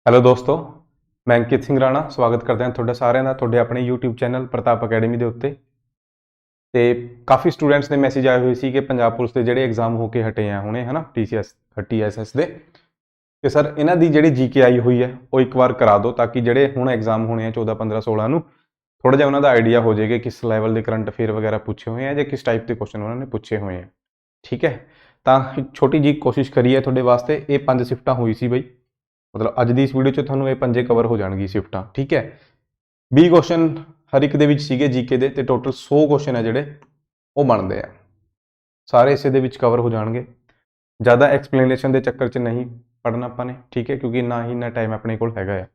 Hello ਦੋਸਤੋ, ਮੈਂ ਅੰਕਿਤ ਸਿੰਘ ਰਾਣਾ ਸਵਾਗਤ ਕਰਦਾ ਹਾਂ ਤੁਹਾਡਾ ਸਾਰਿਆਂ ਦਾ ਤੁਹਾਡੇ ਆਪਣੇ YouTube ਚੈਨਲ ਪ੍ਰਤਾਪ ਅਕੈਡਮੀ ਦੇ ਉੱਤੇ। ਤੇ ਕਾਫੀ ਸਟੂਡੈਂਟਸ ਦੇ ਮੈਸੇਜ ਆਏ ਹੋਏ ਸੀ ਕਿ ਪੰਜਾਬ ਪੁਲਿਸ ਦੇ ਜਿਹੜੇ ਐਗਜ਼ਾਮ ਹੋ ਕੇ ਹਟੇ ਆ ਹੁਣੇ ਹਨਾ TSS ਦੇ ਕਿ ਸਰ ਇਹਨਾਂ ਦੀ ਜਿਹੜੀ ਜੀਕੇ ਆਈ ਹੋਈ ਹੈ ਉਹ ਇੱਕ ਵਾਰ ਕਰਾ ਦਿਓ ਤਾਂ ਕਿ ਜਿਹੜੇ ਹੁਣ ਐਗਜ਼ਾਮ ਹੋਣੇ ਆ 14 15 16 ਨੂੰ ਥੋੜਾ ਜਿਹਾ ਉਹਨਾਂ ਦਾ ਆਈਡੀਆ ਹੋ ਜਾਏਗਾ ਕਿਸ ਲੈਵਲ ਦੇ ਕਰੰਟ ਅਫੇਅਰ ਵਗੈਰਾ ਪੁੱਛੇ ਹੋਏ ਆ ਜਾਂ ਕਿਸ ਟਾਈਪ ਦੇ ਕੁਐਸਚਨ ਉਹਨਾਂ ਨੇ ਪੁੱਛੇ ਹੋਏ ਆ। ਠੀਕ ਹੈ, ਤਾਂ ਇੱਕ ਛੋਟੀ ਜੀ ਕੋਸ਼ਿਸ਼ ਕਰੀਏ ਤੁਹਾਡੇ ਵਾਸਤੇ। ਇਹ 5 ਸ਼ਿਫਟਾਂ ਹੋਈ ਸੀ ਬਈ, मतलब अज की इस वीडियो च थोड़ा ये 5 कवर हो जाएगी शिफ्टां। ठीक है, 20 क्वेश्चन हर एक दे विच सीगे जीके दे, ते टोटल 100 क्वेश्चन है जिहड़े वो बनते हैं, सारे इसे दे विच कवर हो जाएंगे। ज़्यादा एक्सप्लेनेशन के चक्कर च नहीं पढ़ना अपने, ठीक है, क्योंकि ना ही इन्ना टाइम अपने कोल हैगा है।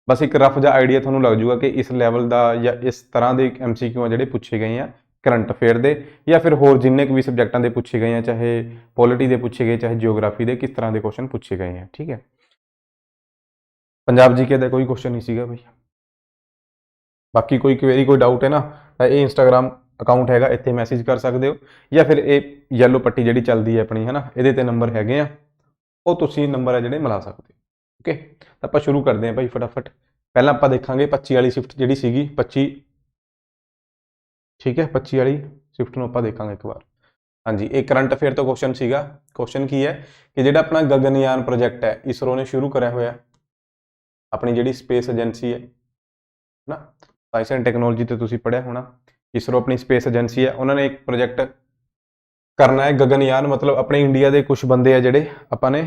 बस एक रफ जा आइडिया थोड़ा लग जूगा कि इस लैवल का या इस तरह के MCQ आ जिहड़े पूछे गए हैं करंट अफेयर दे या फिर होर जिन्ने भी सबजैक्टां दे पूछे गए हैं, चाहे पॉलिटी दे पूछे गए चाहे जियोग्राफी दे, किस तरह के क्वेश्चन पूछे गए हैं। ठीक है, पंजाब जीके का कोई क्वेश्चन नहीं सीगा भाई। बाकी कोई क्वेरी कोई डाउट है ना तो ये इंस्टाग्राम अकाउंट हैगा, इत्थे मैसेज कर सकते हो या फिर ये येलो पट्टी जी चलती है अपनी है ना, ये नंबर है वो तुसी नंबर है जोड़े मिला सकते हो। ओके, तो आप शुरू करते हैं भाई फटाफट। पहला आप देखा 25 वाली शिफ्ट जी सी 25, ठीक है, 25 वाली शिफ्ट में आप देखा एक बार। हाँ जी, एक करंट अफेयर तो क्वेश्चन सीगा। क्वेश्चन की है कि जो अपना गगनयान प्रोजैक्ट है इसरो ने शुरू कराया हुआ, अपनी जी स्पेस एजेंसी है ना, साइंस एंड टैक्नोलॉजी तो तुसी पढ़िया होना। इसरो अपनी स्पेस एजेंसी है, उन्होंने एक प्रोजैक्ट करना है गगनयान, मतलब अपने इंडिया के कुछ बंदे है जोड़े अपने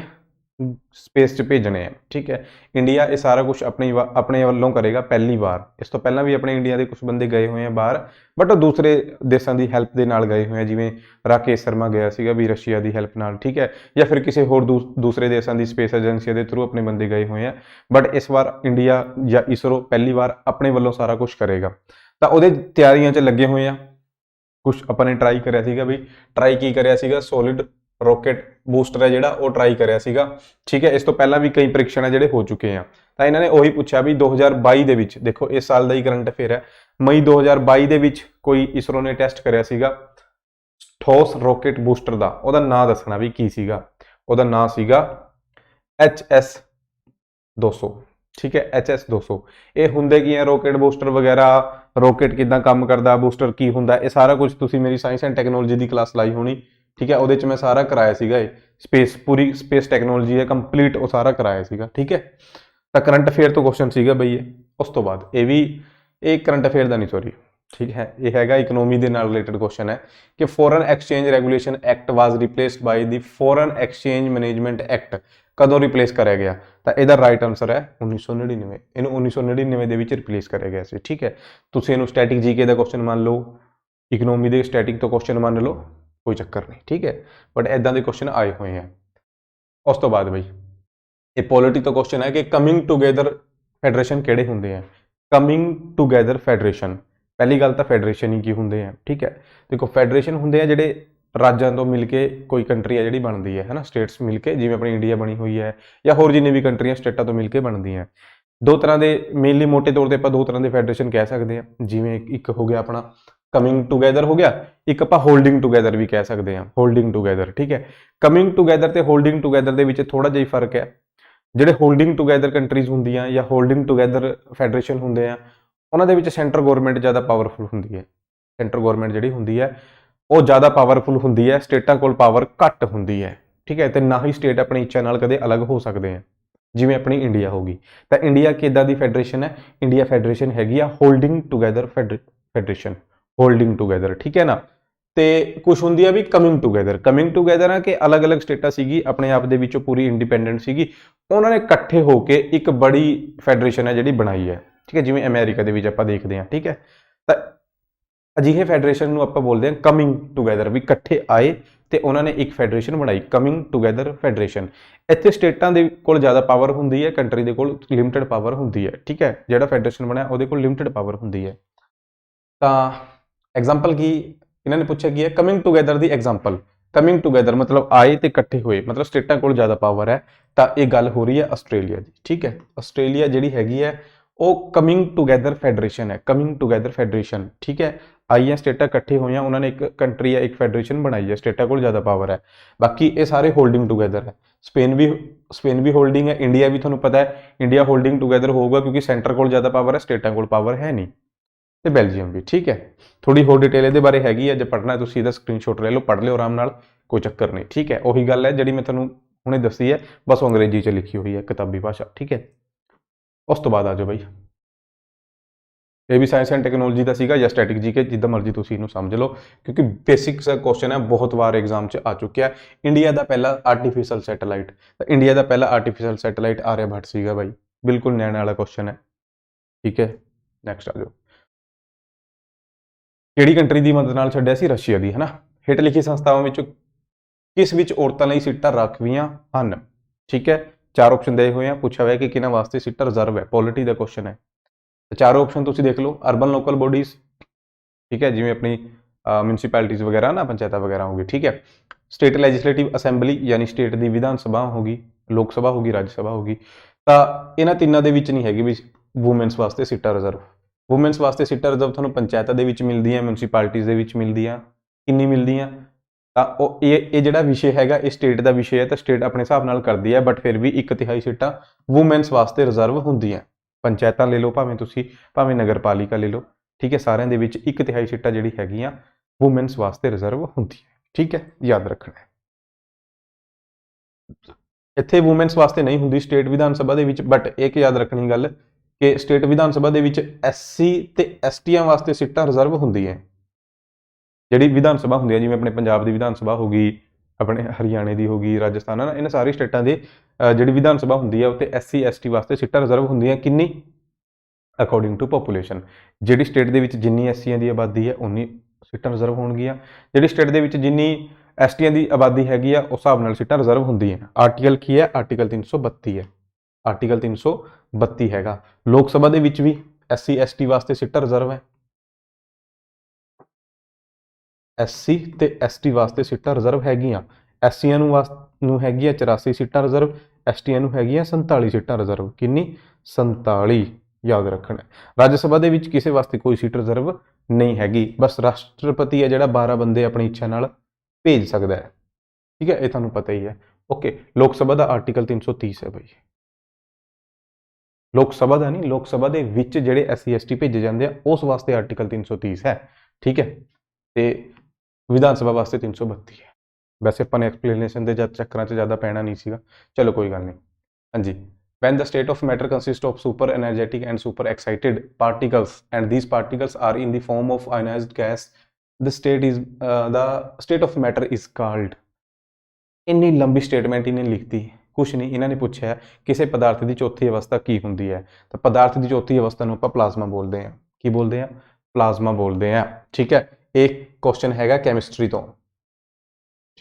स्पेस च भेजने हैं। ठीक है, इंडिया ये सारा कुछ अपने वालों करेगा पहली बार। इस तो पहला भी अपने इंडिया के कुछ बंदे गए हुए हैं बाहर, बट दूसरे देशों की हैल्प के नाल गए हुए हैं, जिवें राकेश शर्मा गया सीगा भी रशिया की हैल्प नाल। ठीक है, या फिर किसी होर दूसरे देशों की स्पेस एजेंसी के थ्रू अपने बंदे गए हुए हैं, बट इस बार इंडिया या इसरो पहली बार अपने वालों सारा कुछ करेगा। तो वो तैयारियां च लगे हुए हैं। कुछ अपने ट्राई कराया सीगा भी, ट्राई की कराया सीगा सॉलिड रॉकेट बूस्टर है जिहड़ा वो ट्राई कराया सीगा। ठीक है, इस तो पहला भी कई परीक्षण है जिहड़े हो चुके हैं। तो इन्होंने उही पूछा भी 2022 दे विच, देखो इस साल का ही करंट अफेयर है, मई 2022 दे विच कोई इसरो ने टैसट कराया सीगा ठोस रॉकेट बूस्टर का, उहदा नाम दसना भी की सीगा। उहदा नाम सीगा HS 200। ठीक है, HS 200 ये हुंदे की है रॉकेट बूस्टर वगैरह, रॉकेट किदां काम करदा, बूस्टर की हुंदा, ये सारा कुछ तुसी मेरी साइंस एंड टैक्नोलॉजी की क्लास लाई होनी। ठीक है, वो मैं सारा कराया सीगा, स्पेस पूरी स्पेस टैक्नोलॉजी है कंप्लीट वो सारा कराया सीगा। ठीक है, तो करंट अफेयर तो क्वेश्चन सीगा बई ये। उस तो बाद ये भी एक करंट अफेयर का नहीं, सॉरी, ठीक है, ये हैगा इकोनॉमी के नाल रिलेटेड क्वेश्चन है कि foreign exchange regulation act was replaced by the foreign exchange management act, कदों रिप्लेस कराया गया। तो यदा राइट आंसर है 1999, इन 1999 के रिप्लेस कराया गया से। ठीक है, तुसीं इहनूं स्टैटिक जीके का क्वेश्चन मान लो, इकोनॉमी के स्टैटिक तो क्वेश्चन मान लो, कोई चक्कर नहीं। ठीक है, बट इदां दे क्वेश्चन आए हुए हैं। उस तो बाद बई ये पॉलिटी तो क्वेश्चन है कि कमिंग टूगैदर फैडरेशन किहड़े हुंदे हैं। कमिंग टूगैदर फैडरेशन, पहली गल तो फैडरेशन ही की हुंदे हैं। ठीक है, देखो फैडरेशन हुंदे हैं जिहड़े राज्यों तो मिल के कोई कंट्री है जिहड़ी बनती है ना, स्टेट्स मिल के, जिवें अपनी इंडिया बनी हुई है या होर जिन्नी भी कंट्रियां स्टेटां तो मिल के बनती हैं। दो तरह के मेनली मोटे तौर पर आप दो तरह के फैडरेशन कह सकते हैं, जिवें एक हो गया अपना कमिंग टूगैदर हो गया, एक आप होल्डिंग टूगैदर भी कह सकते हैं, होल्डिंग टूगैदर। ठीक है, कमिंग टूगैदर तो होल्डिंग टूगैदर के विच थोड़ा जिहा फर्क है। ਜਿਹੜੇ होल्डिंग टूगैदर कंट्रीज़ ਹੁੰਦੀਆਂ ਜਾਂ होल्डिंग टूगैदर फैडरेशन ਹੁੰਦੇ ਆ, ਉਹਨਾਂ ਦੇ ਵਿੱਚ ਸੈਂਟਰ ਗਵਰਨਮੈਂਟ ਜ਼ਿਆਦਾ ਪਾਵਰਫੁਲ ਹੁੰਦੀ ਹੈ। ਸੈਂਟਰ ਗਵਰਨਮੈਂਟ ਜਿਹੜੀ ਹੁੰਦੀ ਹੈ ਉਹ ਜ਼ਿਆਦਾ ਪਾਵਰਫੁਲ ਹੁੰਦੀ ਹੈ, ਸਟੇਟਾਂ ਕੋਲ ਪਾਵਰ ਘੱਟ ਹੁੰਦੀ ਹੈ। ਠੀਕ ਹੈ, ਤੇ ਨਾ ਹੀ ਸਟੇਟ ਆਪਣੀ ਇੱਛਾ ਨਾਲ ਕਦੇ ਅਲੱਗ ਹੋ ਸਕਦੇ ਆ, ਜਿਵੇਂ ਆਪਣੀ ਇੰਡੀਆ ਹੋਗੀ। ਤਾਂ ਇੰਡੀਆ ਕਿੱਦਾਂ ਦੀ ਫੈਡਰੇਸ਼ਨ ਹੈ, ਇੰਡੀਆ ਫੈਡਰੇਸ਼ਨ ਹੈਗੀ ਆ ਹੋल्डिंग टूगैदर फैडरेशन, होल्डिंग टूगैदर। ठीक है ना, तो कुछ होंगी भी कमिंग टूगैदर है कि अलग अलग स्टेटा सी अपने आप दे विचों पूरी इंडिपेंडेंट सी, उन्होंने इकट्ठे होकर एक बड़ी फैडरेशन है जी बनाई है। ठीक है, जिवें अमेरिका के आप देखते हैं। ठीक है, तो अजिहे फैडरेशन आप बोलते हैं कमिंग टूगैदर, भी इकट्ठे आए तो उन्होंने एक फैडरेशन बनाई, कमिंग टूगैदर फैडरेशन। इत्थे स्टेटां दे कोल ज़्यादा पावर हुंदी है, कंट्री दे कोल लिमिटेड पावर हुंदी है। ठीक है, जिहड़ा फैडरेशन बनाया उहदे कोल लिमिटेड पावर हुंदी है। तो एग्जाम्पल की इन्होंने पूछा कि है कमिंग टूगैदर की एग्जाम्पल, कमिंग टूगैदर मतलब आए तो इकट्ठे हुए, मतलब स्टेटां कोल ज़्यादा पावर है। तो ये गल हो रही है आस्ट्रेलिया की। ठीक है, आस्ट्रेलिया जिहड़ी हैगी है ਉਹ ਕਮਿੰਗ ਟੂਗੈਦਰ ਫੈਡਰੇਸ਼ਨ ਹੈ, ਕਮਿੰਗ ਟੂਗੈਦਰ ਫੈਡਰੇਸ਼ਨ, ਠੀਕ ਹੈ। ਆਈਆਂ ਸਟੇਟਾਂ ਇਕੱਠੇ ਹੋਈਆਂ, ਉਹਨਾਂ ਨੇ ਇੱਕ ਕੰਟਰੀ ਹੈ, ਇੱਕ ਫੈਡਰੇਸ਼ਨ ਬਣਾਈ ਹੈ, ਸਟੇਟਾਂ ਕੋਲ ਜ਼ਿਆਦਾ ਪਾਵਰ ਹੈ। ਬਾਕੀ ਇਹ ਸਾਰੇ ਹੋਲਡਿੰਗ ਟੂਗੈਦਰ ਹੈ। ਸਪੇਨ ਵੀ ਹੋਲਡਿੰਗ ਹੈ, ਇੰਡੀਆ ਵੀ ਤੁਹਾਨੂੰ ਪਤਾ ਹੈ ਇੰਡੀਆ ਹੋਲਡਿੰਗ ਟੂਗੈਦਰ ਹੋਊਗਾ ਕਿਉਂਕਿ ਸੈਂਟਰ ਕੋਲ ਜ਼ਿਆਦਾ ਪਾਵਰ ਹੈ, ਸਟੇਟਾਂ ਕੋਲ ਪਾਵਰ ਹੈ ਨਹੀਂ, ਤੇ ਬੈਲਜੀਅਮ ਵੀ, ਠੀਕ ਹੈ। ਥੋੜੀ ਹੋਰ ਡਿਟੇਲ ਇਹਦੇ ਬਾਰੇ ਹੈਗੀ ਹੈ, ਜੇ ਪੜ੍ਹਨਾ ਤੁਸੀਂ ਇਹਦਾ ਸਕਰੀਨਸ਼ਾਟ ਲੈ ਲਓ, ਪੜ੍ਹ ਲਿਓ ਆਰਾਮ ਨਾਲ, ਕੋਈ ਚੱਕਰ ਨਹੀਂ, ਠੀਕ ਹੈ। ਉਹੀ ਗੱਲ ਹੈ ਜਿਹੜੀ ਮੈਂ ਤੁਹਾਨੂੰ ਹੁਣੇ ਦੱਸੀ ਹੈ, ਬਸ ਅੰਗਰੇਜ਼ੀ 'ਚ ਲਿਖੀ ਹੋਈ ਹੈ, ਕਿਤਾਬੀ ਭਾਸ਼ਾ, ਠੀਕ ਹੈ। ਉਸ ਤੋਂ ਬਾਅਦ ਆ ਜਾਓ ਬਾਈ, ਇਹ ਵੀ ਸਾਇੰਸ ਐਂਡ ਟੈਕਨੋਲੋਜੀ ਦਾ ਸੀਗਾ ਜਾਂ ਸਟੈਟਿਕ ਜੀਕੇ, ਜਿੱਦਾਂ ਮਰਜ਼ੀ ਤੁਸੀਂ ਇਹਨੂੰ ਸਮਝ ਲਓ, ਕਿਉਂਕਿ ਬੇਸਿਕਸ ਕੁਐਸਚਨ ਹੈ, ਬਹੁਤ ਵਾਰ ਐਗਜ਼ਾਮ 'ਚ ਆ ਚੁੱਕਿਆ। ਇੰਡੀਆ ਦਾ ਪਹਿਲਾ ਆਰਟੀਫੀਸ਼ੀਅਲ ਸੈਟੇਲਾਈਟ, ਤਾਂ ਇੰਡੀਆ ਦਾ ਪਹਿਲਾ ਆਰਟੀਫੀਸ਼ੀਅਲ ਸੈਟੇਲਾਈਟ ਆਰਿਆਭੱਟ ਸੀਗਾ ਬਾਈ, ਬਿਲਕੁਲ ਨਿਆਣੇ ਵਾਲਾ ਕੁਐਸਚਨ ਹੈ, ਠੀਕ ਹੈ। ਨੈਕਸਟ ਆ ਜਾਓ, ਕਿਹੜੀ ਕੰਟਰੀ ਦੀ ਮਦਦ ਨਾਲ ਛੱਡਿਆ ਸੀ? ਰਸ਼ੀਆ ਦੀ, ਹੈ ਨਾ। ਹੇਠ ਲਿਖੀ ਸੰਸਥਾਵਾਂ ਵਿੱਚੋਂ ਕਿਸ ਵਿੱਚ ਔਰਤਾਂ ਲਈ ਸੀਟਾਂ ਰਾਖਵੀਆਂ ਹਨ? ਠੀਕ ਹੈ, 4 ਆਪਸ਼ਨ ਦੇ ਹੋਏ ਆ, ਪੁੱਛਿਆ ਹੋਇਆ ਕਿ ਕਿਹਨਾਂ ਵਾਸਤੇ ਸੀਟਾਂ ਰਿਜ਼ਰਵ ਹੈ, ਪੋਲਿਟੀ ਦਾ ਕੁਐਸਚਨ ਹੈ। ਚਾਰੋਂ ਆਪਸ਼ਨ ਤੁਸੀਂ ਦੇਖ ਲਓ, ਅਰਬਨ ਲੋਕਲ ਬੋਡੀਜ਼, ਠੀਕ ਹੈ, ਜਿਵੇਂ ਆਪਣੀ ਮਿਊਨਿਸਪੈਲਿਟੀਜ਼ ਵਗੈਰਾ ਨਾ, ਪੰਚਾਇਤਾਂ ਵਗੈਰਾ ਹੋਗੀ, ਠੀਕ ਹੈ। ਸਟੇਟ ਲੈਜਿਸਲੇਟਿਵ ਅਸੈਂਬਲੀ ਯਾਨੀ ਸਟੇਟ ਦੀ ਵਿਧਾਨ ਸਭਾ ਹੋਗੀ, ਲੋਕ ਸਭਾ ਹੋਗੀ, ਰਾਜ ਸਭਾ ਹੋਗੀ। ਤਾਂ ਇਹਨਾਂ ਤਿੰਨਾਂ ਦੇ ਵਿੱਚ ਨਹੀਂ ਹੈਗੀ ਵੀ ਵੂਮੈਨਸ ਵਾਸਤੇ ਸੀਟਾਂ ਰਿਜ਼ਰਵ। ਵੂਮੈਨਸ ਵਾਸਤੇ ਸੀਟਾਂ ਰਿਜ਼ਰਵ ਤੁਹਾਨੂੰ ਪੰਚਾਇਤਾਂ ਦੇ ਵਿੱਚ ਮਿਲਦੀਆਂ, ਮਿਊਨਿਸਪੈਲਿਟੀਜ਼ ਦੇ ਵਿੱਚ ਮਿਲਦੀਆਂ, ਕਿੰਨੀ ਮਿਲਦੀਆਂ? ਤਾਂ ਉਹ ਇਹ ਜਿਹੜਾ ਵਿਸ਼ੇ ਹੈਗਾ ਇਹ ਸਟੇਟ ਦਾ ਵਿਸ਼ੇ ਹੈ, ਤਾਂ ਸਟੇਟ ਆਪਣੇ ਹਿਸਾਬ ਨਾਲ ਕਰਦੀ ਹੈ, ਬਟ ਫਿਰ ਵੀ 1/3 ਸੀਟਾਂ ਵੂਮੈਨਸ ਵਾਸਤੇ ਰਿਜ਼ਰਵ ਹੁੰਦੀਆਂ। ਪੰਚਾਇਤਾਂ ਲੈ ਲਓ ਭਾਵੇਂ ਤੁਸੀਂ, ਭਾਵੇਂ ਨਗਰਪਾਲਿਕਾ ਲੈ ਲਓ, ਠੀਕ ਹੈ, ਸਾਰਿਆਂ ਦੇ ਵਿੱਚ 1/3 ਸੀਟਾਂ ਜਿਹੜੀ ਹੈਗੀਆਂ ਵੂਮੈਨਸ ਵਾਸਤੇ ਰਿਜ਼ਰਵ ਹੁੰਦੀਆਂ, ਠੀਕ ਹੈ, ਯਾਦ ਰੱਖਣਾ ਹੈ। ਇੱਥੇ ਵੂਮੈਨਸ ਵਾਸਤੇ ਨਹੀਂ ਹੁੰਦੀ ਸਟੇਟ ਵਿਧਾਨ ਸਭਾ ਦੇ ਵਿੱਚ, ਬਟ ਇੱਕ ਯਾਦ ਰੱਖਣੀ ਗੱਲ ਕਿ ਸਟੇਟ ਵਿਧਾਨ ਸਭਾ ਦੇ ਵਿੱਚ SC ਤੇ STਆਂ ਵਾਸਤੇ ਸੀਟਾਂ ਰਿਜ਼ਰਵ ਹੁੰਦੀਆਂ। ਜਿਹੜੀ ਵਿਧਾਨ ਸਭਾ ਹੁੰਦੀ ਹੈ, ਜਿਵੇਂ ਆਪਣੇ ਪੰਜਾਬ ਦੀ ਵਿਧਾਨ ਸਭਾ ਹੋ ਗਈ, ਆਪਣੇ ਹਰਿਆਣੇ ਦੀ ਹੋ ਗਈ, ਰਾਜਸਥਾਨ ਹੈ ਨਾ, ਇਹਨਾਂ ਸਾਰੀ ਸਟੇਟਾਂ ਦੇ ਜਿਹੜੀ ਵਿਧਾਨ ਸਭਾ ਹੁੰਦੀ ਹੈ ਉੱਤੇ SC ST ਵਾਸਤੇ ਸੀਟਾਂ ਰਿਜ਼ਰਵ ਹੁੰਦੀਆਂ। ਕਿੰਨੀ? According to population. ਜਿਹੜੀ ਸਟੇਟ ਦੇ ਵਿੱਚ ਜਿੰਨੀ SCਆਂ ਦੀ ਆਬਾਦੀ ਹੈ ਉਨੀ ਸੀਟਾਂ ਰਿਜ਼ਰਵ ਹੋਣਗੀਆਂ, ਜਿਹੜੀ ਸਟੇਟ ਦੇ ਵਿੱਚ ਜਿੰਨੀ STਆਂ ਦੀ ਆਬਾਦੀ ਹੈਗੀ ਆ ਉਸ ਹਿਸਾਬ ਨਾਲ ਸੀਟਾਂ ਰਿਜ਼ਰਵ ਹੁੰਦੀਆਂ। ਆਰਟੀਕਲ ਕੀ ਹੈ? ਆਰਟੀਕਲ 332 ਹੈ, ਆਰਟੀਕਲ 332 ਹੈਗਾ। ਲੋਕ ਸਭਾ ਦੇ ਵਿੱਚ ਵੀ SC ST ਵਾਸਤੇ ਸੀਟਾਂ ਰਿਜ਼ਰਵ ਹੈ, SC ਤੇ ST ਵਾਸਤੇ ਸੀਟਾਂ ਰਿਜ਼ਰਵ ਹੈਗੀਆਂ। SCਆਂ ਨੂੰ ਹੈਗੀਆਂ 84 ਸੀਟਾਂ ਰਿਜ਼ਰਵ, STਆਂ ਨੂੰ ਹੈਗੀਆਂ 47 ਸੀਟਾਂ ਰਿਜ਼ਰਵ। ਕਿੰਨੀ? 47, ਯਾਦ ਰੱਖਣਾ। ਰਾਜ ਸਭਾ ਦੇ ਵਿੱਚ ਕਿਸੇ ਵਾਸਤੇ ਕੋਈ ਸੀਟ ਰਿਜ਼ਰਵ ਨਹੀਂ ਹੈਗੀ, ਬਸ ਰਾਸ਼ਟਰਪਤੀ ਹੈ ਜਿਹੜਾ 12 ਬੰਦੇ ਆਪਣੀ ਇੱਛਾ ਨਾਲ ਭੇਜ ਸਕਦਾ ਹੈ, ਠੀਕ ਹੈ, ਇਹ ਤੁਹਾਨੂੰ ਪਤਾ ਹੀ ਹੈ। ਓਕੇ, ਲੋਕ ਸਭਾ ਦਾ ਆਰਟੀਕਲ 330 ਹੈ ਬਈ, ਲੋਕ ਸਭਾ ਦਾ ਨਹੀਂ, ਲੋਕ ਸਭਾ ਦੇ ਵਿੱਚ ਜਿਹੜੇ SC ST ਭੇਜੇ ਜਾਂਦੇ ਆ ਉਸ ਵਾਸਤੇ ਆਰਟੀਕਲ 330 ਹੈ, ਠੀਕ ਹੈ, ਤੇ ਵਿਧਾਨ ਸਭਾ ਵਾਸਤੇ 332 ਹੈ। ਵੈਸੇ ਆਪਾਂ ਨੇ ਐਕਸਪਲੇਨੇਸ਼ਨ ਦੇ ਚੱਕਰਾਂ 'ਚ ਜ਼ਿਆਦਾ ਪੈਣਾ ਨਹੀਂ ਸੀਗਾ, ਚਲੋ ਕੋਈ ਗੱਲ ਨਹੀਂ। ਹਾਂਜੀ, when the state of matter consists of super energetic and super excited particles and these particles are in the form of ionized gas, the state of matter is called। ਇੰਨੀ ਲੰਬੀ ਸਟੇਟਮੈਂਟ ਇਹਨੇ ਲਿਖਤੀ, ਕੁਛ ਨਹੀਂ, ਇਹਨਾਂ ਨੇ ਪੁੱਛਿਆ ਕਿਸੇ ਪਦਾਰਥ ਦੀ ਚੌਥੀ ਅਵਸਥਾ ਕੀ ਹੁੰਦੀ ਹੈ, ਤਾਂ ਪਦਾਰਥ ਦੀ ਚੌਥੀ ਅਵਸਥਾ ਨੂੰ ਆਪਾਂ ਪਲਾਜ਼ਮਾ ਬੋਲਦੇ ਹਾਂ। ਕੀ ਬੋਲਦੇ ਆ? ਪਲਾਜ਼ਮਾ ਬੋਲਦੇ ਆ, ਠੀਕ ਹੈ। ਇਹ ਕੁਐਸਚਨ ਹੈਗਾ ਕੈਮਿਸਟਰੀ ਤੋਂ,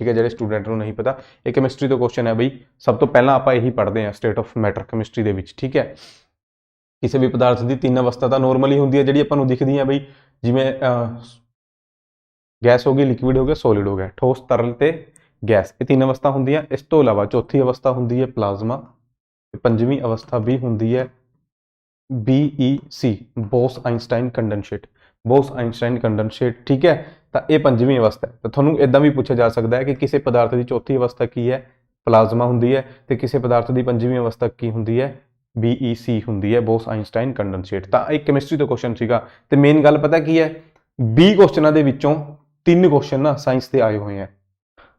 ਠੀਕ ਹੈ, ਜਿਹੜੇ ਸਟੂਡੈਂਟ ਨੂੰ ਨਹੀਂ ਪਤਾ ਇਹ ਕੈਮਿਸਟਰੀ ਤੋਂ ਕੁਐਸਚਨ ਹੈ ਬਈ। ਸਭ ਤੋਂ ਪਹਿਲਾਂ ਆਪਾਂ ਇਹੀ ਪੜ੍ਹਦੇ ਹਾਂ ਸਟੇਟ ਆਫ ਮੈਟਰ ਕੈਮਿਸਟਰੀ ਦੇ ਵਿੱਚ, ਠੀਕ ਹੈ। ਕਿਸੇ ਵੀ ਪਦਾਰਥ ਦੀ 3 ਅਵਸਥਾ ਤਾਂ ਨੋਰਮਲੀ ਹੁੰਦੀ ਹੈ ਜਿਹੜੀ ਆਪਾਂ ਨੂੰ ਦਿਖਦੀਆਂ ਬਈ, ਜਿਵੇਂ ਗੈਸ ਹੋ ਗਈ, ਲਿਕੁਇਡ ਹੋ ਗਿਆ, ਸੋਲਿਡ ਹੋ ਗਿਆ, ਠੋਸ, ਤਰਲ ਤੇ ਗੈਸ, ਇਹ 3 ਅਵਸਥਾ ਹੁੰਦੀਆਂ। ਇਸ ਤੋਂ ਇਲਾਵਾ ਚੌਥੀ ਅਵਸਥਾ ਹੁੰਦੀ ਹੈ ਪਲਾਜ਼ਮਾ, ਤੇ ਪੰਜਵੀਂ ਅਵਸਥਾ ਵੀ ਹੁੰਦੀ ਹੈ BEC, Bose Einstein condensate, Bose Einstein condensate, ਠੀਕ ਹੈ। ਤਾਂ ਇਹ ਪੰਜਵੀਂ ਅਵਸਥਾ ਹੈ। ਤਾਂ ਤੁਹਾਨੂੰ ਇਦਾਂ ਵੀ ਪੁੱਛਿਆ ਜਾ ਸਕਦਾ ਹੈ ਕਿ ਕਿਸੇ ਪਦਾਰਥ ਦੀ ਚੌਥੀ ਅਵਸਥਾ ਕੀ ਹੈ? ਪਲਾਜ਼ਮਾ ਹੁੰਦੀ ਹੈ, ਤੇ ਕਿਸੇ ਪਦਾਰਥ ਦੀ ਪੰਜਵੀਂ ਅਵਸਥਾ ਕੀ ਹੁੰਦੀ ਹੈ? BEC ਹੁੰਦੀ ਹੈ, ਬੋਸ ਆਈਨਸਟਾਈਨ ਕੰਡੈਂਸੇਟ। ਤਾਂ ਇਹ ਕੈਮਿਸਟਰੀ ਤੋਂ ਕੁਐਸਚਨ ਸੀਗਾ, ਤੇ ਮੇਨ ਗੱਲ ਪਤਾ ਕੀ ਹੈ? 20 ਕੁਐਸਚਨਾਂ ਦੇ ਵਿੱਚੋਂ 3 ਕੁਐਸਚਨ ਨਾ ਸਾਇੰਸ ਦੇ ਆਏ ਹੋਏ ਆ,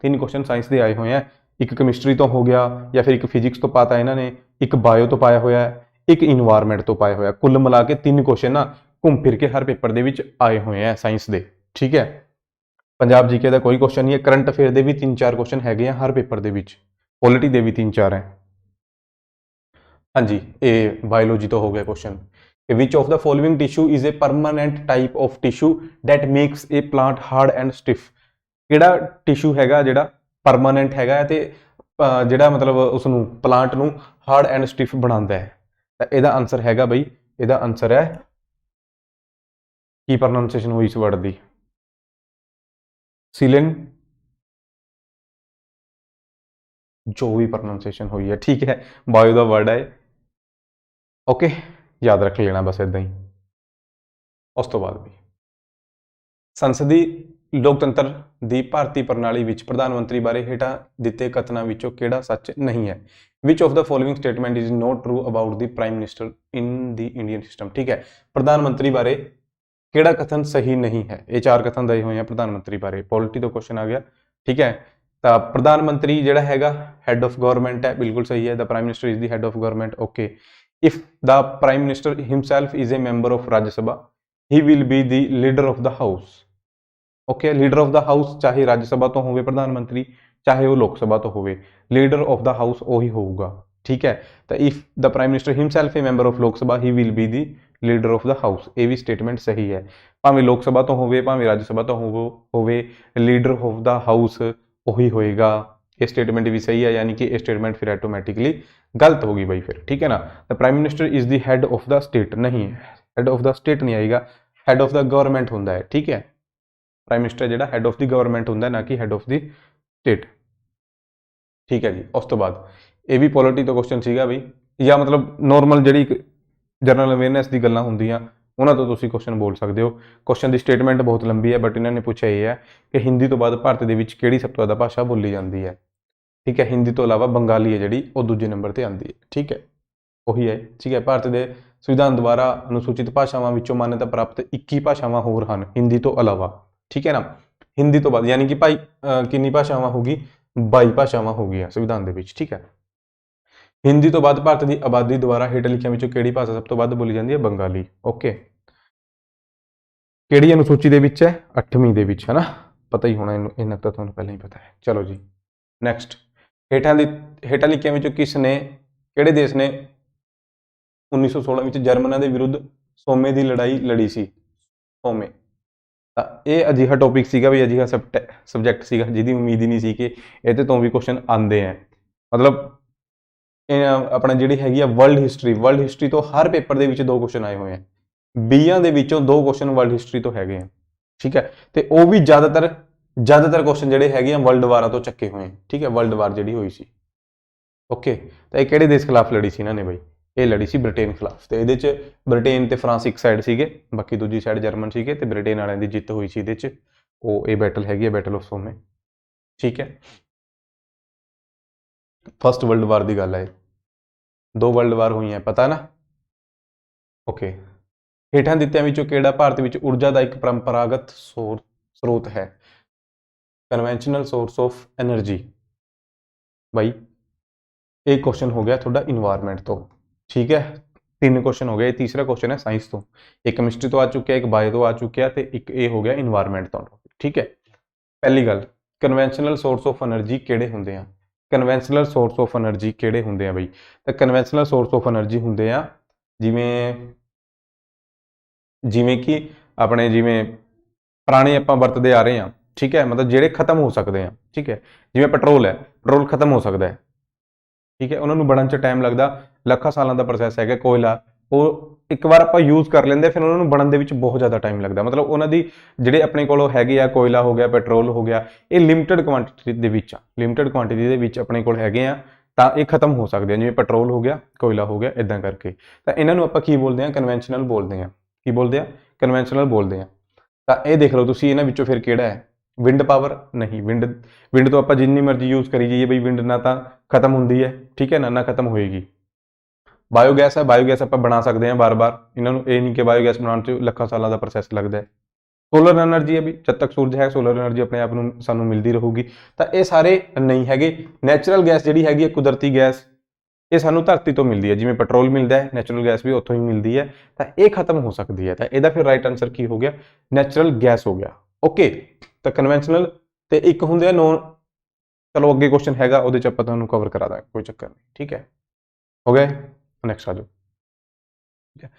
3 ਕੁਐਸਚਨ ਸਾਇੰਸ ਦੇ ਆਏ ਹੋਏ ਆ। ਇੱਕ ਕੈਮਿਸਟਰੀ ਤੋਂ ਹੋ ਗਿਆ, ਜਾਂ ਫਿਰ ਇੱਕ ਫਿਜ਼ਿਕਸ ਤੋਂ ਪਾਤਾ ਇਹਨਾਂ ਨੇ, ਇੱਕ ਬਾਇਓ ਤੋਂ ਪਾਇਆ ਹੋਇਆ, ਇੱਕ ਇਨਵਾਇਰਨਮੈਂਟ ਤੋਂ ਪਾਇਆ ਹੋਇਆ। ਕੁੱਲ ਮਿਲਾ ਕੇ 3 ਕੁਐਸਚਨ ਨਾ ਘੁੰਮ ਫਿਰ ਕੇ ਹਰ ਪੇਪਰ ਦੇ ਵਿੱਚ ਆਏ ਹੋਏ ਆ ਸਾਇੰਸ ਦੇ, ਠੀਕ ਹੈ। ਪੰਜਾਬ ਜੀਕੇ ਦਾ ਕੋਈ ਕੁਐਸਚਨ ਨਹੀਂ ਹੈ, ਕਰੰਟ ਅਫੇਅਰ ਦੇ ਵੀ 3-4 ਕੁਐਸਚਨ ਹੈਗੇ ਆ ਹਰ ਪੇਪਰ ਦੇ ਵਿੱਚ, ਪੋਲਿਟੀ ਦੇ ਵੀ 3-4 ਹੈ। ਹਾਂਜੀ, ਇਹ ਬਾਇਓਲੋਜੀ ਤੋਂ ਹੋ ਗਿਆ question. Which of the following tissue is a permanent type of tissue that makes a plant hard and stiff? ਕਿਹੜਾ ਟਿਸ਼ੂ ਹੈਗਾ ਜਿਹੜਾ ਪਰਮਾਨੈਂਟ ਹੈਗਾ ਹੈ ਤੇ ਜਿਹੜਾ ਮਤਲਬ ਉਸ ਨੂੰ ਪਲਾਂਟ ਨੂੰ ਹਾਰਡ ਐਂਡ ਸਟਿਫ ਬਣਾਉਂਦਾ ਹੈ? ਤਾਂ ਇਹਦਾ ਆਨਸਰ ਹੈਗਾ ਬਈ, ਇਹਦਾ ਆਨਸਰ ਹੈ, ਕੀ ਪ੍ਰੋਨਾਂਸੀਏਸ਼ਨ ਹੋਈ ਇਸ ਵਰਡ ਦੀ? ਸਿਲਿਨ, ਜੋ ਵੀ ਪ੍ਰੋਨਾਂਸੀਏਸ਼ਨ ਹੋਈ ਹੈ, ਠੀਕ ਹੈ, ਬਾਇਓ ਦਾ ਵਰਡ ਹੈ। ਓਕੇ, याद रख लेना बस इदां ही। उस तो बाद भी संसदी लोकतंत्र ਦੀ ਭਾਰਤੀ ਪ੍ਰਣਾਲੀ ਵਿੱਚ ਪ੍ਰਧਾਨ ਮੰਤਰੀ ਬਾਰੇ ਹੇਠਾਂ ਦਿੱਤੇ ਕਥਨਾਂ ਵਿੱਚੋਂ ਕਿਹੜਾ ਸੱਚ ਨਹੀਂ ਹੈ। Which of the following statement is not true about the prime minister in the Indian system. ਠੀਕ ਹੈ, ਪ੍ਰਧਾਨ ਮੰਤਰੀ ਬਾਰੇ ਕਿਹੜਾ ਕਥਨ ਸਹੀ ਨਹੀਂ ਹੈ। ਇਹ ਚਾਰ ਕਥਨ ਦਏ ਹੋਏ ਆ ਪ੍ਰਧਾਨ ਮੰਤਰੀ ਬਾਰੇ। ਪੋਲਿਟੀ ਤੋਂ ਕੁਐਸਚਨ ਆ ਗਿਆ। ਠੀਕ ਹੈ, ਤਾਂ ਪ੍ਰਧਾਨ ਮੰਤਰੀ ਜਿਹੜਾ ਹੈਗਾ ਹੈਡ ਆਫ ਗਵਰਨਮੈਂਟ ਹੈ, ਬਿਲਕੁਲ ਸਹੀ ਹੈ। The prime minister is the head of government. Okay, if the prime minister himself is a member of Rajya Sabha he will be the leader of the house. Okay, leader of the house ਚਾਹੇ ਰਾਜ ਸਭਾ ਤੋਂ ਹੋਵੇ ਪ੍ਰਧਾਨ ਮੰਤਰੀ, ਚਾਹੇ ਉਹ ਲੋਕ ਸਭਾ ਤੋਂ ਹੋਵੇ, ਲੀਡਰ ਆਫ ਦਾ ਹਾਊਸ ਉਹੀ ਹੋਊਗਾ। ਠੀਕ ਹੈ, ਤਾਂ if the prime minister himself A member of ਲੋਕ ਸਭਾ he will be the leader of the house. ਇਹ ਵੀ ਸਟੇਟਮੈਂਟ ਸਹੀ ਹੈ। ਭਾਵੇਂ ਲੋਕ ਸਭਾ ਤੋਂ ਹੋਵੇ ਭਾਵੇਂ ਰਾਜ ਸਭਾ ਤੋਂ ਹੋਵੇ, ਲੀਡਰ ਆਫ ਦਾ ਹਾਊਸ ਉਹੀ ਹੋਏਗਾ। ਇਹ ਸਟੇਟਮੈਂਟ ਵੀ ਸਹੀ ਹੈ, ਯਾਨੀ ਕਿ ਇਹ ਸਟੇਟਮੈਂਟ ਫਿਰ ਆਟੋਮੈਟਿਕਲੀ ਗਲਤ ਹੋ ਗਈ ਬਾਈ ਫਿਰ। ਠੀਕ ਹੈ ਨਾ, ਤਾਂ prime minister is the head of the state ਨਹੀਂ ਹੈ, ਹੈਡ ਆਫ ਦਾ ਸਟੇਟ ਨਹੀਂ ਆਏਗਾ, ਹੈਡ ਆਫ ਦਾ ਗਵਰਨਮੈਂਟ ਹੁੰਦਾ ਹੈ। ਠੀਕ ਹੈ, ਪ੍ਰਾਈਮ ਮਿਨਿਸਟਰ ਜਿਹੜਾ ਹੈਡ ਆਫ ਦੀ ਗਵਰਨਮੈਂਟ ਹੁੰਦਾ ਨਾ ਕਿ ਹੈਡ ਆਫ ਦੀ ਸਟੇਟ। ਠੀਕ ਹੈ ਜੀ, ਉਸ ਤੋਂ ਬਾਅਦ ਇਹ ਵੀ ਪੋਲਿਟੀ ਤੋਂ ਕੁਐਸਚਨ ਸੀਗਾ ਬਈ, ਜਾਂ ਮਤਲਬ ਨੋਰਮਲ ਜਿਹੜੀ ਜਨਰਲ ਅਵੇਅਰਨੈਸ ਦੀ ਗੱਲਾਂ ਹੁੰਦੀਆਂ ਉਹਨਾਂ ਤੋਂ ਤੁਸੀਂ ਕੁਐਸਚਨ ਬੋਲ ਸਕਦੇ ਹੋ। ਕੁਐਸਚਨ ਦੀ ਸਟੇਟਮੈਂਟ ਬਹੁਤ ਲੰਬੀ ਹੈ, ਬਟ ਇਹਨਾਂ ਨੇ ਪੁੱਛਿਆ ਇਹ ਹੈ ਕਿ ਹਿੰਦੀ ਤੋਂ ਬਾਅਦ ਭਾਰਤ ਦੇ ਵਿੱਚ ਕਿਹੜੀ ਸਭ ਤੋਂ ਜ਼ਿਆਦਾ ਭਾਸ਼ਾ ਬੋਲੀ ਜਾਂਦੀ ਹੈ। ਠੀਕ ਹੈ, ਹਿੰਦੀ ਤੋਂ ਇਲਾਵਾ ਬੰਗਾਲੀ ਹੈ ਜਿਹੜੀ ਉਹ ਦੂਜੇ ਨੰਬਰ ਤੇ ਆਉਂਦੀ ਹੈ। ਠੀਕ ਹੈ, ਉਹੀ ਹੈ। ਠੀਕ ਹੈ, ਭਾਰਤ ਦੇ ਸੰਵਿਧਾਨ ਦੁਆਰਾ ਅਨੁਸੂਚਿਤ ਭਾਸ਼ਾਵਾਂ ਵਿੱਚੋਂ ਮਾਨਤਾ ਪ੍ਰਾਪਤ 21 ਭਾਸ਼ਾਵਾਂ ਹੋਰ ਹਨ ਹਿੰਦੀ ਤੋਂ ਇਲਾਵਾ। ਠੀਕ ਹੈ ਨਾ, ਹਿੰਦੀ ਤੋਂ ਬਾਅਦ ਯਾਨੀ ਕਿ ਭਾਈ ਕਿੰਨੀ ਭਾਸ਼ਾਵਾਂ ਹੋ ਗਈ, 22 ਭਾਸ਼ਾਵਾਂ ਹੋ ਗਈਆਂ ਸੰਵਿਧਾਨ ਦੇ ਵਿੱਚ। ਠੀਕ ਹੈ, ਹਿੰਦੀ ਤੋਂ ਬਾਅਦ ਭਾਰਤ ਦੀ ਆਬਾਦੀ ਦੁਆਰਾ ਹੇਠ ਲਿਖਿਆਂ ਵਿੱਚੋਂ ਕਿਹੜੀ ਭਾਸ਼ਾ ਸਭ ਤੋਂ ਵੱਧ ਬੋਲੀ ਜਾਂਦੀ ਹੈ? ਬੰਗਾਲੀ। ਓਕੇ, ਕਿਹੜੀ ਅਨੁਸੂਚੀ ਦੇ ਵਿੱਚ ਹੈ? 8ਵੀਂ ਦੇ ਵਿੱਚ, ਹੈ ਨਾ, ਪਤਾ ਹੀ ਹੋਣਾ ਇਹਨੂੰ, ਇੰਨਾ ਤਾਂ ਤੁਹਾਨੂੰ ਪਹਿਲਾਂ ਹੀ ਪਤਾ ਹੈ। ਚਲੋ ਜੀ ਨੈਕਸਟ, ਹੇਠਾਂ ਲਿਖਿਆਂ ਵਿੱਚੋਂ ਕਿਸ ਨੇ, ਕਿਹੜੇ ਦੇਸ਼ ਨੇ 1916 ਵਿੱਚ ਜਰਮਨਾਂ ਦੇ ਵਿਰੁੱਧ ਸੋਮੇ ਦੀ ਲੜਾਈ ਲੜੀ ਸੀ? ਸੋਮੇ। ਤਾਂ ਇਹ ਅਜਿਹਾ ਟੌਪਿਕ ਸੀਗਾ ਵੀ, ਅਜਿਹਾ ਸਬਜੈਕਟ ਸੀਗਾ ਜਿਹਦੀ ਉਮੀਦ ਹੀ ਨਹੀਂ ਸੀ ਕਿ ਇਹਦੇ ਤੋਂ ਵੀ ਕੁਐਸਚਨ ਆਉਂਦੇ ਆ। ਮਤਲਬ ਇਹ ਆਪਣਾ ਜਿਹੜੀ ਹੈਗੀ ਆ ਵਰਲਡ ਹਿਸਟਰੀ ਤੋਂ ਹਰ ਪੇਪਰ ਦੇ ਵਿੱਚ 2 ਕੁਐਸਚਨ ਆਏ ਹੋਏ ਆ। 20 ਦੇ ਵਿੱਚੋਂ 2 ਕੁਐਸਚਨ ਵਰਲਡ ਹਿਸਟਰੀ ਤੋਂ ਹੈਗੇ ਆ। ਠੀਕ ਹੈ, ਤੇ ਉਹ ਵੀ ਜ਼ਿਆਦਾਤਰ ਕੁਐਸਚਨ ਜਿਹੜੇ ਹੈਗੇ ਆ ਵਰਲਡ ਵਾਰਾਂ ਤੋਂ ਚੱਕੇ ਹੋਏ ਆ। ਠੀਕ ਹੈ, ਵਰਲਡ ਵਾਰ ਜਿਹੜੀ ਹੋਈ ਸੀ। ਓਕੇ, ਤਾਂ ਇਹ ਕਿਹੜੇ ਦੇਸ਼ ਖਿਲਾਫ ਲੜੀ ਸੀ ਇਹਨਾਂ ਨੇ ਬਈ? ਇਹ ਲੜੀ ਸੀ ਬ੍ਰਿਟੇਨ ਖਿਲਾਫ। ਤੇ ਇਹਦੇ 'ਚ ਬ੍ਰਿਟੇਨ ਤੇ ਫਰਾਂਸ ਇੱਕ ਸਾਈਡ ਸੀਗੇ, ਬਾਕੀ ਦੂਜੀ ਸਾਈਡ ਜਰਮਨ ਸੀਗੇ, ਤੇ ਬ੍ਰਿਟੇਨ ਵਾਲਿਆਂ ਦੀ ਜਿੱਤ ਹੋਈ ਸੀ ਇਹਦੇ 'ਚ। ਉਹ ਇਹ ਬੈਟਲ ਹੈਗੀ ਹੈ, ਬੈਟਲ ਆਫ ਸੋਮੇ। ਠੀਕ ਹੈ, ਫਸਟ ਵਰਲਡ ਵਾਰ ਦੀ ਗੱਲ ਹੈ। 2 ਵਰਲਡ ਵਾਰ ਹੋਈਆਂ, ਪਤਾ ਨਾ। ਓਕੇ, ਹੇਠਾਂ ਦਿੱਤਿਆਂ ਵਿੱਚੋਂ ਕਿਹੜਾ ਭਾਰਤ ਵਿੱਚ ਊਰਜਾ ਦਾ ਇੱਕ ਪਰੰਪਰਾਗਤ ਸਰੋਤ ਹੈ? Conventional source of energy. ਬਾਈ ਇਹ ਕੁਐਸਚਨ ਹੋ ਗਿਆ ਤੁਹਾਡਾ ਇਨਵਾਇਰਨਮੈਂਟ ਤੋਂ। ਠੀਕ ਹੈ, 3 ਕੁਐਸਚਨ ਹੋ ਗਏ। ਤੀਸਰਾ ਕੁਐਸਚਨ ਹੈ ਸਾਇੰਸ ਤੋਂ। ਇੱਕ ਕੈਮਿਸਟਰੀ ਤੋਂ ਆ ਚੁੱਕਿਆ, ਇੱਕ ਬਾਇਓ ਤੋਂ ਆ ਚੁੱਕਿਆ, ਤੇ ਇੱਕ ਇਹ ਹੋ ਗਿਆ ਇਨਵਾਇਰਨਮੈਂਟ ਤੋਂ। ਠੀਕ ਹੈ, ਪਹਿਲੀ ਗੱਲ, ਕਨਵੈਨਸ਼ਨਲ ਸੋਰਸ ਆਫ ਐਨਰਜੀ ਕਿਹੜੇ ਹੁੰਦੇ ਆ? ਕਨਵੈਨਸ਼ਨਲ ਸੋਰਸ ਆਫ ਐਨਰਜੀ ਕਿਹੜੇ ਹੁੰਦੇ ਆ ਬਈ? ਤਾਂ ਕਨਵੈਨਸ਼ਨਲ ਸੋਰਸ ਆਫ ਐਨਰਜੀ ਹੁੰਦੇ ਆ ਜਿਵੇਂ ਕਿ ਆਪਣੇ ਪੁਰਾਣੇ ਆਪਾਂ ਵਰਤਦੇ ਆ ਰਹੇ ਹਾਂ। ਠੀਕ ਹੈ, ਮਤਲਬ ਜਿਹੜੇ ਖਤਮ ਹੋ ਸਕਦੇ ਆ। ਠੀਕ ਹੈ, ਜਿਵੇਂ ਪੈਟਰੋਲ ਹੈ, ਪੈਟਰੋਲ ਖਤਮ ਹੋ ਸਕਦਾ ਹੈ। ਠੀਕ ਹੈ, ਉਹਨਾਂ ਨੂੰ ਬਣਨ 'ਚ ਟਾਈਮ ਲੱਗਦਾ, ਲੱਖਾਂ ਸਾਲਾਂ ਦਾ ਪ੍ਰੋਸੈਸ ਹੈਗਾ। ਕੋਇਲਾ, ਉਹ ਇੱਕ ਵਾਰ ਆਪਾਂ ਯੂਜ਼ ਕਰ ਲੈਂਦੇ, ਫਿਰ ਉਹਨਾਂ ਨੂੰ ਬਣਨ ਦੇ ਵਿੱਚ ਬਹੁਤ ਜ਼ਿਆਦਾ ਟਾਈਮ ਲੱਗਦਾ। ਮਤਲਬ ਉਹਨਾਂ ਦੀ ਜਿਹੜੇ ਆਪਣੇ ਕੋਲ ਹੈਗੇ ਆ, ਕੋਇਲਾ ਹੋ ਗਿਆ, ਪੈਟਰੋਲ ਹੋ ਗਿਆ, ਇਹ ਲਿਮਿਟਡ ਕੁਆਂਟੀਟੀ ਦੇ ਵਿੱਚ ਆ। ਲਿਮਿਟਡ ਕੁਆਂਟੀਟੀ ਦੇ ਵਿੱਚ ਆਪਣੇ ਕੋਲ ਹੈਗੇ ਆ, ਤਾਂ ਇਹ ਖਤਮ ਹੋ ਸਕਦੇ ਆ। ਜਿਵੇਂ ਪੈਟਰੋਲ ਹੋ ਗਿਆ, ਕੋਇਲਾ ਹੋ ਗਿਆ, ਇਦਾਂ ਕਰਕੇ। ਤਾਂ ਇਹਨਾਂ ਨੂੰ ਆਪਾਂ ਕੀ ਬੋਲਦੇ ਹਾਂ? ਕਨਵੈਨਸ਼ਨਲ ਬੋਲਦੇ ਹਾਂ। ਕੀ ਬੋਲਦੇ ਆ? ਕਨਵੈਨਸ਼ਨਲ ਬੋਲਦੇ ਆ। ਤਾਂ ਇਹ ਦੇਖ ਲਓ ਤੁਸੀਂ, ਇਹਨਾਂ ਵਿੱਚੋਂ ਫਿਰ ਕਿਹੜਾ ਹੈ? ਵਿੰਡ ਪਾਵਰ ਨਹੀਂ। ਵਿੰਡ ਤੋਂ ਆਪਾਂ ਜਿੰਨੀ ਮਰਜ਼ੀ ਯੂਜ਼ ਕਰੀ ਜਾਈਏ ਬਈ, ਵਿੰਡ ਨਾ ਤਾਂ ਖਤਮ ਹੁੰਦੀ ਹੈ। ਠੀਕ ਹੈ ਨਾ ਖਤਮ ਹੋਏਗੀ। ਬਾਇਓਗੈਸ ਹੈ, ਬਾਇਓਗੈਸ ਆਪਾਂ ਬਣਾ ਸਕਦੇ ਹਾਂ ਬਾਰ-ਬਾਰ। ਇਹਨਾਂ ਨੂੰ ਇਹ ਨਹੀਂ ਕਿ ਬਾਇਓਗੈਸ ਬਣਾਉਣ 'ਚ ਲੱਖਾਂ ਸਾਲਾਂ ਦਾ ਪ੍ਰੋਸੈਸ ਲੱਗਦਾ ਹੈ। ਸੋਲਰ ਐਨਰਜੀ ਹੈ ਵੀ, ਜਦ ਤੱਕ ਸੂਰਜ ਹੈ ਸੋਲਰ ਐਨਰਜੀ ਆਪਣੇ ਆਪ ਨੂੰ ਸਾਨੂੰ ਮਿਲਦੀ ਰਹੂਗੀ। ਤਾਂ ਇਹ ਸਾਰੇ ਨਹੀਂ ਹੈਗੇ। ਨੈਚੁਰਲ ਗੈਸ ਜਿਹੜੀ ਹੈਗੀ ਹੈ, ਕੁਦਰਤੀ ਗੈਸ, ਇਹ ਸਾਨੂੰ ਧਰਤੀ ਤੋਂ ਮਿਲਦੀ ਹੈ। ਜਿਵੇਂ ਪੈਟਰੋਲ ਮਿਲਦਾ ਹੈ, ਨੈਚੁਰਲ ਗੈਸ ਵੀ ਉੱਥੋਂ ਹੀ ਮਿਲਦੀ ਹੈ। ਤਾਂ ਇਹ ਖਤਮ ਹੋ ਸਕਦੀ ਹੈ। ਤਾਂ ਇਹਦਾ ਫਿਰ ਰਾਈਟ ਆਨਸਰ ਕੀ ਹੋ ਗਿਆ? ਨੈਚੁਰਲ ਗੈਸ ਹੋ ਗਿਆ। ਓਕੇ, ਤਾਂ ਕਨਵੈਨਸ਼ਨਲ ਤੇ ਇੱਕ ਹੁੰਦੇ ਆ ਨੋਨ। ਚਲੋ ਅੱਗੇ ਕੁਐਸਚਨ ਹੈਗਾ, ਉਹਦੇ 'ਚ ਆਪਾਂ ਤੁਹਾਨੂੰ ਕਵਰ ਕਰਾ ਦਾਂਗੇ, ਕੋਈ ਚੱਕਰ ਨਹੀਂ। ਠੀਕ ਹੈ, ਹੋ ਗਏ। ਨੈਕਸਟ ਆ ਜਾਓ। ਠੀਕ ਹੈ,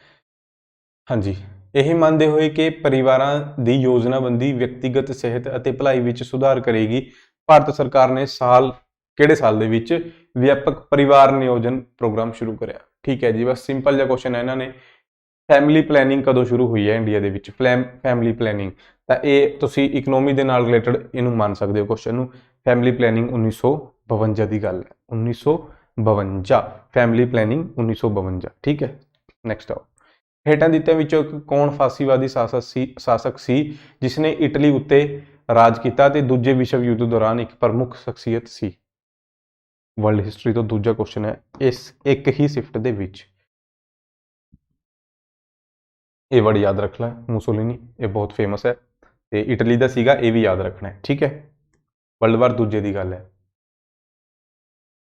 ਹਾਂਜੀ, ਇਹ ਮੰਨਦੇ ਹੋਏ ਕਿ ਪਰਿਵਾਰਾਂ ਦੀ ਯੋਜਨਾਬੰਦੀ ਵਿਅਕਤੀਗਤ ਸਿਹਤ ਅਤੇ ਭਲਾਈ ਵਿੱਚ ਸੁਧਾਰ ਕਰੇਗੀ, ਭਾਰਤ ਸਰਕਾਰ ਨੇ ਕਿਹੜੇ ਸਾਲ ਦੇ ਵਿੱਚ ਵਿਆਪਕ ਪਰਿਵਾਰ ਨਿਯੋਜਨ ਪ੍ਰੋਗਰਾਮ ਸ਼ੁਰੂ ਕਰਿਆ? ਠੀਕ ਹੈ ਜੀ, ਬਸ ਸਿੰਪਲ ਜਿਹਾ ਕੁਐਸਚਨ ਹੈ। ਇਹਨਾਂ ਨੇ ਫੈਮਿਲੀ ਪਲੈਨਿੰਗ ਕਦੋਂ ਸ਼ੁਰੂ ਹੋਈ ਹੈ ਇੰਡੀਆ ਦੇ ਵਿੱਚ? ਫੈਮਿਲੀ ਪਲੈਨਿੰਗ, ਤਾਂ ਇਹ ਤੁਸੀਂ ਇਕਨੋਮੀ ਦੇ ਨਾਲ ਰਿਲੇਟਡ ਇਹਨੂੰ ਮੰਨ ਸਕਦੇ ਹੋ ਕੁਐਸਚਨ ਨੂੰ। ਫੈਮਿਲੀ ਪਲੈਨਿੰਗ 1952 ਦੀ ਗੱਲ ਹੈ। 1952 ਫੈਮਿਲੀ ਪਲੈਨਿੰਗ 1952। ਠੀਕ ਹੈ, ਨੈਕਸਟ ਆਓ। ਹੇਠਾਂ ਦਿੱਤਿਆਂ ਵਿੱਚੋਂ ਕੌਣ ਫਾਸੀਵਾਦੀ ਸ਼ਾਸਕ ਸੀ ਜਿਸ ਨੇ ਇਟਲੀ ਉੱਤੇ ਰਾਜ ਕੀਤਾ ਤੇ ਦੂਜੇ ਵਿਸ਼ਵ ਯੁੱਧ ਦੌਰਾਨ ਇੱਕ ਪ੍ਰਮੁੱਖ ਸ਼ਖਸੀਅਤ ਸੀ। ਵਰਲਡ ਹਿਸਟਰੀ ਤੋਂ ਦੂਜਾ ਕੁਐਸਚਨ ਹੈ ਇਸ ਇੱਕ ਹੀ ਸ਼ਿਫਟ ਦੇ ਵਿੱਚ। ਇਹ ਵਰਡ ਯਾਦ ਰੱਖ ਲੈ, ਮੁਸੋਲਿਨੀ, ਇਹ ਬਹੁਤ ਫੇਮਸ ਹੈ ਤੇ ਇਟਲੀ ਦਾ ਸੀਗਾ, ਇਹ ਵੀ ਯਾਦ ਰੱਖਣਾ ਹੈ, ਠੀਕ ਹੈ। ਵਰਲਡ ਵਾਰ ਦੂਜੇ ਦੀ ਗੱਲ ਹੈ।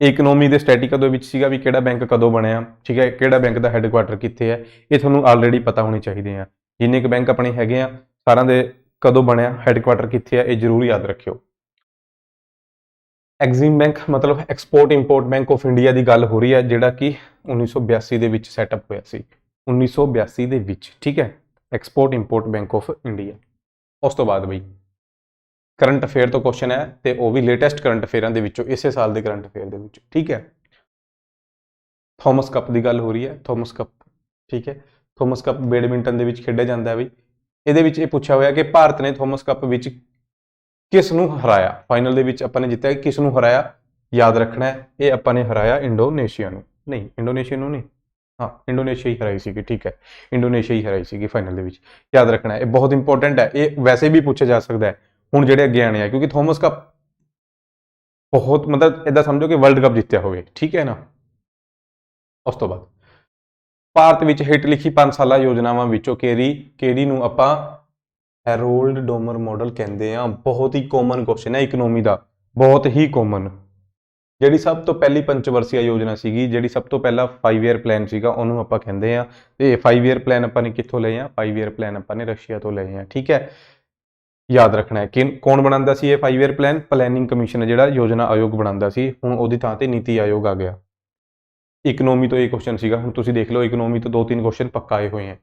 ਇਕਨੋਮੀ ਦੇ ਸਟੈਟਿਕਾ ਦੇ ਵਿੱਚ ਸੀਗਾ ਵੀ ਕਿਹੜਾ ਬੈਂਕ ਕਦੋਂ ਬਣਿਆ, ਠੀਕ ਹੈ, ਕਿਹੜਾ ਬੈਂਕ ਦਾ ਹੈੱਡਕੁਆਟਰ ਕਿੱਥੇ ਹੈ, ਇਹ ਤੁਹਾਨੂੰ ਆਲਰੇਡੀ ਪਤਾ ਹੋਣੇ ਚਾਹੀਦੇ ਆ। ਜਿੰਨੇ ਕੁ ਬੈਂਕ ਆਪਣੇ ਹੈਗੇ ਆ ਸਾਰਿਆਂ ਦੇ ਕਦੋਂ ਬਣਿਆ, ਹੈੱਡਕੁਆਟਰ ਕਿੱਥੇ ਹੈ, ਇਹ ਜ਼ਰੂਰ ਯਾਦ ਰੱਖਿਓ। ਐਗਜ਼ਿਮ ਬੈਂਕ ਮਤਲਬ export import bank of India ਦੀ ਗੱਲ ਹੋ ਰਹੀ ਹੈ, ਜਿਹੜਾ ਕਿ 1982 ਦੇ ਵਿੱਚ ਸੈਟਅਪ ਹੋਇਆ ਸੀ, 1982 ਦੇ ਵਿੱਚ, ਠੀਕ ਹੈ, export import bank of India. ਉਸ ਤੋਂ ਬਾਅਦ ਬਈ ਕਰੰਟ ਅਫੇਅਰ ਤੋਂ ਕੁਐਸਚਨ ਹੈ ਤੇ ਉਹ ਵੀ ਲੇਟੈਸਟ ਕਰੰਟ ਅਫੇਅਰਾਂ ਦੇ ਵਿੱਚੋਂ, ਇਸੇ ਸਾਲ ਦੇ ਕਰੰਟ ਅਫੇਅਰ ਦੇ ਵਿੱਚ, ਠੀਕ ਹੈ। ਥਾਮਸ ਕੱਪ ਦੀ ਗੱਲ ਹੋ ਰਹੀ ਹੈ, ਥਾਮਸ ਕੱਪ, ਠੀਕ ਹੈ। ਥਾਮਸ ਕੱਪ ਬੈਡਮਿੰਟਨ ਦੇ ਵਿੱਚ ਖੇਡਿਆ ਜਾਂਦਾ ਹੈ ਬਈ। ਇਹਦੇ ਵਿੱਚ ਇਹ ਪੁੱਛਿਆ ਹੋਇਆ ਕਿ ਭਾਰਤ ਨੇ ਥਾਮਸ ਕੱਪ ਵਿੱਚ ਕਿਸ ਨੂੰ ਹਰਾਇਆ, ਫਾਈਨਲ ਦੇ ਵਿੱਚ ਆਪਾਂ ਨੇ ਜਿੱਤਿਆ, ਕਿਸ ਨੂੰ ਹਰਾਇਆ, ਯਾਦ ਰੱਖਣਾ ਹੈ। ਇਹ ਆਪਾਂ ਨੇ ਹਰਾਇਆ ਇੰਡੋਨੇਸ਼ੀਆ ਨੂੰ, ਨਹੀਂ ਇੰਡੋਨੇਸ਼ੀਆ ਨੂੰ ਨਹੀਂ, ਹਾਂ ਇੰਡੋਨੇਸ਼ੀਆ ਹੀ ਹਰਾਈ ਸੀਗੀ, ਠੀਕ ਹੈ, ਇੰਡੋਨੇਸ਼ੀਆ ਹੀ ਹਰਾਈ ਸੀਗੀ ਫਾਈਨਲ ਦੇ ਵਿੱਚ, ਯਾਦ ਰੱਖਣਾ ਹੈ। ਇਹ ਬਹੁਤ ਇੰਪੋਰਟੈਂਟ ਹੈ, ਇਹ ਵੈਸੇ ਵੀ ਪੁੱਛਿਆ ਜਾ ਸਕਦਾ ਹੈ ਹੁਣ ਜਿਹੜੇ ਅੱਗੇ ਆਣੇ ਆ, ਕਿਉਂਕਿ ਥਾਮਸ ਕੱਪ ਬਹੁਤ ਮਤਲਬ ਇਦਾਂ ਸਮਝੋ ਕਿ ਵਰਲਡ ਕੱਪ ਜਿੱਤਿਆ ਹੋਵੇ, ਠੀਕ ਹੈ ਨਾ। ਉਸ ਤੋਂ ਬਾਅਦ ਭਾਰਤ ਵਿੱਚ ਹੇਠ ਲਿਖੀ 5 ਸਾਲਾ ਯੋਜਨਾਵਾਂ ਵਿੱਚੋਂ ਕਿਹੜੀ ਨੂੰ ਆਪਾਂ ਹੈਰੋਲਡ ਡੋਮਰ ਮਾਡਲ ਕਹਿੰਦੇ ਆ। ਬਹੁਤ ਹੀ ਕਾਮਨ ਕੁਐਸਚਨ ਹੈ ਇਕਨੋਮੀ ਦਾ, ਬਹੁਤ ਹੀ ਕਾਮਨ। ਜਿਹੜੀ ਸਭ ਤੋਂ ਪਹਿਲੀ ਪੰਚਵਰਸ਼ੀਆ ਯੋਜਨਾ ਸੀਗੀ, ਜਿਹੜੀ ਸਭ ਤੋਂ ਪਹਿਲਾ 5 ਈਅਰ ਪਲਾਨ ਸੀਗਾ, ਉਹਨੂੰ ਆਪਾਂ ਕਹਿੰਦੇ ਆ। ਤੇ 5 ਈਅਰ ਪਲਾਨ ਆਪਾਂ ਨੇ ਕਿੱਥੋਂ ਲਏ ਆ, 5 ਈਅਰ ਪਲਾਨ ਆਪਾਂ ਨੇ ਰਸ਼ੀਆ ਤੋਂ ਲਏ ਆ, ਠੀਕ ਹੈ, ਯਾਦ ਰੱਖਣਾ ਹੈ। ਕਿ ਕੌਣ ਬਣਾਉਂਦਾ ਸੀ ਇਹ 5 ਈਅਰ ਪਲਾਨ, ਪਲੈਨਿੰਗ ਕਮਿਸ਼ਨ ਜਿਹੜਾ ਯੋਜਨਾ ਆਯੋਗ ਬਣਾਉਂਦਾ ਸੀ, ਹੁਣ ਉਹਦੀ ਥਾਂ ਤੇ ਨੀਤੀ ਆਯੋਗ ਆ ਗਿਆ। ਇਕਨੋਮੀ ਤੋਂ ਇਹ ਕੁਐਸਚਨ ਸੀਗਾ, ਹੁਣ ਤੁਸੀਂ ਦੇਖ ਲਓ ਇਕਨੋਮੀ ਤੋਂ 2-3 ਕੁਐਸਚਨ ਪੱਕਾ ਆਏ ਹੋਏ ਆ।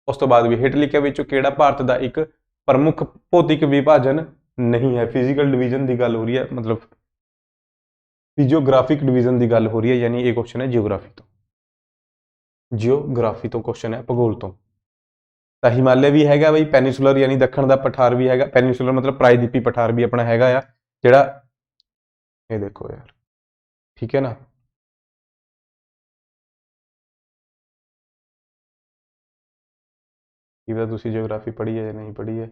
ਉਸ ਤੋਂ ਬਾਅਦ ਵੀ ਹੇਠ ਲਿਖਿਆ ਵਿੱਚੋਂ ਕਿਹੜਾ ਭਾਰਤ ਦਾ ਇੱਕ ਪ੍ਰਮੁੱਖ ਭੌਤਿਕ ਵਿਭਾਜਨ ਨਹੀਂ ਹੈ। ਫਿਜ਼ੀਕਲ ਡਿਵੀਜ਼ਨ ਦੀ ਗੱਲ ਹੋ ਰਹੀ ਹੈ, ਮਤਲਬ ਫਿਜ਼ੀਓਗ੍ਰਾਫਿਕ ਡਿਵੀਜ਼ਨ ਦੀ ਗੱਲ ਹੋ ਰਹੀ ਹੈ, ਯਾਨੀ ਇਹ ਕੁਐਸਚਨ ਹੈ ਜਿਓਗ੍ਰਾਫੀ ਤੋਂ, ਜਿਓਗ੍ਰਾਫੀ ਤੋਂ ਕੁਐਸਚਨ ਹੈ, ਭੂਗੋਲ ਤੋਂ। ਤਾਂ ਹਿਮਾਲਿਆ ਵੀ ਹੈਗਾ ਬਈ, ਪੈਨੀਸੂਲਰ ਯਾਨੀ ਦੱਖਣ ਦਾ ਪਠਾਰ ਵੀ ਹੈਗਾ, ਪੈਨੀਸੂਲਰ ਮਤਲਬ ਪ੍ਰਾਇਦੀਪੀ ਪਠਾਰ ਵੀ ਆਪਣਾ ਹੈਗਾ ਆ, ਜਿਹੜਾ ਇਹ ਦੇਖੋ ਯਾਰ, ਠੀਕ ਹੈ ਨਾ। ਕੀ ਪਤਾ ਤੁਸੀਂ ਜਿਓਗ੍ਰਾਫੀ ਪੜ੍ਹੀ ਹੈ ਜਾਂ ਨਹੀਂ ਪੜ੍ਹੀ ਹੈ,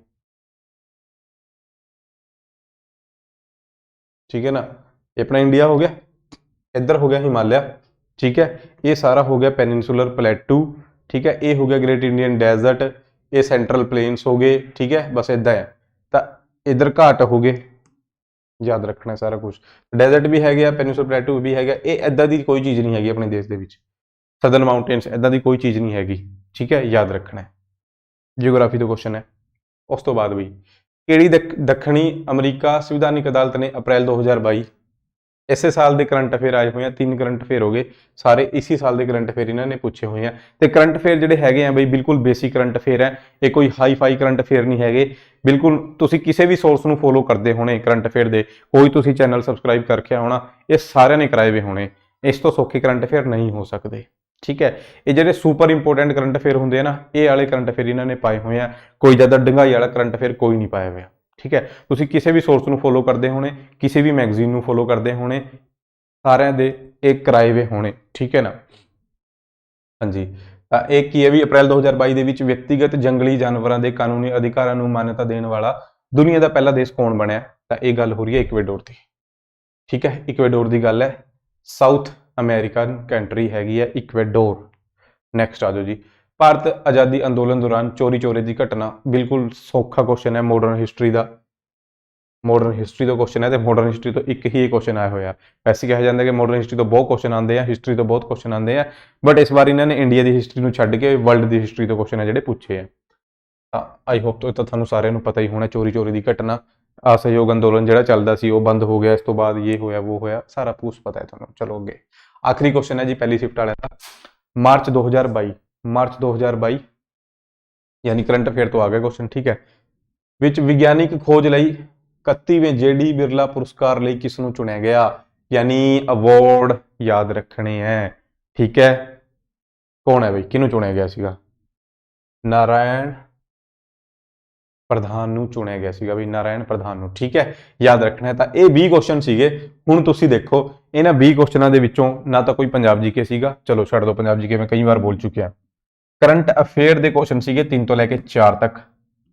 ਠੀਕ ਹੈ ਨਾ। ਇਹ ਆਪਣਾ ਇੰਡੀਆ ਹੋ ਗਿਆ, ਇੱਧਰ ਹੋ ਗਿਆ ਹਿਮਾਲਿਆ, ਠੀਕ ਹੈ, ਇਹ ਸਾਰਾ ਹੋ ਗਿਆ ਪੈਨਿਨਸੂਲਰ ਪਲੇਟੂ, ਠੀਕ ਹੈ, ਇਹ ਹੋ ਗਿਆ ਗ੍ਰੇਟ ਇੰਡੀਅਨ ਡੈਜ਼ਰਟ, ਇਹ ਸੈਂਟਰਲ ਪਲੇਨਸ ਹੋ ਗਏ, ਠੀਕ ਹੈ, ਬਸ ਇਦਾਂ ਹੈ। ਤਾਂ ਇੱਧਰ ਘਾਟ ਹੋ ਗਏ, ਯਾਦ ਰੱਖਣਾ ਸਾਰਾ ਕੁਝ। ਡੈਜ਼ਰਟ ਵੀ ਹੈਗੇ ਆ, ਪੈਨਿਨਸੂਲਰ ਪਲੇਟੂ ਵੀ ਹੈਗਾ, ਇਹ ਇਦਾਂ ਦੀ ਕੋਈ ਚੀਜ਼ ਨਹੀਂ ਹੈਗੀ ਆਪਣੇ ਦੇਸ਼ ਦੇ ਵਿੱਚ। ਸਦਰਨ ਮਾਊਂਟੇਨਸ ਇਦਾਂ ਦੀ ਕੋਈ ਚੀਜ਼ ਨਹੀਂ ਹੈਗੀ, ਠੀਕ ਹੈ, ਯਾਦ ਰੱਖਣਾ ਹੈ। ਜਿਓਗ੍ਰਾਫੀ ਤੋਂ ਕੁਐਸਚਨ ਹੈ। ਉਸ ਤੋਂ ਬਾਅਦ ਵੀ ਕਿਹੜੀ ਦੱਖਣੀ ਅਮਰੀਕਾ ਸੰਵਿਧਾਨਿਕ ਅਦਾਲਤ ਨੇ ਅਪ੍ਰੈਲ 2022, ਇਸੇ ਸਾਲ ਦੇ ਕਰੰਟ ਅਫੇਅਰ ਆਏ ਹੋਏ ਆ, 3 ਕਰੰਟ ਅਫੇਅਰ ਹੋ ਗਏ, ਸਾਰੇ ਇਸੇ ਸਾਲ ਦੇ ਕਰੰਟ ਅਫੇਅਰ ਇਹਨਾਂ ਨੇ ਪੁੱਛੇ ਹੋਏ ਆ। ਤੇ ਕਰੰਟ ਅਫੇਅਰ ਜਿਹੜੇ ਹੈਗੇ ਆ ਬਈ ਬਿਲਕੁਲ ਬੇਸਿਕ ਕਰੰਟ ਅਫੇਅਰ ਹੈ, ਇਹ ਕੋਈ ਹਾਈ ਫਾਈ ਕਰੰਟ ਅਫੇਅਰ ਨਹੀਂ ਹੈਗੇ, ਬਿਲਕੁਲ ਤੁਸੀਂ ਕਿਸੇ ਵੀ ਸੋਰਸ ਨੂੰ ਫੋਲੋ ਕਰਦੇ ਹੋਣੇ ਕਰੰਟ ਅਫੇਅਰ ਦੇ, ਕੋਈ ਤੁਸੀਂ ਚੈਨਲ ਸਬਸਕ੍ਰਾਈਬ ਕਰਕੇ ਹੋਣਾ, ਇਹ ਸਾਰਿਆਂ ਨੇ ਕਰਾਏ ਹੋਏ ਹੋਣੇ, ਇਸ ਤੋਂ ਸੌਖੇ ਕਰੰਟ ਅਫੇਅਰ ਨਹੀਂ ਹੋ ਸਕਦੇ, ਠੀਕ ਹੈ। ਇਹ ਜਿਹੜੇ ਸੁਪਰ ਇੰਪੋਰਟੈਂਟ ਕਰੰਟ ਅਫੇਅਰ ਹੁੰਦੇ ਆ ਨਾ, ਇਹ ਵਾਲੇ ਕਰੰਟ ਅਫੇਅਰ ਇਹਨਾਂ ਨੇ ਪਾਏ ਹੋਏ ਆ, ਕੋਈ ਜ਼ਿਆਦਾ ਡੰਗਾਈ ਵਾਲਾ ਕਰੰਟ ਅਫੇਅਰ ਕੋਈ ਨਹੀਂ ਪਾਇਆ ਹੋਇਆ, ਠੀਕ ਹੈ। ਤੁਸੀਂ ਕਿਸੇ ਵੀ ਸੋਰਸ ਨੂੰ ਫੋਲੋ ਕਰਦੇ ਹੋਣੇ, ਕਿਸੇ ਵੀ ਮੈਗਜ਼ੀਨ ਨੂੰ ਫੋਲੋ ਕਰਦੇ ਹੋਣੇ, ਸਾਰਿਆਂ ਦੇ ਇਹ ਕਰਾਏ ਹੋਏ ਹੋਣੇ, ਠੀਕ ਹੈ ਨਾ। ਹਾਂਜੀ, ਤਾਂ ਇਹ ਕੀ ਹੈ ਵੀ ਅਪ੍ਰੈਲ 2022 ਦੇ ਵਿੱਚ ਵਿਅਕਤੀਗਤ ਜੰਗਲੀ ਜਾਨਵਰਾਂ ਦੇ ਕਾਨੂੰਨੀ ਅਧਿਕਾਰਾਂ ਨੂੰ ਮਾਨਤਾ ਦੇਣ ਵਾਲਾ ਦੁਨੀਆ ਦਾ ਪਹਿਲਾ ਦੇਸ਼ ਕੌਣ ਬਣਿਆ। ਤਾਂ ਇਹ ਗੱਲ ਹੋ ਰਹੀ ਹੈ ਇਕੁਏਡੋਰ ਦੀ, ਠੀਕ ਹੈ, ਇਕੁਏਡੋਰ ਦੀ ਗੱਲ ਹੈ, ਸਾਊਥ ਅਮਰੀਕਨ ਕੰਟਰੀ ਹੈਗੀ ਹੈ ਇਕੁਏਡੋਰ। ਨੈਕਸਟ ਆ ਜਾਓ ਜੀ, ਭਾਰਤ ਆਜ਼ਾਦੀ ਅੰਦੋਲਨ ਦੌਰਾਨ ਚੋਰੀ ਦੀ ਘਟਨਾ, ਬਿਲਕੁਲ ਸੌਖਾ ਕੁਐਸਚਨ ਹੈ, ਮਾਡਰਨ ਹਿਸਟਰੀ ਦਾ, ਮਾਡਰਨ ਹਿਸਟਰੀ ਤੋਂ ਕੁਐਸਚਨ ਹੈ ਤੇ ਮਾਡਰਨ ਹਿਸਟਰੀ ਤੋਂ ਇੱਕ ਹੀ ਕੁਐਸਚਨ ਆਇਆ ਹੋਇਆ। ਵੈਸੇ ਕਿਹਾ ਜਾਂਦਾ ਕਿ ਮਾਡਰਨ ਹਿਸਟਰੀ ਤੋਂ ਬਹੁਤ ਕੁਐਸਚਨ ਆਉਂਦੇ ਆ, ਹਿਸਟਰੀ ਤੋਂ ਬਹੁਤ ਕੁਐਸਚਨ ਆਉਂਦੇ ਆ, ਬਟ ਇਸ ਵਾਰ ਇਹਨਾਂ ਨੇ ਇੰਡੀਆ ਦੀ ਹਿਸਟਰੀ ਨੂੰ ਛੱਡ ਕੇ ਵਰਲਡ ਦੀ ਹਿਸਟਰੀ ਤੋਂ ਕੁਐਸਚਨ ਹੈ ਜਿਹੜੇ ਪੁੱਛੇ ਆ। ਤਾਂ ਆਈ ਹੋਪ ਤੋਂ ਤੁਹਾਨੂੰ ਸਾਰਿਆਂ ਨੂੰ ਪਤਾ ਹੀ ਹੋਣਾ, ਚੋਰੀ ਦੀ ਘਟਨਾ, ਅਸਹਿਯੋਗ ਅੰਦੋਲਨ ਜਿਹੜਾ ਚੱਲਦਾ ਸੀ ਉਹ ਬੰਦ ਹੋ ਗਿਆ, ਇਸ ਤੋਂ ਬਾਅਦ ਇਹ ਹੋਇਆ ਉਹ ਹੋਇਆ, ਸਾਰਾ ਕੁਝ ਪਤਾ ਹੈ ਤੁਹਾਨੂੰ। ਚਲੋ ਅੱਗੇ ਆਖਰੀ ਕੁਐਸਚਨ ਹੈ ਜੀ ਪਹਿਲੀ ਸ਼ਿਫਟ ਵਾਲਿਆਂ ਦਾ, ਮਾਰਚ 2022 ਯਾਨੀ ਕਰੰਟ ਅਫੇਅਰ ਤੋਂ ਆ ਗਿਆ ਕੁਐਸਚਨ, ਠੀਕ ਹੈ, ਵਿੱਚ ਵਿਗਿਆਨਿਕ ਖੋਜ ਲਈ 31ਵੇਂ JD ਬਿਰਲਾ ਪੁਰਸਕਾਰ ਲਈ ਕਿਸ ਨੂੰ ਚੁਣਿਆ ਗਿਆ, ਯਾਨੀ ਅਵਾਰਡ ਯਾਦ ਰੱਖਣੇ ਹੈ, ਠੀਕ ਹੈ। ਕੌਣ ਹੈ ਬਈ, ਕਿਹਨੂੰ ਚੁਣਿਆ ਗਿਆ ਸੀਗਾ, ਨਾਰਾਇਣ ਪ੍ਰਧਾਨ ਨੂੰ ਚੁਣਿਆ ਗਿਆ ਸੀਗਾ ਬਈ, ਨਾਰਾਇਣ ਪ੍ਰਧਾਨ ਨੂੰ, ਠੀਕ ਹੈ, ਯਾਦ ਰੱਖਣਾ ਹੈ। ਤਾਂ ਇਹ 20 ਕੁਐਸਚਨ ਸੀਗੇ। ਹੁਣ ਤੁਸੀਂ ਦੇਖੋ ਇਹਨਾਂ 20 ਕੁਐਸਚਨਾਂ ਦੇ ਵਿੱਚੋਂ ਨਾ ਤਾਂ ਕੋਈ ਪੰਜਾਬ ਜੀਕੇ ਸੀਗਾ, ਚਲੋ ਛੱਡ ਦਿਓ ਪੰਜਾਬ ਜੀਕੇ, ਮੈਂ ਕਈ ਵਾਰ ਬੋਲ ਚੁੱਕਿਆ, ਕਰੰਟ ਅਫੇਅਰ ਦੇ ਕੁਐਸਚਨ ਸੀਗੇ 3 ਤੋਂ ਲੈ ਕੇ 4 ਤੱਕ,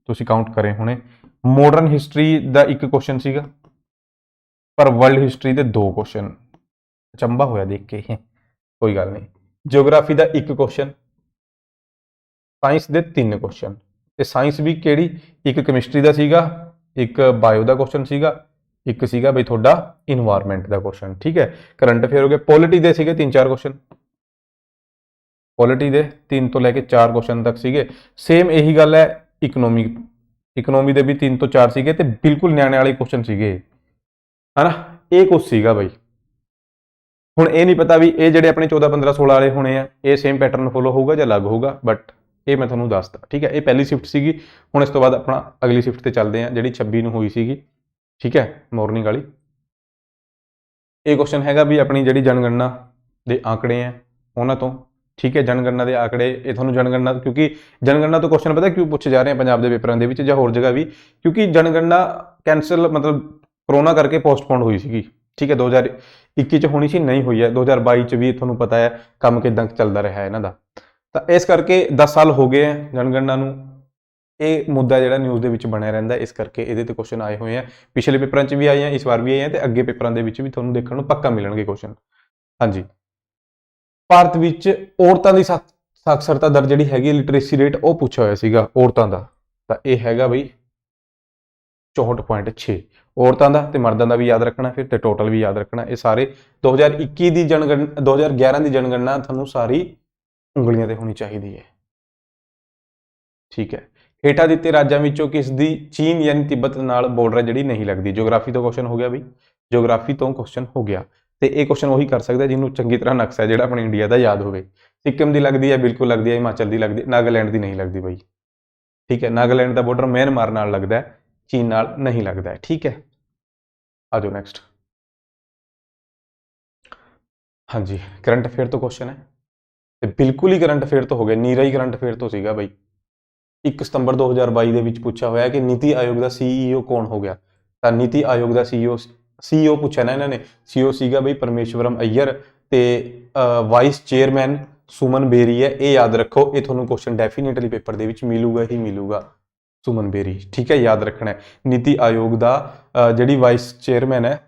ਤੁਸੀਂ ਕਾਊਂਟ ਕਰੇ ਹੋਣੇ। ਮਾਡਰਨ ਹਿਸਟਰੀ ਦਾ ਇੱਕ ਕੁਐਸਚਨ ਸੀਗਾ, ਪਰ ਵਰਲਡ ਹਿਸਟਰੀ ਦੇ 2 ਕੁਐਸਚਨ, ਅਚੰਭਾ ਹੋਇਆ ਦੇਖ ਕੇ, ਕੋਈ ਗੱਲ ਨਹੀਂ। ਜਿਓਗ੍ਰਾਫੀ ਦਾ ਇੱਕ ਕੁਐਸਚਨ, ਸਾਇੰਸ ਦੇ 3 ਕੁਐਸਚਨ, ਤੇ ਸਾਇੰਸ ਵੀ ਕਿਹੜੀ, ਇੱਕ ਕੈਮਿਸਟਰੀ ਦਾ ਸੀਗਾ, ਇੱਕ ਬਾਇਓ ਦਾ ਕੁਐਸਚਨ ਸੀਗਾ, ਇੱਕ ਸੀਗਾ ਬਈ ਤੁਹਾਡਾ ਇਨਵਾਇਰਨਮੈਂਟ ਦਾ ਕੁਐਸਚਨ, ਠੀਕ ਹੈ। ਕਰੰਟ ਅਫੇਅਰ ਹੋ ਗਿਆ। ਪੋਲਿਟੀ ਦੇ ਸੀਗੇ 3-4 ਕੁਐਸਚਨ, ਪੋਲਿਟੀ ਦੇ 3 ਤੋਂ ਲੈ ਕੇ 4 ਕੁਐਸਚਨ ਤੱਕ ਸੀਗੇ। ਸੇਮ ਇਹੀ ਗੱਲ ਹੈ ਇਕਨੋਮੀ ਦੇ ਵੀ 3 ਤੋਂ 4 ਸੀਗੇ, ਤੇ ਬਿਲਕੁਲ ਨਿਆਣੇ ਵਾਲੇ ਕੁਐਸਚਨ ਸੀਗੇ, ਹਨਾ। ਇਹ ਕੁਛ ਸੀਗਾ ਬਈ। ਹੁਣ ਇਹ ਨਹੀਂ ਪਤਾ ਵੀ ਇਹ ਜਿਹੜੇ ਆਪਣੇ 14 15 16 ਵਾਲੇ ਹੋਣੇ ਆ, ਇਹ ਸੇਮ ਪੈਟਰਨ ਫੋਲੋ ਹੋਊਗਾ ਜਾਂ ਅਲੱਗ ਹੋਊਗਾ, ਬਟ ਇਹ ਮੈਂ ਤੁਹਾਨੂੰ ਦੱਸਦਾ, ਠੀਕ ਹੈ। ਇਹ ਪਹਿਲੀ ਸ਼ਿਫਟ ਸੀਗੀ। ਹੁਣ ਇਸ ਤੋਂ ਬਾਅਦ ਆਪਣਾ ਅਗਲੀ ਸ਼ਿਫਟ ਤੇ ਚੱਲਦੇ ਆ, ਜਿਹੜੀ 26 ਨੂੰ ਹੋਈ ਸੀਗੀ, ਠੀਕ ਹੈ, ਮਾਰਨਿੰਗ ਵਾਲੀ। ਇਹ ਕੁਐਸਚਨ ਹੈਗਾ ਵੀ ਆਪਣੀ ਜਿਹੜੀ ਜਨਗਣਨਾ ਦੇ ਆંકੜੇ ਆ ਉਹਨਾਂ ਤੋਂ, ਠੀਕ ਹੈ। ਜਨਗਣਨਾ ਦੇ ਆંકੜੇ, ਇਹ ਤੁਹਾਨੂੰ ਜਨਗਣਨਾ, ਕਿਉਂਕਿ ਜਨਗਣਨਾ ਤੋਂ ਕੁਐਸਚਨ ਪਤਾ ਕਿਉਂ ਪੁੱਛੇ ਜਾ ਰਹੇ ਆ ਪੰਜਾਬ ਦੇ ਪੇਪਰਾਂ ਦੇ ਵਿੱਚ ਜਾਂ ਹੋਰ ਜਗ੍ਹਾ ਵੀ, ਕਿਉਂਕਿ ਜਨਗਣਨਾ ਕੈਂਸਲ, ਮਤਲਬ ਕਰੋਨਾ ਕਰਕੇ ਪੋਸਟਪੋਨ ਹੋਈ ਸੀਗੀ, ਠੀਕ ਹੈ। 2021 ਚ ਹੋਣੀ ਸੀ, ਨਹੀਂ ਹੋਈ ਹੈ। 2022 ਚ ਵੀ ਤੁਹਾਨੂੰ ਪਤਾ ਹੈ ਕੰਮ ਕਿਦਾਂ ਚੱਲਦਾ ਰਿਹਾ ਇਹਨਾਂ ਦਾ, ਤਾਂ ਇਸ ਕਰਕੇ 10 ਸਾਲ ਹੋ ਗਏ ਆ ਜਨਗਣਨਾ ਨੂੰ। ਇਹ ਮੁੱਦਾ ਜਿਹੜਾ ਨਿਊਜ਼ ਦੇ ਵਿੱਚ ਬਣਿਆ ਰਹਿੰਦਾ, ਇਸ ਕਰਕੇ ਇਹਦੇ ਤੇ ਕੁਐਸਚਨ ਆਏ ਹੋਏ ਆ। ਪਿਛਲੇ ਪੇਪਰਾਂ 'ਚ ਵੀ ਆਏ ਆ, ਇਸ ਵਾਰ ਵੀ ਆਏ ਆ, ਤੇ ਅੱਗੇ ਪੇਪਰਾਂ ਦੇ ਵਿੱਚ ਵੀ ਤੁਹਾਨੂੰ ਦੇਖਣ ਨੂੰ ਪੱਕਾ ਮਿਲਣਗੇ ਕੁਐਸਚਨ। ਹਾਂਜੀ, ਭਾਰਤ ਵਿੱਚ ਔਰਤਾਂ ਦੀ ਸਾਖਰਤਾ ਦਰ ਜਿਹੜੀ ਹੈਗੀ, ਲਿਟਰੇਸੀ ਰੇਟ, ਉਹ ਪੁੱਛਿਆ ਹੋਇਆ ਸੀਗਾ ਔਰਤਾਂ ਦਾ, ਤਾਂ ਇਹ ਹੈਗਾ ਬਈ 64.6। ਔਰਤਾਂ ਦਾ ਤੇ ਮਰਦਾਂ ਦਾ ਵੀ ਯਾਦ ਰੱਖਣਾ ਫਿਰ, ਤੇ ਟੋਟਲ ਵੀ ਯਾਦ ਰੱਖਣਾ। ਇਹ ਸਾਰੇ 2021 ਦੀ ਜਨਗਣਨਾ, 2011 ਦੀ ਜਨਗਣਨਾ ਤੁਹਾਨੂੰ ਸਾਰੀ ਉਂਗਲੀਆਂ ਤੇ ਹੋਣੀ ਚਾਹੀਦੀ ਹੈ, ਠੀਕ ਹੈ। ਹੇਠਾਂ ਦਿੱਤੇ ਰਾਜਾਂ ਵਿੱਚੋਂ ਕਿਸ ਦੀ ਚੀਨ ਯਾਨੀ ਤਿੱਬਤ ਨਾਲ ਬਾਰਡਰ ਜਿਹੜੀ ਨਹੀਂ ਲੱਗਦੀ। ਜਿਓਗ੍ਰਾਫੀ ਤੋਂ ਕੁਐਸਚਨ ਹੋ ਗਿਆ ਬਈ, ਜਿਓਗ੍ਰਾਫੀ ਤੋਂ ਕੁਐਸਚਨ ਹੋ ਗਿਆ। ਤੇ ਇਹ ਕੁਐਸਚਨ ਉਹੀ ਕਰ ਸਕਦਾ ਜਿਹਨੂੰ ਚੰਗੀ ਤਰ੍ਹਾਂ ਨਕਸ਼ਾ ਜਿਹੜਾ ਆਪਣੇ ਇੰਡੀਆ ਦਾ ਯਾਦ ਹੋਵੇ। ਸਿੱਕਮ ਦੀ ਲੱਗਦੀ ਹੈ, ਬਿਲਕੁਲ ਲੱਗਦੀ ਹੈ। ਹਿਮਾਚਲ ਦੀ ਲੱਗਦੀ, ਨਾਗਾਲੈਂਡ ਦੀ ਨਹੀਂ ਲੱਗਦੀ ਬਈ, ਠੀਕ ਹੈ। ਨਾਗਾਲੈਂਡ ਦਾ ਬਾਰਡਰ ਮਿਆਂਮਾਰ ਨਾਲ ਲੱਗਦਾ ਹੈ, ਚੀਨ ਨਾਲ ਨਹੀਂ ਲੱਗਦਾ ਹੈ, ਠੀਕ ਹੈ। ਆ ਜਾਓ ਨੈਕਸਟ। ਹਾਂਜੀ, ਕਰੰਟ ਅਫੇਅਰ ਤੋਂ ਕੁਐਸਚਨ ਹੈ, ਤੇ ਬਿਲਕੁਲ ਹੀ ਕਰੰਟ ਅਫੇਅਰ ਤੋਂ ਹੋ ਗਿਆ, ਨੀਰਾ ਹੀ ਕਰੰਟ ਅਫੇਅਰ ਤੋਂ ਸੀਗਾ ਬਈ। 1 ਸਤੰਬਰ 2022 ਦੇ ਵਿੱਚ ਪੁੱਛਿਆ ਹੋਇਆ ਕਿ ਨੀਤੀ ਆਯੋਗ ਦਾ CEO ਕੌਣ ਹੋ ਗਿਆ। ਤਾਂ ਨੀਤੀ ਆਯੋਗ ਦਾ CEO ਪੁੱਛਿਆ ਨਾ ਇਹਨਾਂ ਨੇ, CEO ਸੀਗਾ ਬਈ ਪਰਮੇਸ਼ਵਰਮ ਅਈਅਰ, ਤੇ ਵਾਈਸ ਚੇਅਰਮੈਨ ਸੁਮਨ ਬੇਰੀ ਹੈ। ਇਹ ਯਾਦ ਰੱਖੋ, ਇਹ ਤੁਹਾਨੂੰ ਕੁਐਸਚਨ ਡੈਫੀਨੇਟਲੀ ਪੇਪਰ ਦੇ ਵਿੱਚ ਮਿਲੂਗਾ ਹੀ ਮਿਲੂਗਾ, ਸੁਮਨ ਬੇਰੀ, ਠੀਕ ਹੈ, ਯਾਦ ਰੱਖਣਾ ਹੈ। ਨੀਤੀ ਆਯੋਗ ਦਾ ਜਿਹੜੀ ਵਾਈਸ ਚੇਅਰਮੈਨ ਹੈ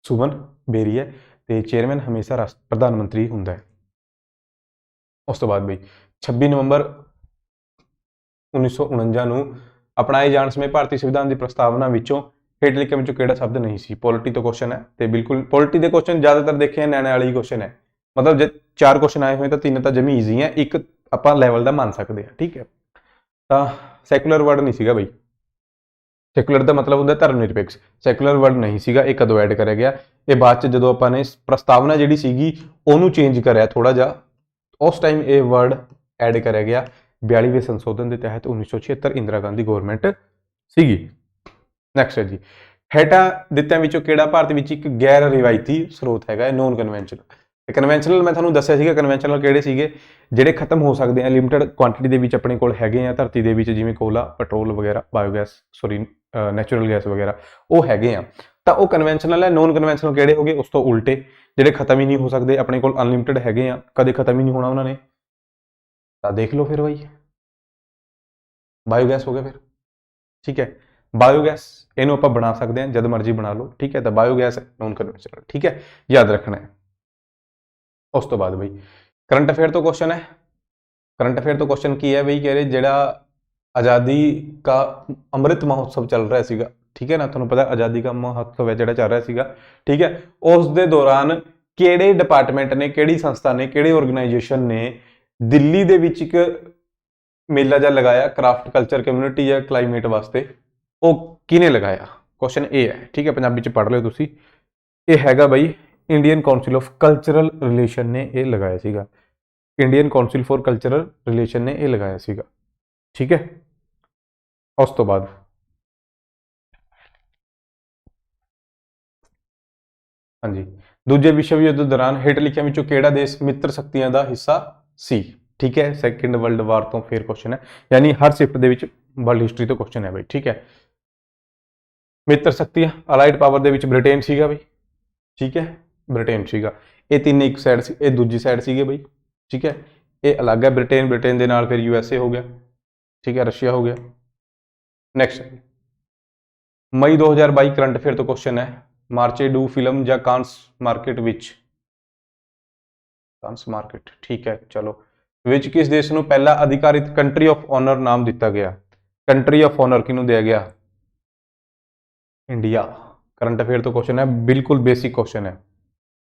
ਸੁਮਨ ਬੇਰੀ ਹੈ, ਤੇ ਚੇਅਰਮੈਨ ਹਮੇਸ਼ਾ ਪ੍ਰਧਾਨ ਮੰਤਰੀ ਹੁੰਦਾ ਹੈ। ਉਸ ਤੋਂ ਬਾਅਦ ਬਈ 26 ਨਵੰਬਰ 1949 ਨੂੰ ਅਪਣਾਏ ਜਾਣ ਸਮੇਂ ਭਾਰਤੀ ਸੰਵਿਧਾਨ ਦੀ ਪ੍ਰਸਤਾਵਨਾ ਵਿੱਚੋਂ ਹੇਠ ਲਿਖੇ ਵਿੱਚੋਂ ਕਿਹੜਾ ਸ਼ਬਦ ਨਹੀਂ ਸੀ। ਪੋਲਿਟੀ ਤੋਂ ਕੁਐਸਚਨ ਹੈ, ਤੇ ਬਿਲਕੁਲ ਪੋਲਿਟੀ ਦੇ ਕੁਐਸਚਨ ਜ਼ਿਆਦਾਤਰ ਦੇਖੇ ਨਿਆਣੇ ਵਾਲੇ ਹੀ ਕੁਐਸਚਨ ਹੈ, ਮਤਲਬ ਜੇ 4 ਕੁਐਸਚਨ ਆਏ ਹੋਏ ਤਾਂ 3 ਤਾਂ ਜਮੀ ਈਜ਼ੀ ਹੈ, ਇੱਕ ਆਪਾਂ ਲੈਵਲ ਦਾ ਮੰਨ ਸਕਦੇ ਹਾਂ, ਠੀਕ ਹੈ। ਤਾਂ ਸੈਕੂਲਰ ਵਰਡ ਨਹੀਂ ਸੀਗਾ ਬਈ, ਸੈਕੂਲਰ ਦਾ ਮਤਲਬ ਹੁੰਦਾ ਧਰਮ ਨਿਰਪੇਖ, ਸੈਕੂਲਰ ਵਰਡ ਨਹੀਂ ਸੀਗਾ। ਇਹ ਕਦੋਂ ਐਡ ਕਰਿਆ ਗਿਆ, ਇਹ ਬਾਅਦ ਚ ਜਦੋਂ ਆਪਾਂ ਨੇ ਪ੍ਰਸਤਾਵਨਾ ਜਿਹੜੀ ਸੀਗੀ ਉਹਨੂੰ ਚੇਂਜ ਕਰਿਆ ਥੋੜਾ ਜਿਹਾ, ਉਸ ਟਾਈਮ ਇਹ ਵਰਡ ਐਡ ਕਰਿਆ ਗਿਆ 42ਵੇਂ ਸੰਸ਼ੋਧਨ ਦੇ ਤਹਿਤ 1976 ਇੰਦਰਾ ਗਾਂਧੀ ਗਵਰਨਮੈਂਟ ਸੀਗੀ। ਨੈਕਸਟ ਹੈ ਜੀ, ਹੇਠਾਂ ਦਿੱਤਿਆਂ ਵਿੱਚੋਂ ਕਿਹੜਾ ਭਾਰਤ ਵਿੱਚ ਇੱਕ ਗੈਰ ਰਿਵਾਇਤੀ ਸਰੋਤ ਹੈਗਾ, ਨੋਨ ਕਨਵੈਨਸ਼ਨਲ। ਕਨਵੈਨਸ਼ਨਲ ਮੈਂ ਤੁਹਾਨੂੰ ਦੱਸਿਆ ਸੀਗਾ, ਕਨਵੈਨਸ਼ਨਲ ਕਿਹੜੇ ਸੀਗੇ, ਜਿਹੜੇ ਖਤਮ ਹੋ ਸਕਦੇ ਆ, ਲਿਮਿਟਡ ਕੁਆਂਟੀਟੀ ਦੇ ਵਿੱਚ ਆਪਣੇ ਕੋਲ ਹੈਗੇ ਆ ਧਰਤੀ ਦੇ ਵਿੱਚ, ਜਿਵੇਂ ਕੋਲਾ, ਪੈਟਰੋਲ ਵਗੈਰਾ, ਬਾਇਓਗੈਸ, ਨੈਚੁਰਲ ਗੈਸ ਵਗੈਰਾ, ਉਹ ਹੈਗੇ ਆ, ਤਾਂ ਉਹ ਕਨਵੈਨਸ਼ਨਲ ਹੈ। ਨੋਨ ਕਨਵੈਨਸ਼ਨਲ ਕਿਹੜੇ ਹੋਗੇ, ਉਸ ਤੋਂ ਉਲਟੇ, ਜਿਹੜੇ ਖਤਮ ਹੀ ਨਹੀਂ ਹੋ ਸਕਦੇ, ਆਪਣੇ ਕੋਲ ਅਨਲਿਮਿਟਡ ਹੈਗੇ ਆ, ਕਦੇ ਖਤਮ ਹੀ ਨਹੀਂ ਹੋਣਾ ਉਹਨਾਂ ਨੇ। ਤਾਂ ਦੇਖ ਲਓ ਫਿਰ ਬਾਈ, ਬਾਇਓਗੈਸ ਹੋ ਗਿਆ ਫਿਰ, ਠੀਕ ਹੈ। ਬਾਇਓਗੈਸ ਇਹਨੂੰ ਆਪਾਂ ਬਣਾ ਸਕਦੇ ਹਾਂ, ਜਦ ਮਰਜ਼ੀ ਬਣਾ ਲਓ, ਠੀਕ ਹੈ। ਤਾਂ ਬਾਇਓਗੈਸ ਨੋਨ ਕਨਵੈਨਸ਼ਨਲ, ਠੀਕ ਹੈ, ਯਾਦ ਰੱਖਣਾ ਹੈ। ਉਸ ਤੋਂ ਬਾਅਦ ਬਈ ਕਰੰਟ ਅਫੇਅਰ ਤੋਂ ਕੁਐਸਚਨ ਹੈ। ਕਰੰਟ ਅਫੇਅਰ ਤੋਂ ਕੁਐਸਚਨ ਕੀ ਹੈ ਬਈ, ਕਹ ਰਹੇ ਜਿਹੜਾ ਆਜ਼ਾਦੀ ਕਾ ਅੰਮ੍ਰਿਤ ਮਹੋਤਸਵ ਚੱਲ ਰਿਹਾ ਸੀਗਾ, ਠੀਕ ਹੈ ਨਾ, ਤੁਹਾਨੂੰ ਪਤਾ ਆਜ਼ਾਦੀ ਕਾ ਮਹੋਤਸਵ ਹੈ ਜਿਹੜਾ ਚੱਲ ਰਿਹਾ ਸੀਗਾ, ਠੀਕ ਹੈ। ਉਸ ਦੇ ਦੌਰਾਨ ਕਿਹੜੇ ਡਿਪਾਰਟਮੈਂਟ ਨੇ, ਕਿਹੜੀ ਸੰਸਥਾ ਨੇ, ਕਿਹੜੇ ਆਰਗੇਨਾਈਜੇਸ਼ਨ ਨੇ ਦਿੱਲੀ ਦੇ ਵਿੱਚ ਇੱਕ ਮੇਲਾ ਜਿਹਾ ਲਗਾਇਆ, ਕ੍ਰਾਫਟ ਕਲਚਰ ਕਮਿਊਨਿਟੀ ਜਾਂ ਕਲਾਈਮੇਟ ਵਾਸਤੇ, ਉਹ ਕਿਹਨੇ ਲਗਾਇਆ। ਕੁਐਸਚਨ ਇਹ ਹੈ, ਠੀਕ ਹੈ, ਪੰਜਾਬੀ ਚ ਪੜ੍ਹ ਲਿਓ ਤੁਸੀਂ। ਇਹ ਹੈਗਾ by Indian council of cultural relation ਨੇ ਇਹ ਲਗਾਇਆ ਸੀਗਾ, Indian council for cultural relation ਨੇ ਇਹ ਲਗਾਇਆ ਸੀਗਾ, ਠੀਕ ਹੈ। ਉਸ ਤੋਂ ਬਾਅਦ ਹਾਂਜੀ, ਦੂਜੇ ਵਿਸ਼ਵ ਯੁੱਧ ਦੌਰਾਨ ਹੇਠ ਲਿਖਿਆਂ ਵਿੱਚੋਂ ਕਿਹੜਾ ਦੇਸ਼ ਮਿੱਤਰ ਸ਼ਕਤੀਆਂ ਦਾ ਹਿੱਸਾ ਸੀ, ਠੀਕ ਹੈ। ਸੈਕੰਡ ਵਰਲਡ ਵਾਰ ਤੋਂ ਫਿਰ ਕੁਐਸਚਨ ਹੈ, ਯਾਨੀ ਹਰ ਸ਼ਿਫਟ ਦੇ ਵਿੱਚ ਵਰਲਡ ਹਿਸਟਰੀ ਤੋਂ ਕੁਐਸਚਨ ਹੈ ਬਈ, ਠੀਕ ਹੈ। ਮਿੱਤਰ ਸ਼ਕਤੀਆਂ ਅਲਾਈਡ ਪਾਵਰ ਦੇ ਵਿੱਚ ਬ੍ਰਿਟੇਨ ਸੀਗਾ ਬਈ, ਠੀਕ ਹੈ, ਬ੍ਰਿਟੇਨ ਸੀਗਾ। ਇਹ ਤਿੰਨ ਇੱਕ ਸਾਈਡ ਸੀ, ਇਹ ਦੂਜੀ ਸਾਈਡ ਸੀਗੇ ਬਈ, ਠੀਕ ਹੈ। ਇਹ ਅਲੱਗ ਹੈ। ਬ੍ਰਿਟੇਨ ਦੇ ਨਾਲ ਫਿਰ USA ਹੋ ਗਿਆ, ਠੀਕ ਹੈ, ਰਸ਼ੀਆ ਹੋ ਗਿਆ। ਨੈਕਸਟ ਮਈ 2022 ਕਰੰਟ ਅਫੇਅਰ ਤੋਂ ਕੁਐਸਚਨ ਹੈ, ਮਾਰਚੇ ਡੂ ਫਿਲਮ ਜਾਂ ਕਾਂਸ ਮਾਰਕੀਟ ਵਿੱਚ, ਕਾਂਸ ਮਾਰਕੀਟ, ਠੀਕ ਹੈ, ਚਲੋ, ਵਿੱਚ ਕਿਸ ਦੇਸ਼ ਨੂੰ ਪਹਿਲਾ ਅਧਿਕਾਰਿਤ ਕੰਟਰੀ ਆਫ ਆਨਰ ਨਾਮ ਦਿੱਤਾ ਗਿਆ? ਕੰਟਰੀ ਆਫ ਆਨਰ ਕਿਹਨੂੰ ਦਿਆ ਗਿਆ? ਇੰਡੀਆ। ਕਰੰਟ ਅਫੇਅਰ ਤੋਂ ਕੁਐਸਚਨ ਹੈ, ਬਿਲਕੁਲ ਬੇਸਿਕ ਕੁਐਸਚਨ ਹੈ।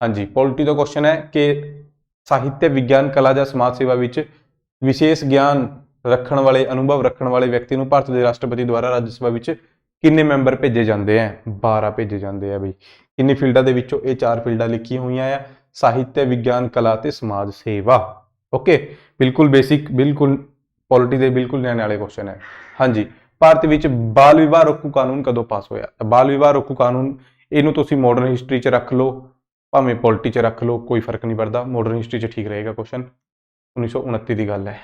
ਹਾਂਜੀ, ਪੋਲਿਟੀ ਤੋਂ ਕੁਐਸਚਨ ਹੈ ਕਿ ਸਾਹਿਤਯ, ਵਿਗਿਆਨ, ਕਲਾ ਜਾਂ ਸਮਾਜ ਸੇਵਾ ਵਿੱਚ ਵਿਸ਼ੇਸ਼ ਗਿਆਨ ਰੱਖਣ ਵਾਲੇ, ਅਨੁਭਵ ਰੱਖਣ ਵਾਲੇ ਵਿਅਕਤੀ ਨੂੰ ਭਾਰਤ ਦੇ ਰਾਸ਼ਟਰਪਤੀ ਦੁਆਰਾ ਰਾਜ ਸਭਾ ਵਿੱਚ ਕਿੰਨੇ ਮੈਂਬਰ ਭੇਜੇ ਜਾਂਦੇ ਆ? 12 ਭੇਜੇ ਜਾਂਦੇ ਆ ਬਈ। ਕਿੰਨੀ ਫੀਲਡਾਂ ਦੇ ਵਿੱਚੋਂ? ਇਹ 4 ਫੀਲਡਾਂ ਲਿਖੀਆਂ ਹੋਈਆਂ ਆ, ਸਾਹਿਤਯ, ਵਿਗਿਆਨ, ਕਲਾ ਤੇ ਸਮਾਜ ਸੇਵਾ। ਓਕੇ, ਬਿਲਕੁਲ ਬੇਸਿਕ, ਬਿਲਕੁਲ ਪੋਲਿਟੀ ਦੇ ਬਿਲਕੁਲ ਨਿਆਣੇ ਵਾਲੇ ਕੁਐਸਚਨ ਹੈ। ਹਾਂਜੀ, ਭਾਰਤ ਵਿੱਚ ਬਾਲ ਵਿਵਾਹ ਰੋਕੂ ਕਾਨੂੰਨ ਕਦੋਂ ਪਾਸ ਹੋਇਆ? ਬਾਲ ਵਿਵਾਹ ਰੋਕੂ ਕਾਨੂੰਨ, ਇਹਨੂੰ ਤੁਸੀਂ ਮਾਡਰਨ ਹਿਸਟਰੀ 'ਚ ਰੱਖ ਲਓ, ਭਾਵੇਂ ਪੋਲਿਟੀ 'ਚ ਰੱਖ ਲਓ, ਕੋਈ ਫਰਕ ਨਹੀਂ ਪੜਦਾ। ਮਾਡਰਨ ਹਿਸਟਰੀ 'ਚ ਠੀਕ ਰਹੇਗਾ ਕੁਐਸਚਨ। 1929 ਦੀ ਗੱਲ ਹੈ,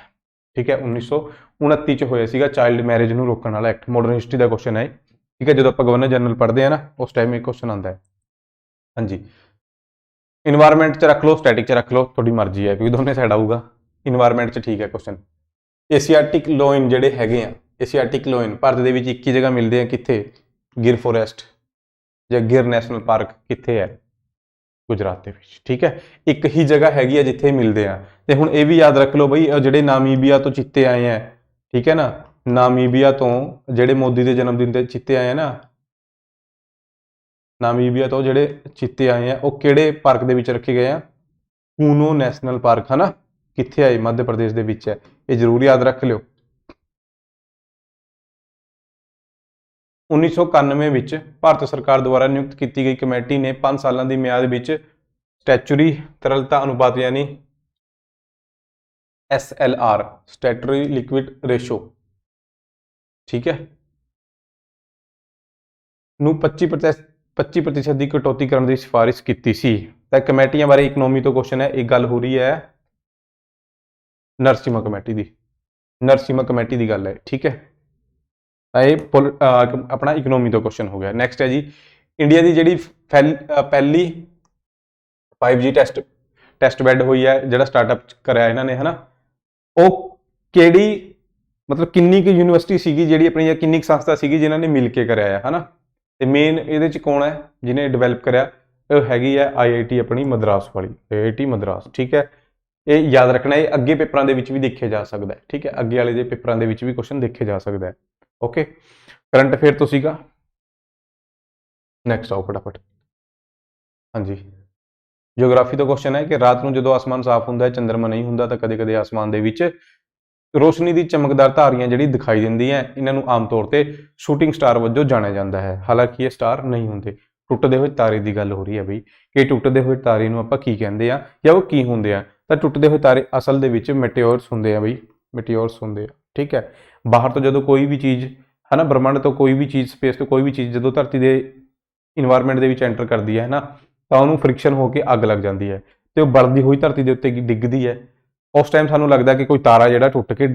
ਠੀਕ ਹੈ, 1929 'ਚ ਹੋਇਆ ਸੀਗਾ ਚਾਈਲਡ ਮੈਰਿਜ ਨੂੰ ਰੋਕਣ ਵਾਲਾ ਐਕਟ। ਮਾਡਰਨ ਹਿਸਟਰੀ ਦਾ ਕੁਐਸਚਨ ਹੈ, ਠੀਕ ਹੈ, ਜਦੋਂ ਆਪਾਂ ਗਵਰਨਰ ਜਨਰਲ ਪੜ੍ਹਦੇ ਆ ਨਾ, ਉਸ ਟਾਈਮ ਇਹ ਕੁਐਸਚਨ ਆਉਂਦਾ ਹੈ। ਹਾਂਜੀ, ਇਨਵਾਇਰਮੈਂਟ 'ਚ ਰੱਖ ਲਓ, ਸਟੈਟਿਕ 'ਚ ਰੱਖ ਲਓ, ਤੁਹਾਡੀ ਮਰਜ਼ੀ ਹੈ, ਕਿਉਂਕਿ ਦੋਨੇ ਸਾਈਡ ਆਊਗਾ। ਇਨਵਾਇਰਮੈਂਟ 'ਚ ਠੀਕ ਹੈ ਕੁਐਸਚਨ। ਏਸ਼ੀਆਟਿਕ ਲੋਇਨ ਜਿਹੜੇ ਹੈਗੇ ਆ, ਏਸ਼ੀਆਟਿਕ ਲੋਇਨ ਭਾਰਤ ਦੇ ਵਿੱਚ ਇੱਕ ਹੀ ਜਗ੍ਹਾ ਮਿਲਦੇ ਆ, ਕਿੱਥੇ? ਗਿਰ ਫੋਰੈਸਟ ਜਾਂ ਗਿਰ ਨੈਸ਼ਨਲ ਪਾਰਕ ਕਿੱਥੇ ਹੈ? ਗੁਜਰਾਤ ਦੇ ਵਿੱਚ, ਠੀਕ ਹੈ, ਇੱਕ ਹੀ ਜਗ੍ਹਾ ਹੈਗੀ ਆ ਜਿੱਥੇ ਮਿਲਦੇ ਆ। ਤੇ ਹੁਣ ਇਹ ਵੀ ਯਾਦ ਰੱਖ ਲਓ ਬਈ, ਜਿਹੜੇ ਨਾਮੀਬੀਆ ਤੋਂ ਚਿੱਤੇ ਆਏ ਆ, ਠੀਕ ਹੈ ਨਾ, ਨਾਮੀਬੀਆ ਤੋਂ ਜਿਹੜੇ ਮੋਦੀ ਦੇ ਜਨਮ ਦਿਨ ਤੇ ਚਿੱਤੇ ਆਏ ਆ ਨਾ, ਨਾਮੀਬੀਆ ਤੋਂ ਜਿਹੜੇ ਚਿੱਤੇ ਆਏ ਆ, ਉਹ ਕਿਹੜੇ ਪਾਰਕ ਦੇ ਵਿੱਚ ਰੱਖੇ ਗਏ ਆ? ਕੂਨੋ ਨੈਸ਼ਨਲ ਪਾਰਕ, ਹੈ ਨਾ, ਕਿੱਥੇ ਆਏ? ਮੱਧ ਪ੍ਰਦੇਸ਼ ਦੇ ਵਿੱਚ ਹੈ, ਇਹ ਜ਼ਰੂਰ ਯਾਦ ਰੱਖ ਲਿਓ। 1991 ਵਿੱਚ ਭਾਰਤ ਸਰਕਾਰ ਦੁਆਰਾ ਨਿਯੁਕਤ ਕੀਤੀ ਗਈ ਕਮੇਟੀ ਨੇ 5 ਸਾਲਾਂ ਦੀ ਮਿਆਦ ਵਿੱਚ ਸਟੈਚੂਰੀ ਤਰਲਤਾ ਅਨੁਪਾਤ ਯਾਨੀ SLR, ਸਟੈਚੂਰੀ ਲਿਕੁਇਡ ਰੇਸ਼ੋ, ਠੀਕ ਹੈ, ਨੂੰ 25% ਦੀ ਕਟੌਤੀ ਕਰਨ ਦੀ ਸਿਫਾਰਿਸ਼ ਕੀਤੀ ਸੀ। ਤਾਂ ਕਮੇਟੀਆਂ ਬਾਰੇ ਇਕਨੋਮੀ ਤੋਂ ਕੁਐਸਚਨ ਹੈ, ਇਹ ਗੱਲ ਹੋ ਰਹੀ ਹੈ ਨਰਸਿਮਹਾ ਕਮੇਟੀ ਦੀ, ਨਰਸਿਮਹਾ ਕਮੇਟੀ ਦੀ ਗੱਲ ਹੈ, ਠੀਕ ਹੈ। ਇਹ ਆਪਣਾ ਇਕਨੋਮੀ ਤੋਂ ਕੁਐਸਚਨ ਹੋ ਗਿਆ। ਨੈਕਸਟ ਹੈ ਜੀ, ਇੰਡੀਆ ਦੀ ਜਿਹੜੀ ਪਹਿਲੀ 5G ਟੈਸਟ ਬੈੱਡ ਹੋਈ ਹੈ, ਜਿਹੜਾ ਸਟਾਰਟਅਪ ਕਰਿਆ ਇਹਨਾਂ ਨੇ, ਹੈ ਨਾ, ਉਹ ਕਿਹੜੀ, ਮਤਲਬ ਕਿੰਨੀ ਕੁ ਯੂਨੀਵਰਸਿਟੀ ਸੀਗੀ ਜਿਹੜੀ ਆਪਣੀ, ਜਾਂ ਕਿੰਨੀ ਕੁ ਸੰਸਥਾ ਸੀਗੀ ਜਿਨ੍ਹਾਂ ਨੇ ਮਿਲ ਕੇ ਕਰਿਆ ਹੈ ਨਾ। ਤੇ ਮੇਨ ਇਹਦੇ 'ਚ ਕੌਣ ਹੈ ਜਿਹਨੇ ਡਿਵੈਲਪ ਕਰਿਆ? ਇਹ ਹੈਗੀ ਹੈ IIT ਆਪਣੀ ਮਦਰਾਸ ਵਾਲੀ, IIT ਮਦਰਾਸ, ਠੀਕ ਹੈ। ਇਹ ਯਾਦ ਰੱਖਣਾ, ਇਹ ਅੱਗੇ ਪੇਪਰਾਂ ਦੇ ਵਿੱਚ ਵੀ ਦੇਖਿਆ ਜਾ ਸਕਦਾ ਹੈ, ਠੀਕ ਹੈ, ਅੱਗੇ ਵਾਲੇ ਦੇ ਪੇਪਰਾਂ ਦੇ ਵਿੱਚ ਵੀ ਕੁਐਸਚਨ ਦੇਖੇ ਜਾ ਸਕਦਾ ਹੈ। ਓਕੇ, ਕਰੰਟ ਅਫੇਅਰ ਤੋਂ ਸੀਗਾ। ਨੈਕਸਟ ਆਓ ਫਟਾਫਟ। ਹਾਂਜੀ, ਜਿਓਗ੍ਰਾਫੀ ਤੋਂ ਕੁਐਸਚਨ ਹੈ ਕਿ ਰਾਤ ਨੂੰ ਜਦੋਂ ਆਸਮਾਨ ਸਾਫ਼ ਹੁੰਦਾ ਹੈ, ਚੰਦਰਮਾ ਨਹੀਂ ਹੁੰਦਾ, ਤਾਂ ਕਦੇ ਕਦੇ ਆਸਮਾਨ ਦੇ ਵਿੱਚ ਰੋਸ਼ਨੀ ਦੀ ਚਮਕਦਾਰ ਧਾਰੀਆਂ ਜਿਹੜੀ ਦਿਖਾਈ ਦਿੰਦੀਆਂ, ਇਹਨਾਂ ਨੂੰ ਆਮ ਤੌਰ ਤੇ ਸ਼ੂਟਿੰਗ ਸਟਾਰ ਵਜੋਂ ਜਾਣਿਆ ਜਾਂਦਾ ਹੈ। ਹਾਲਾਂਕਿ ਇਹ ਸਟਾਰ ਨਹੀਂ ਹੁੰਦੇ, ਟੁੱਟਦੇ ਹੋਏ ਤਾਰੇ ਦੀ ਗੱਲ ਹੋ ਰਹੀ ਹੈ ਬਈ, ਕਿ ਟੁੱਟਦੇ ਹੋਏ ਤਾਰੇ ਨੂੰ ਆਪਾਂ ਕੀ ਕਹਿੰਦੇ ਆ, ਜਾਂ ਉਹ ਕੀ ਹੁੰਦੇ ਆ? ਤਾਂ ਟੁੱਟਦੇ ਹੋਏ ਤਾਰੇ ਅਸਲ ਦੇ ਵਿੱਚ ਮੈਟੇਓਰਸ ਹੁੰਦੇ ਆ ਬਈ, ਮੈਟੇਓਰਸ ਹੁੰਦੇ ਆ, ਠੀਕ ਹੈ। ਬਾਹਰ ਤੋਂ ਜਦੋਂ ਕੋਈ ਵੀ ਚੀਜ਼, ਹੈ ਨਾ, ਬ੍ਰਹਿਮੰਡ ਤੋਂ ਕੋਈ ਵੀ ਚੀਜ਼, ਸਪੇਸ ਤੋਂ ਕੋਈ ਵੀ ਚੀਜ਼ ਜਦੋਂ ਧਰਤੀ ਦੇ ਇਨਵਾਇਰਮੈਂਟ ਦੇ ਵਿੱਚ ਐਂਟਰ ਕਰਦੀ ਹੈ ਨਾ, ਤਾਂ ਉਹਨੂੰ ਫ੍ਰਿਕਸ਼ਨ ਹੋ ਕੇ ਅੱਗ ਲੱਗ ਜਾਂਦੀ ਹੈ, ਤੇ ਉਹ ਬਲਦੀ ਹੋਈ ਧਰਤੀ ਦੇ ਉੱਤੇ ਡਿੱਗਦੀ ਹੈ। ਉਸ ਟਾਈਮ ਸਾਨੂੰ ਲੱਗਦਾ ਕਿ ਕੋਈ ਤਾਰਾ ਜਿਹੜਾ ਟੁੱਟ ਕੇ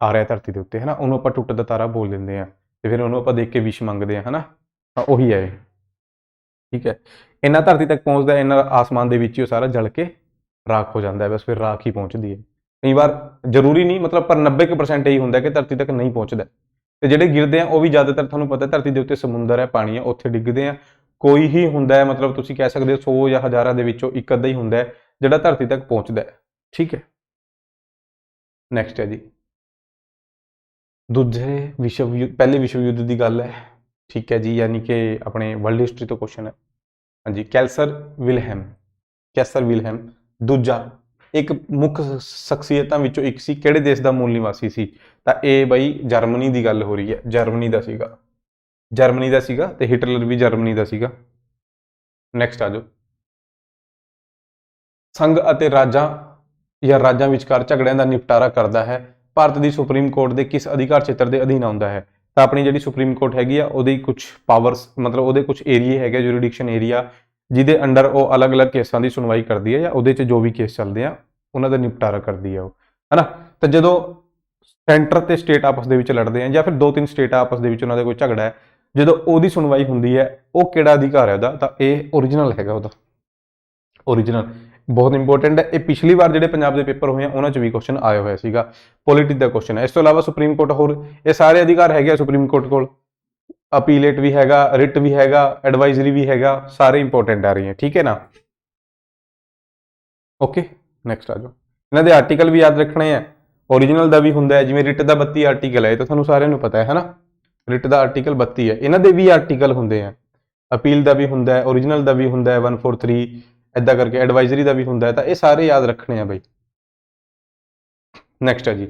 ਆ ਰਿਹਾ ਧਰਤੀ ਦੇ ਉੱਤੇ, ਹੈ ਨਾ, ਉਹਨੂੰ ਆਪਾਂ ਟੁੱਟਦਾ ਤਾਰਾ ਬੋਲ ਦਿੰਦੇ ਹਾਂ, ਤੇ ਫਿਰ ਉਹਨੂੰ ਆਪਾਂ ਦੇਖ ਕੇ ਵਿਸ਼ ਮੰਗਦੇ ਹਾਂ, ਹੈ ਨਾ, ਤਾਂ ਉਹੀ ਹੈ ਇਹ, ਠੀਕ ਹੈ। ਇੰਨਾ ਧਰਤੀ ਤੱਕ ਪਹੁੰਚਦਾ, ਇੰਨਾ ਆਸਮਾਨ ਦੇ ਵਿੱਚ ਹੀ ਉਹ ਸਾਰਾ ਜਲ ਕੇ ਰਾਖ ਹੋ ਜਾਂਦਾ ਹੈ, ਬਸ ਫਿਰ ਰਾਖ ਹੀ ਪਹੁੰਚਦੀ ਹੈ। ਕਈ ਵਾਰ ਜ਼ਰੂਰੀ ਨਹੀਂ, ਮਤਲਬ ਪਰ 90% ਇਹੀ ਹੁੰਦਾ ਕਿ ਧਰਤੀ ਤੱਕ ਨਹੀਂ ਪਹੁੰਚਦਾ, ਤੇ ਜਿਹੜੇ ਗਿਰਦੇ ਆ ਉਹ ਵੀ ਜ਼ਿਆਦਾਤਰ ਤੁਹਾਨੂੰ ਪਤਾ ਧਰਤੀ ਦੇ ਉੱਤੇ ਸਮੁੰਦਰ ਹੈ, ਪਾਣੀ ਹੈ, ਉੱਥੇ ਡਿੱਗਦੇ ਆ। ਕੋਈ ਹੀ ਹੁੰਦਾ ਹੈ, ਮਤਲਬ ਤੁਸੀਂ ਕਹਿ ਸਕਦੇ ਹੋ 100 ਜਾਂ ਹਜ਼ਾਰਾਂ ਦੇ ਵਿੱਚੋਂ ਇੱਕ ਅੱਧਾ ਹੀ ਹੁੰਦਾ ਹੈ ਜਿਹੜਾ ਧਰਤੀ ਤੱਕ ਪਹੁੰਚਦਾ ਹੈ, ਠੀਕ ਹੈ। ਨੈਕਸਟ ਹੈ ਜੀ, ਪਹਿਲੇ ਵਿਸ਼ਵ ਯੁੱਧ ਦੀ ਗੱਲ ਹੈ, ਠੀਕ ਹੈ ਜੀ, ਯਾਨੀ ਕਿ ਆਪਣੇ ਵਰਲਡ ਹਿਸਟਰੀ ਤੋਂ ਕੁਐਸਚਨ ਹੈ। ਹਾਂਜੀ, ਕੈਸਰ ਵਿਲਹੈਮ ਦੂਜਾ ਇੱਕ ਮੁੱਖ ਸ਼ਖਸੀਅਤਾਂ ਵਿੱਚੋਂ ਇੱਕ ਸੀ, ਕਿਹੜੇ ਦੇਸ਼ ਦਾ ਮੂਲ ਨਿਵਾਸੀ ਸੀ? ਤਾਂ ਇਹ ਬਈ ਜਰਮਨੀ ਦੀ ਗੱਲ ਹੋ ਰਹੀ ਹੈ, ਜਰਮਨੀ ਦਾ ਸੀਗਾ, ਤੇ ਹਿਟਲਰ ਵੀ ਜਰਮਨੀ ਦਾ ਸੀਗਾ। ਨੈਕਸਟ ਆ ਜਾਓ, ਸੰਘ ਅਤੇ ਰਾਜਾਂ ਵਿਚਕਾਰ ਝਗੜਿਆਂ ਦਾ ਨਿਪਟਾਰਾ ਕਰਦਾ ਹੈ ਭਾਰਤ ਦੀ ਸੁਪਰੀਮ ਕੋਰਟ ਦੇ ਕਿਸ ਅਧਿਕਾਰ ਖੇਤਰ ਦੇ ਅਧੀਨ ਆਉਂਦਾ ਹੈ? ਤਾਂ ਆਪਣੀ ਜਿਹੜੀ ਸੁਪਰੀਮ ਕੋਰਟ ਹੈਗੀ ਆ, ਉਹਦੀ ਕੁਝ ਪਾਵਰਸ, ਮਤਲਬ ਉਹਦੇ ਕੁਝ ਏਰੀਏ ਹੈਗੇ, ਜੁਰੀਡਿਕਸ਼ਨ ਏਰੀਆ, ਜਿਹਦੇ ਅੰਡਰ ਉਹ ਅਲੱਗ-ਅਲੱਗ ਕੇਸਾਂ ਦੀ ਸੁਣਵਾਈ ਕਰਦੀ ਹੈ, ਜਾਂ ਉਹਦੇ 'ਚ ਜੋ ਵੀ ਕੇਸ ਚੱਲਦੇ ਆ ਉਹਨਾਂ ਦਾ ਨਿਪਟਾਰਾ ਕਰਦੀ ਹੈ ਉਹ, ਹੈ ਨਾ। ਤਾਂ ਜਦੋਂ ਸੈਂਟਰ ਤੇ ਸਟੇਟ ਆਪਸ ਦੇ ਵਿੱਚ ਲੜਦੇ ਆ, ਜਾਂ ਫਿਰ 2-3 ਸਟੇਟ ਆਪਸ ਦੇ ਵਿੱਚ ਉਹਨਾਂ ਦਾ ਕੋਈ ਝਗੜਾ ਹੈ, ਜਦੋਂ ਉਹਦੀ ਸੁਣਵਾਈ ਹੁੰਦੀ ਹੈ, ਉਹ ਕਿਹੜਾ ਅਧਿਕਾਰ ਹੈ ਉਹਦਾ? ਤਾਂ ਇਹ ਓਰੀਜਨਲ ਹੈਗਾ ਉਹਦਾ, ਓਰੀਜਨਲ। ਬਹੁਤ ਇੰਪੋਰਟੈਂਟ ਹੈ। ਇਹ ਪਿਛਲੀ ਵਾਰ ਜਿਹੜੇ ਪੰਜਾਬ ਦੇ ਪੇਪਰ ਹੋਏ ਆ ਉਹਨਾਂ 'ਚ ਵੀ ਕੁਐਸਚਨ ਆਇਆ ਹੋਇਆ ਸੀਗਾ, ਪੋਲਿਟੀ ਦਾ ਕੁਐਸਚਨ ਹੈ। ਇਸ ਤੋਂ ਇਲਾਵਾ ਸੁਪਰੀਮ ਕੋਰਟ ਹੋਰ ਇਹ ਸਾਰੇ ਅਧਿਕਾਰ ਹੈਗੇ ਆ ਸੁਪਰੀਮ ਕੋਰਟ ਕੋਲ, ਅਪੀਲੇਟ ਵੀ ਹੈਗਾ, ਰਿਟ ਵੀ ਹੈਗਾ, ਐਡਵਾਈਜ਼ਰੀ ਵੀ ਹੈਗਾ, ਸਾਰੇ ਇੰਪੋਰਟੈਂਟ ਆ ਰਹੀ ਹੈ, ਠੀਕ ਹੈ ਨਾ। ਓਕੇ ਨੈਕਸਟ ਆ ਜਾਓ। ਇਹਨਾਂ ਦੇ ਆਰਟੀਕਲ ਵੀ ਯਾਦ ਰੱਖਣੇ ਆ, ਓਰੀਜਨਲ ਦਾ ਵੀ ਹੁੰਦਾ ਹੈ, ਜਿਵੇਂ ਰਿਟ ਦਾ 32 ਆਰਟੀਕਲ ਹੈ, ਇਹ ਤਾਂ ਤੁਹਾਨੂੰ ਸਾਰਿਆਂ ਨੂੰ ਪਤਾ ਹੈ ਨਾ, ਰਿਟ ਦਾ ਆਰਟੀਕਲ 32 ਹੈ। ਇਹਨਾਂ ਦੇ ਵੀ ਆਰਟੀਕਲ ਹੁੰਦੇ ਆ, ਅਪੀਲ ਦਾ ਵੀ ਹੁੰਦਾ ਹੈ, ਓਰੀਜਨਲ ਦਾ ਵੀ ਹੁੰਦਾ ਹੈ 143 ਇਦਾਂ ਕਰਕੇ, ਐਡਵਾਈਜ਼ਰੀ ਦਾ ਵੀ ਹੁੰਦਾ ਹੈ, ਤਾਂ ਇਹ ਸਾਰੇ ਯਾਦ ਰੱਖਣੇ ਆ ਬਈ। नेक्स्ट है जी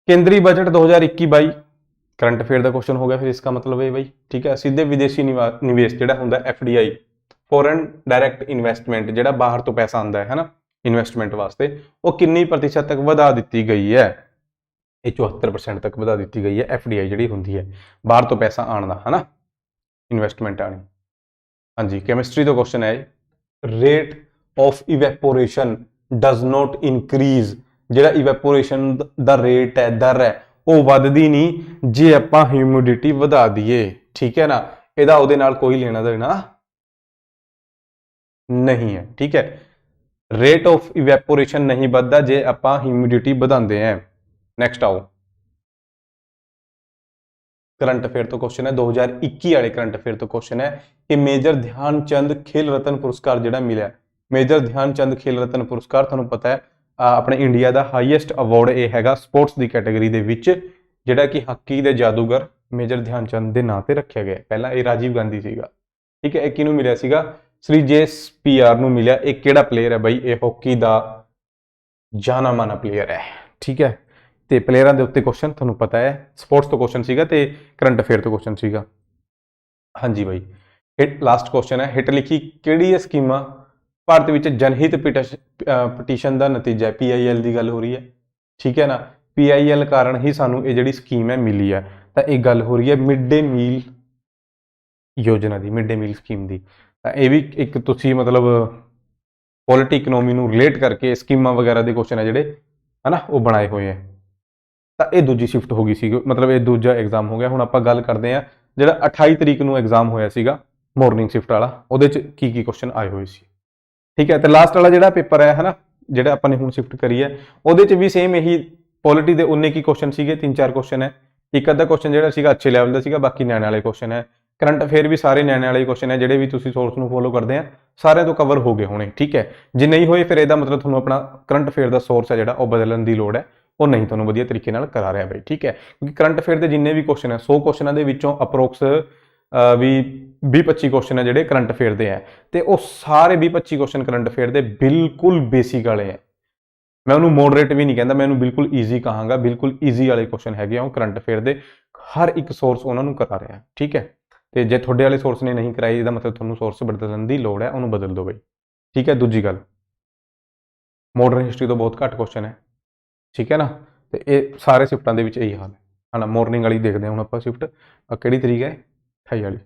केंद्रीय बजट 2021-22 करंट अफेयर का क्वेश्चन हो गया। फिर इसका मतलब है भाई ठीक है, सीधे विदेशी निवेश जो होंगे FDI फॉरेन डायरैक्ट इन्वेस्टमेंट जो बाहर तो पैसा आता है ना इन्वेस्टमेंट वास्ते, वो किन्नी प्रतिशत तक वधा दी गई है? ये 74% तक वधा दी गई है FDI जी होंगी है, बाहर तो पैसा आने का है ना, इन्वेस्टमेंट आनी। हाँ जी कैमिस्ट्री तो क्वेश्चन है, rate of evaporation does not increase, ਜਿਹੜਾ ਇਵੈਪੋਰੇਸ਼ਨ ਦਾ ਰੇਟ ਹੈ, ਦਰ ਹੈ, ਉਹ ਵੱਧਦੀ ਨਹੀਂ ਜੇ ਆਪਾਂ ਹਿਊਮਿਡਿਟੀ ਵਧਾ ਦਈਏ, ਠੀਕ ਹੈ ਨਾ। ਇਹਦਾ ਉਹਦੇ ਨਾਲ ਕੋਈ ਲੈਣਾ ਦੇਣਾ ਨਹੀਂ ਹੈ, ਠੀਕ ਹੈ। ਰੇਟ ਆਫ ਇਵੈਪੋਰੇਸ਼ਨ ਨਹੀਂ ਵੱਧਦਾ ਜੇ ਆਪਾਂ ਹਿਊਮਿਡਿਟੀ ਵਧਾਉਂਦੇ ਹਾਂ। ਨੈਕਸਟ ਆਓ करंट अफेयर तो क्वेश्चन है 2021 वाले करंट अफेयर तो क्वेश्चन है कि मेजर ध्यानचंद खेल रत्न पुरस्कार जो मिला, मेजर ध्यानचंद खेल रत्न पुरस्कार तुहानूं पता है अपने इंडिया का हाईएस्ट अवॉर्ड ये हैगा स्पोर्ट्स की कैटेगरी दे विच, जिहड़ा कि हॉकी के जादूगर मेजर ध्यानचंद के नाम से रखा गया। पहला ये राजीव गांधी सीगा, ठीक है। किनू मिलिया सीगा? श्री JSPR नूं मिलिया। एक किहड़ा प्लेयर है बई? ये हॉकी का जाना माना प्लेयर है, ठीक है। तो प्लेयरां दे उत्ते क्वेश्चन तुहानूं पता है, स्पोर्ट्स तो क्वेश्चन सीगा ते करंट अफेयर तो क्वेश्चन सीगा। हाँ जी बई हिट लास्ट क्वेश्चन है, हिट लिखी किहड़ी स्कीम भारत विच जनहित पटीशन का नतीजा है? PIL की गल हो रही है, ठीक है ना। PIL कारण ही सानू ये जिहड़ी स्कीम है मिली है, तो ये गल हो रही है मिड डे मील योजना की, मिड डे मील स्कीम की। ये भी एक तुसी मतलब पॉलिटी इकनोमी नूं रिलेट करके स्कीमां वगैरह के क्वेश्चन है जिहड़े है ना वो बनाए हुए हैं। तो ये दूजी शिफ्ट हो गई सी, मतलब ये दूजा एग्जाम हो गया। हुण आपां गल करते हैं जिहड़ा 28 तरीक नूं एग्जाम होया सीगा मॉर्निंग शिफ्ट वाला, उहदे च की क्वेश्चन आए हुए सी, ठीक है। तो लास्ट वाला जिहड़ा पेपर है ना, जिहड़ा आपां ने हुण शिफ्ट करी है, उहदे च भी सेम यही पॉलिटी के उन्ने की क्वेश्चन सीगे, 3-4 क्वेश्चन है। एक अद्धा क्वेश्चन जिहड़ा सीगा अच्छे लैवल का सीगा, बाकी न्याणे वाले क्वेश्चन है। करंट अफेयर भी सारे न्याणे वाले क्वेश्चन है, जिहड़े भी तुसीं सोर्स नूं फॉलो करते हैं सारे तो कवर हो गए होने, ठीक है। जे नहीं होए फिर इहदा मतलब तुहानूं अपना करंट अफेयर का सोर्स है जिहड़ा वो बदलण दी लोड़ है, वो नहीं तुहानूं वधिया तरीके नाल करा रहा भाई, ठीक है। क्योंकि करंट अफेयर के जिन्ने भी क्वेश्चन है 100 क्वेश्चनों के विचों अप्रोक्स भी 20-25 क्वेश्चन है जिहड़े करंट अफेयर के हैं, तो वो सारे 20-25 क्वेश्चन करंट अफेयर के बिल्कुल बेसिक वाले हैं। मैं उन्होंने मॉडरेट भी नहीं कहता, मैं उन्होंने बिल्कुल ईजी कहांगा, बिल्कुल ईजी वाले क्वेश्चन है करंट अफेयर के, हर एक सोर्स उन्होंने करा रहा है, ठीक है। तो जे थोड़े वाले सोर्स ने नहीं कराई, इसका मतलब थोड़ा सोर्स बदलने की लोड़ है, उन्होंने बदल दो भाई, ठीक है। दूजी गल मॉडर्न हिस्टरी तो बहुत घट क्वेश्चन है, ठीक है ना। तो ये सारे शिफ्टों के यही हाल है ना। मॉर्निंग वाली देखते हैं हम आप शिफ्ट कि तरीक है 28 वाली।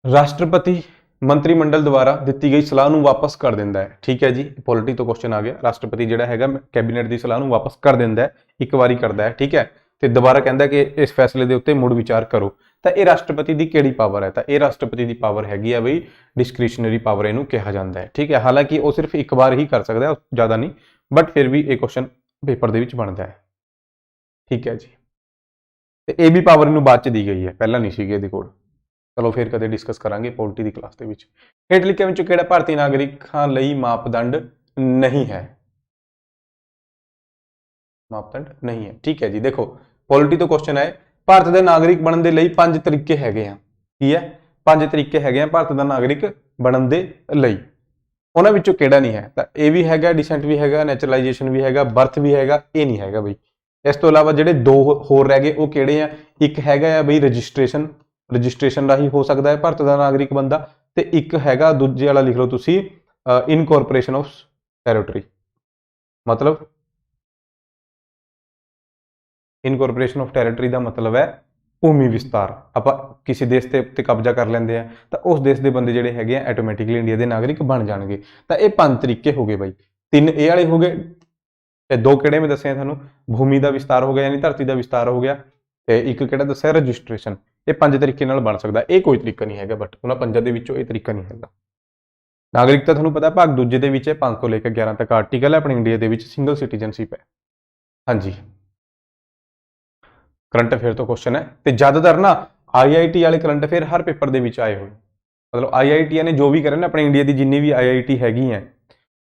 राष्ट्रपति मंत्रिमंडल द्वारा दी गई सलाह नूं वापस कर दिंदा है, ठीक है जी। पॉलिटी तो क्वेश्चन आ गया, राष्ट्रपति जिहड़ा हैगा कैबिनेट की सलाह नूं वापस कर दिंदा है, एक बारी करता है, ठीक है। तो दोबारा कहता कि इस फैसले के उत्ते मुड़ विचार करो। तो यह राष्ट्रपति की किहड़ी पावर है? तो यह राष्ट्रपति की पावर हैगी है बई डिस्क्रिशनरी पावर इहनूं कहा जाता है, ठीक है। हालांकि वो सिर्फ एक बार ही कर सकता है, ज़्यादा नहीं, बट फिर भी ये क्वेश्चन पेपर दे विच बनता है, ठीक है जी। तो यह भी पावर इनू बाद च दी गई है, पहला नहीं सी इहदे कोल। चलो फिर कदे डिस्कस करांगे पॉलिटी की क्लास के विच। हेठ लिखे विचों किहड़ा भारतीय नागरिकां लई मापदंड नहीं है? मापदंड नहीं है, ठीक है जी। देखो पॉलिटी तो क्वेश्चन है भारत के नागरिक बनने के लिए 5 तरीके हैगे हैं, की है 5 तरीके हैगे हैं भारत का नागरिक बनने के लिए, उन्हां विचों किहड़ा नहीं है? तो ये भी हैगा, डिसेंट भी हैगा, नैचुरलाइजेशन भी हैगा, बर्थ भी हैगा, ये नहीं हैगा बई। इस तो इलावा जिहड़े 2 होर रह गए वो किहड़े आ? एक हैगा बई रजिस्ट्रेशन, रजिस्ट्रेशन राही हो सकता है भारत का नागरिक बंदा, तो एक हैगा दूजे वाला लिख लो तुसी इनकॉर्पोरेशन ऑफ टैरेटरी, मतलब इनकॉर्पोरेशन ऑफ टैरेटरी का मतलब है भूमि विस्तार। आप किसी देश के उत्ते कब्जा कर लेंगे हैं तो उस देश के बंदे जिहड़े हैगे ऑटोमैटिकली इंडिया के नागरिक बन जाएंगे। तो ये 5 तरीके हो गए बई, 3 ये वाले हो गए, 2 किहड़े में दसे थानू, भूमि का विस्तार हो गया यानी धरती का विस्तार हो गया, तो एक किहड़ा दस्सिया रजिस्ट्रेशन। ये 5 तरीके नाल बन सकता, ये कोई तरीका नहीं है, बट उन्होंने 5 के विचों ये तरीका नहीं है। ਨਾਗਰਿਕਤਾ ਤੁਹਾਨੂੰ ਪਤਾ ਭਾਗ ਦੂਜੇ ਦੇ ਵਿੱਚ ਹੈ 5 ਤੋਂ ਲੈ ਕੇ 11 ਤੱਕ ਆਰਟੀਕਲ ਹੈ। ਆਪਣੇ ਇੰਡੀਆ ਦੇ ਵਿੱਚ ਸਿੰਗਲ ਸਿਟੀਜ਼ਨਸ਼ਿਪ ਹੈ। ਹਾਂਜੀ, ਕਰੰਟ ਅਫੇਅਰ ਤੋਂ ਕੁਐਸਚਨ ਹੈ ਤੇ ਜ਼ਿਆਦਾਤਰ ਨਾ IIT ਵਾਲੇ ਕਰੰਟ ਅਫੇਅਰ ਹਰ ਪੇਪਰ ਦੇ ਵਿੱਚ ਆਏ ਹੋਏ, ਮਤਲਬ IIT ਨੇ ਜੋ ਵੀ ਕਰਿਆ ਨਾ ਆਪਣੇ ਇੰਡੀਆ ਦੀ ਜਿੰਨੀ ਵੀ IIT ਹੈਗੀ ਹੈ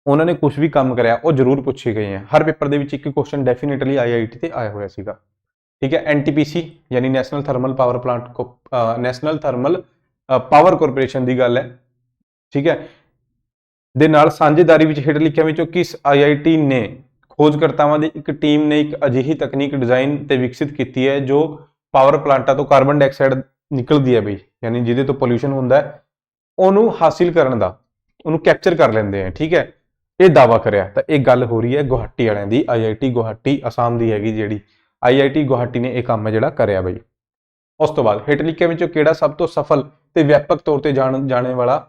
ਉਹਨਾਂ ਨੇ ਕੁਝ ਵੀ ਕੰਮ ਕਰਿਆ ਉਹ ਜ਼ਰੂਰ ਪੁੱਛੇ ਗਏ ਹੈ। ਹਰ ਪੇਪਰ ਦੇ ਵਿੱਚ ਇੱਕ ਕੁਐਸਚਨ ਡੈਫੀਨਿਟਲੀ IIT ਤੇ ਆਇਆ ਹੋਇਆ ਸੀਗਾ। ਠੀਕ ਹੈ, NTPC ਯਾਨੀ national thermal power plant national thermal power corporation ਦੀ ਗੱਲ ਹੈ। ਠੀਕ ਹੈ, ਦੇ ਨਾਲ ਸਾਂਝੇਦਾਰੀ ਵਿੱਚ ਹੇਠ ਲਿਖਿਆਂ ਵਿੱਚੋਂ ਕਿਸ IIT ਨੇ ਖੋਜਕਰਤਾਵਾਂ ਦੀ ਇੱਕ ਟੀਮ ਨੇ ਇੱਕ ਅਜਿਹੀ ਤਕਨੀਕ ਡਿਜ਼ਾਈਨ ਤੇ ਵਿਕਸਿਤ ਕੀਤੀ ਹੈ ਜੋ ਪਾਵਰ ਪਲਾਂਟਾਂ ਤੋਂ ਕਾਰਬਨ ਡਾਈਆਕਸਾਈਡ ਨਿਕਲਦੀ ਹੈ ਬਈ, ਯਾਨੀ ਜਿਹਦੇ ਤੋਂ ਪੋਲਿਊਸ਼ਨ ਹੁੰਦਾ ਹੈ ਉਹਨੂੰ ਹਾਸਿਲ ਕਰਨ ਦਾ, ਉਹਨੂੰ ਕੈਪਚਰ ਕਰ ਲੈਂਦੇ ਆ। ਠੀਕ ਹੈ, ਇਹ ਦਾਅਵਾ ਕਰਿਆ ਤਾਂ ਇਹ ਗੱਲ ਹੋ ਰਹੀ ਹੈ ਗੁਹਾਟੀ ਵਾਲਿਆਂ ਦੀ। IIT ਗੁਹਾਟੀ ਅਸਾਮ ਦੀ ਹੈਗੀ ਜਿਹੜੀ IIT ਗੁਹਾਟੀ ਨੇ ਇਹ ਕੰਮ ਜਿਹੜਾ ਕਰਿਆ ਬਈ। ਉਸ ਤੋਂ ਬਾਅਦ ਹੇਠ ਲਿਖਿਆਂ ਵਿੱਚੋਂ ਕਿਹੜਾ ਸਭ ਤੋਂ ਸਫਲ ਤੇ ਵਿਆਪਕ ਤੌਰ ਤੇ ਜਾਣੇ ਵਾਲਾ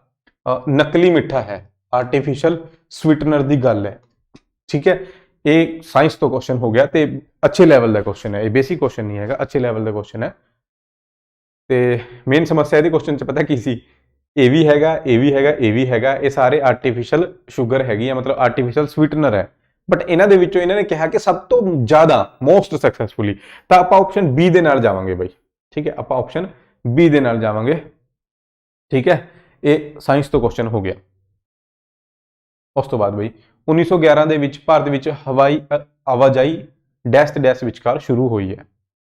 ਨਕਲੀ ਮਿੱਠਾ ਹੈ? ਆਰਟੀਫੀਸ਼ੀਅਲ ਸਵੀਟਨਰ ਦੀ ਗੱਲ ਹੈ। ਠੀਕ ਹੈ, ਇਹ ਸਾਇੰਸ ਤੋਂ ਕੁਐਸਚਨ ਹੋ ਗਿਆ ਤੇ ਅੱਛੇ ਲੈਵਲ ਦਾ ਕੁਐਸਚਨ ਹੈ, ਇਹ ਬੇਸਿਕ ਕੁਐਸਚਨ ਨਹੀਂ ਹੈਗਾ, ਅੱਛੇ ਲੈਵਲ ਦਾ ਕੁਐਸਚਨ ਹੈ। ਤੇ ਮੇਨ ਸਮੱਸਿਆ ਇਹਦੇ ਕੁਐਸਚਨ 'ਚ ਪਤਾ ਕੀ ਸੀ? ਇਹ ਵੀ ਹੈਗਾ, ਇਹ ਵੀ ਹੈਗਾ, ਇਹ ਵੀ ਹੈਗਾ, ਇਹ ਸਾਰੇ ਆਰਟੀਫੀਸ਼ੀਅਲ ਸ਼ੂਗਰ ਹੈਗੀ ਆ, ਮਤਲਬ ਆਰਟੀਫੀਸ਼ੀਅਲ ਸਵੀਟਨਰ ਹੈ। ਬਟ ਇਹਨਾਂ ਦੇ ਵਿੱਚੋਂ ਇਹਨਾਂ ਨੇ ਕਿਹਾ ਕਿ ਸਭ ਤੋਂ ਜ਼ਿਆਦਾ ਮੋਸਟ ਸਕਸੈਸਫੁਲੀ, ਤਾਂ ਆਪਾਂ ਆਪਸ਼ਨ B ਦੇ ਨਾਲ ਜਾਵਾਂਗੇ ਬਈ। ਠੀਕ ਹੈ, ਆਪਾਂ ਆਪਸ਼ਨ B ਦੇ ਨਾਲ ਜਾਵਾਂਗੇ। ਠੀਕ ਹੈ, ਇਹ ਸਾਇੰਸ ਤੋਂ ਕੁਐਸਚਨ ਹੋ ਗਿਆ। ਉਸ ਤੋਂ ਬਾਅਦ ਬਈ 1911 ਦੇ ਵਿੱਚ ਭਾਰਤ ਵਿੱਚ ਹਵਾਈ ਆਵਾਜਾਈ ਡੈਸ਼ ਤੇ ਡੈਸ਼ ਵਿਚਕਾਰ ਸ਼ੁਰੂ ਹੋਈ ਹੈ।